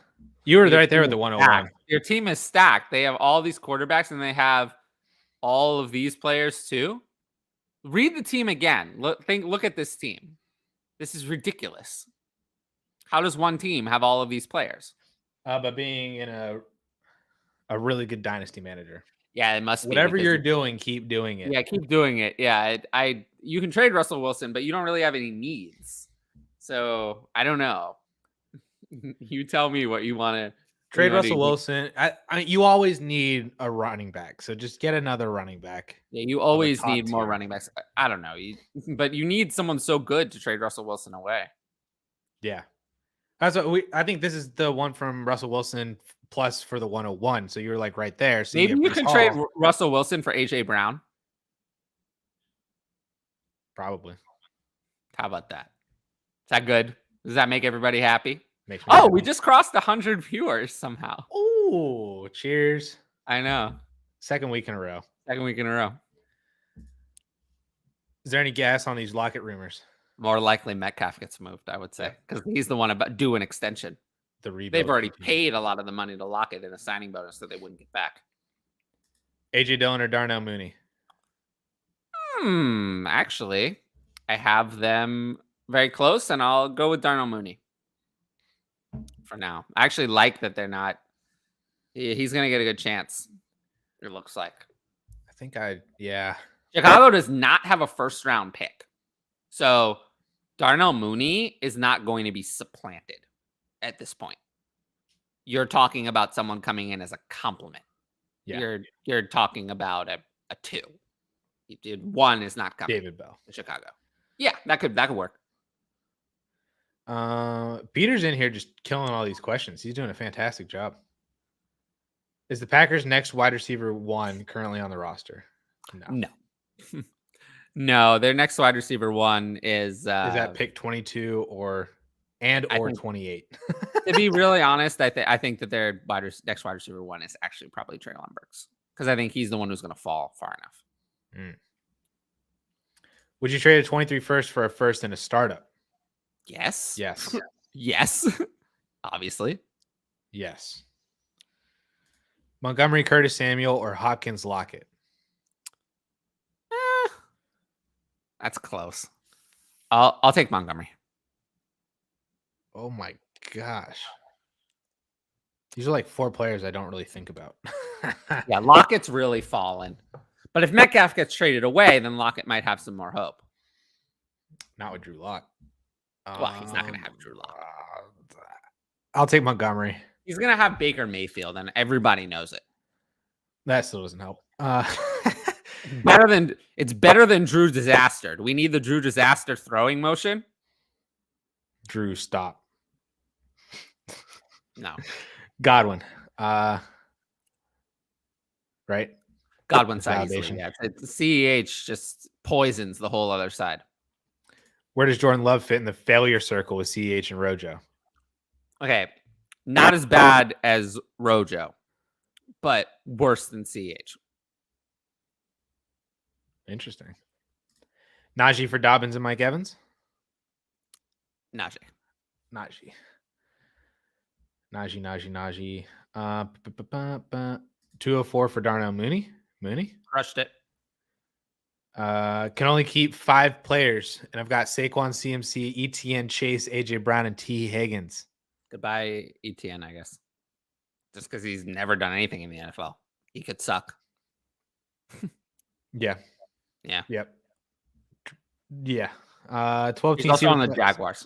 You were right there with the 101. Your team is stacked. They have all these quarterbacks and they have all of these players too. Read the team again. Look at this team. This is ridiculous. How does one team have all of these players? By being in a really good dynasty manager. Yeah, it must be. Whatever you're doing, keep doing it. Yeah, keep doing it. Yeah, you can trade Russell Wilson, but you don't really have any needs. So I don't know. You tell me what you want to trade. Russell Wilson. You always need a running back, so just get another running back. Yeah, you always need more running backs. I don't know, but you need someone so good to trade Russell Wilson away. Yeah, that's what I think. This is the one from Russell Wilson plus for the 101. So you're like right there. So maybe you can trade Russell Wilson for AJ Brown. Probably. How about that? Is that good? Does that make everybody happy? Oh, we just crossed 100 viewers somehow. Oh, cheers. I know. Second week in a row. Is there any gas on these Lockett rumors? More likely Metcalf gets moved, I would say, because he's the one about due an extension. The rebuild. They've already paid a lot of the money to Lockett in a signing bonus that they wouldn't get back. AJ Dillon or Darnell Mooney? Actually, I have them very close, and I'll go with Darnell Mooney for now. I actually like that they're not. He's going to get a good chance, it looks like. I think yeah. Chicago does not have a first-round pick. So Darnell Mooney is not going to be supplanted at this point. You're talking about someone coming in as a compliment. Yeah. You're talking about a 2. One is not coming. David Bell to Chicago. Yeah, that could work. Peter's in here just killing all these questions. He's doing a fantastic job. Is the Packers' next wide receiver 1 currently on the roster? No. No, their next wide receiver 1 is that pick 22 or 28? To be really honest, I think that their next wide receiver 1 is actually probably Treylon Burks, because I think he's the one who's going to fall far enough. Would you trade a 23 first for a first and a startup? Yes. Yes. Yes. Obviously. Yes. Montgomery, Curtis Samuel, or Hopkins, Lockett? That's close. I'll take Montgomery. Oh my gosh. These are like 4 players I don't really think about. Yeah, Lockett's really fallen. But if Metcalf gets traded away, then Lockett might have some more hope. Not with Drew Lock. Well, he's not going to have Drew Lock. I'll take Montgomery. He's going to have Baker Mayfield, and everybody knows it. That still doesn't help. It's better than Drew Disaster. Do we need the Drew Disaster throwing motion? Drew, stop. No. Godwin. Right? Godwin's side. Yeah. CEH just poisons the whole other side. Where does Jordan Love fit in the failure circle with CEH and Rojo? Okay. Not as bad as Rojo, but worse than CEH. Interesting. Najee for Dobbins and Mike Evans? Najee. 204 for Darnell Mooney. Crushed it. Can only keep 5 players, and I've got Saquon, CMC, ETN, Chase, AJ Brown, and T. Higgins. Goodbye, ETN, I guess. Just because he's never done anything in the NFL. He could suck. Yeah. Yep. Yeah. 12 He's also on the Jaguars.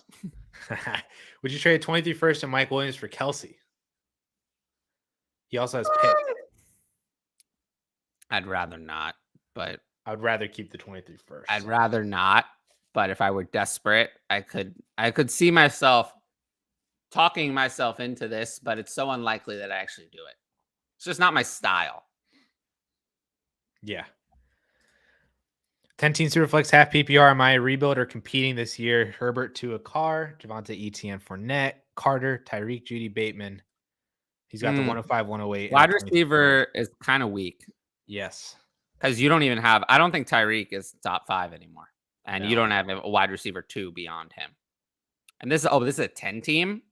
Would you trade 23 first and Mike Williams for Kelsey? He also has pick. I'd rather not, but I would rather keep the 23 first. I'd rather not, but if I were desperate, I could see myself talking myself into this, but it's so unlikely that I actually do it. It's just not my style. Yeah. 10 team Superflex half PPR. My rebuild are competing this year. Herbert to a car, Javonte Etienne, Fournette, Carter, Tyreek, Judy, Bateman. He's got the 105, 108. Wide receiver is kind of weak. Yes. Because you don't even have, I don't think Tyreek is top 5 anymore. And you No. don't have a wide receiver 2 beyond him. And this is a 10 team.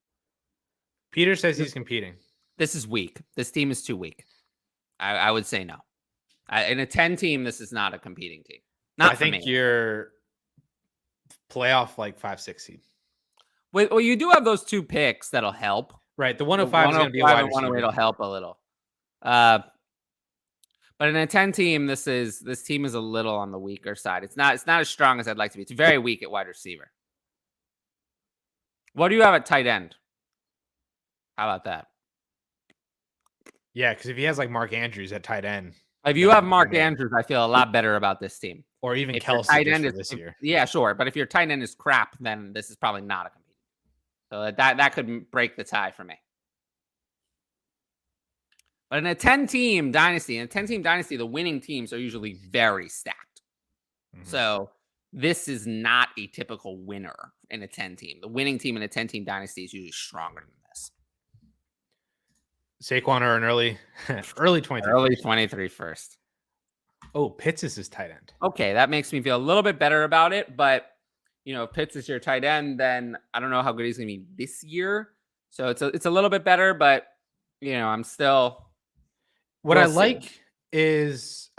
Peter says he's competing. This is weak. This team is too weak. I would say no. In a 10 team, this is not a competing team. Not I think me. you're playoff like 5-6 seed. Well, you do have those 2 picks that'll help. Right. The 105 is going to be a wide receiver. 108 will help a little. But in a 10 team, this team is a little on the weaker side. It's not as strong as I'd like to be. It's very weak at wide receiver. What do you have at tight end? How about that? Yeah, because if he has like Mark Andrews at tight end. If you have Mark Andrews, I feel a lot better about this team. Or even if Kelsey tight end this year. Yeah, sure. But if your tight end is crap, then this is probably not a competing. So that could break the tie for me. But in a 10-team dynasty, the winning teams are usually very stacked. Mm-hmm. So this is not a typical winner in a 10-team. The winning team in a 10-team dynasty is usually stronger than this. Saquon or an early 23. Early 23 first. Oh, Pitts is his tight end. Okay, that makes me feel a little bit better about it. But, if Pitts is your tight end, then I don't know how good he's going to be this year. So it's a little bit better, but, I'm still... What I like is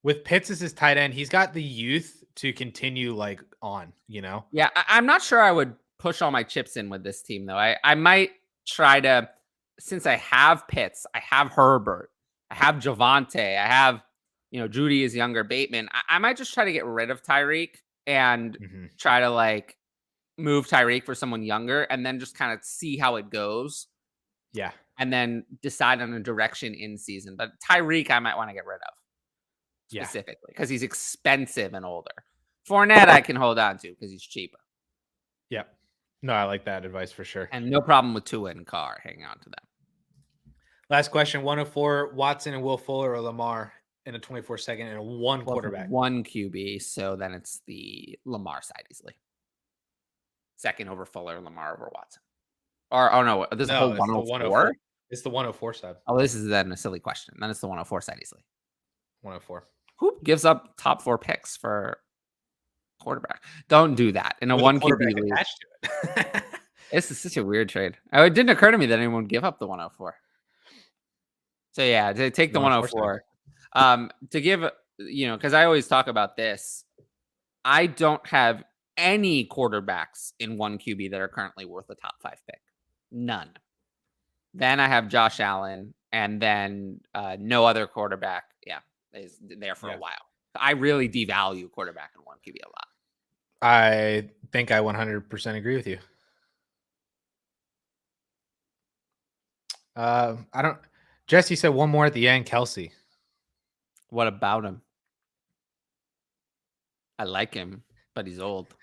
with Pitts as his tight end, he's got the youth to continue on, Yeah, I'm not sure I would push all my chips in with this team, though. I might try to, since I have Pitts, I have Herbert, I have Javonte, I have, Judy is younger, Bateman. I might just try to get rid of Tyreek and try to move Tyreek for someone younger and then just kind of see how it goes. Yeah. And then decide on a direction in season. But Tyreek, I might want to get rid of specifically because he's expensive and older. Fournette, I can hold on to because he's cheaper. Yeah. No, I like that advice for sure. And no problem with Tua and Carr. Hang on to them. Last question. 104, Watson and Will Fuller or Lamar in a 24-second and a 1 quarterback. 1 QB. So then it's the Lamar side easily. Second over Fuller, Lamar over Watson. Or, no, this is a whole 104? It's the 104 side. Oh, this is then a silly question. Then it's the 104 side easily. 104. Who gives up top 4 picks for quarterback? Don't do that in a 1 QB league. This is such a weird trade. It didn't occur to me that anyone would give up the 104. So yeah, to take the 104. To give, because I always talk about this. I don't have any quarterbacks in 1 QB that are currently worth a top 5 pick. None. Then I have Josh Allen, and then no other quarterback. Yeah, is there for a while. I really devalue quarterback in 1 QB a lot. I think I 100% agree with you. Jesse said one more at the end. Kelsey. What about him? I like him, but he's old.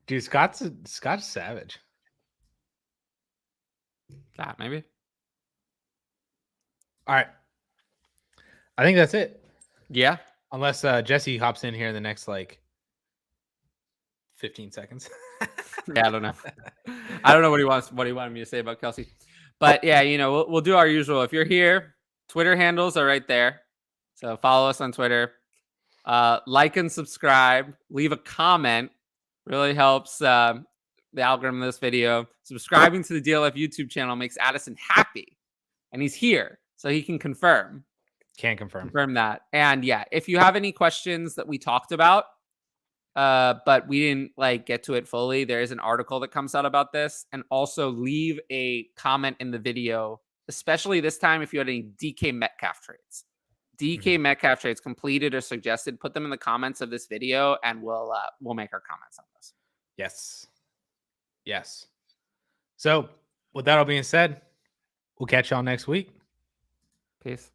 Dude, Scott's savage. That maybe. All right. I think that's it. Yeah. Unless Jesse hops in here in the next 15 seconds. Yeah, I don't know. I don't know what he wanted me to say about Kelsey. But yeah, we'll do our usual. If you're here, Twitter handles are right there. So follow us on Twitter. Like and subscribe. Leave a comment. Really helps the algorithm of this video. Subscribing to the DLF YouTube channel makes Addison happy. And he's here, so he can confirm. Can confirm. Confirm that. And yeah, if you have any questions that we talked about, but we didn't get to it fully, there is an article that comes out about this. And also leave a comment in the video, especially this time if you had any DK Metcalf trades. DK Metcalf trades completed or suggested, put them in the comments of this video, and we'll make our comments on those. Yes. So with that all being said, we'll catch y'all next week. Peace.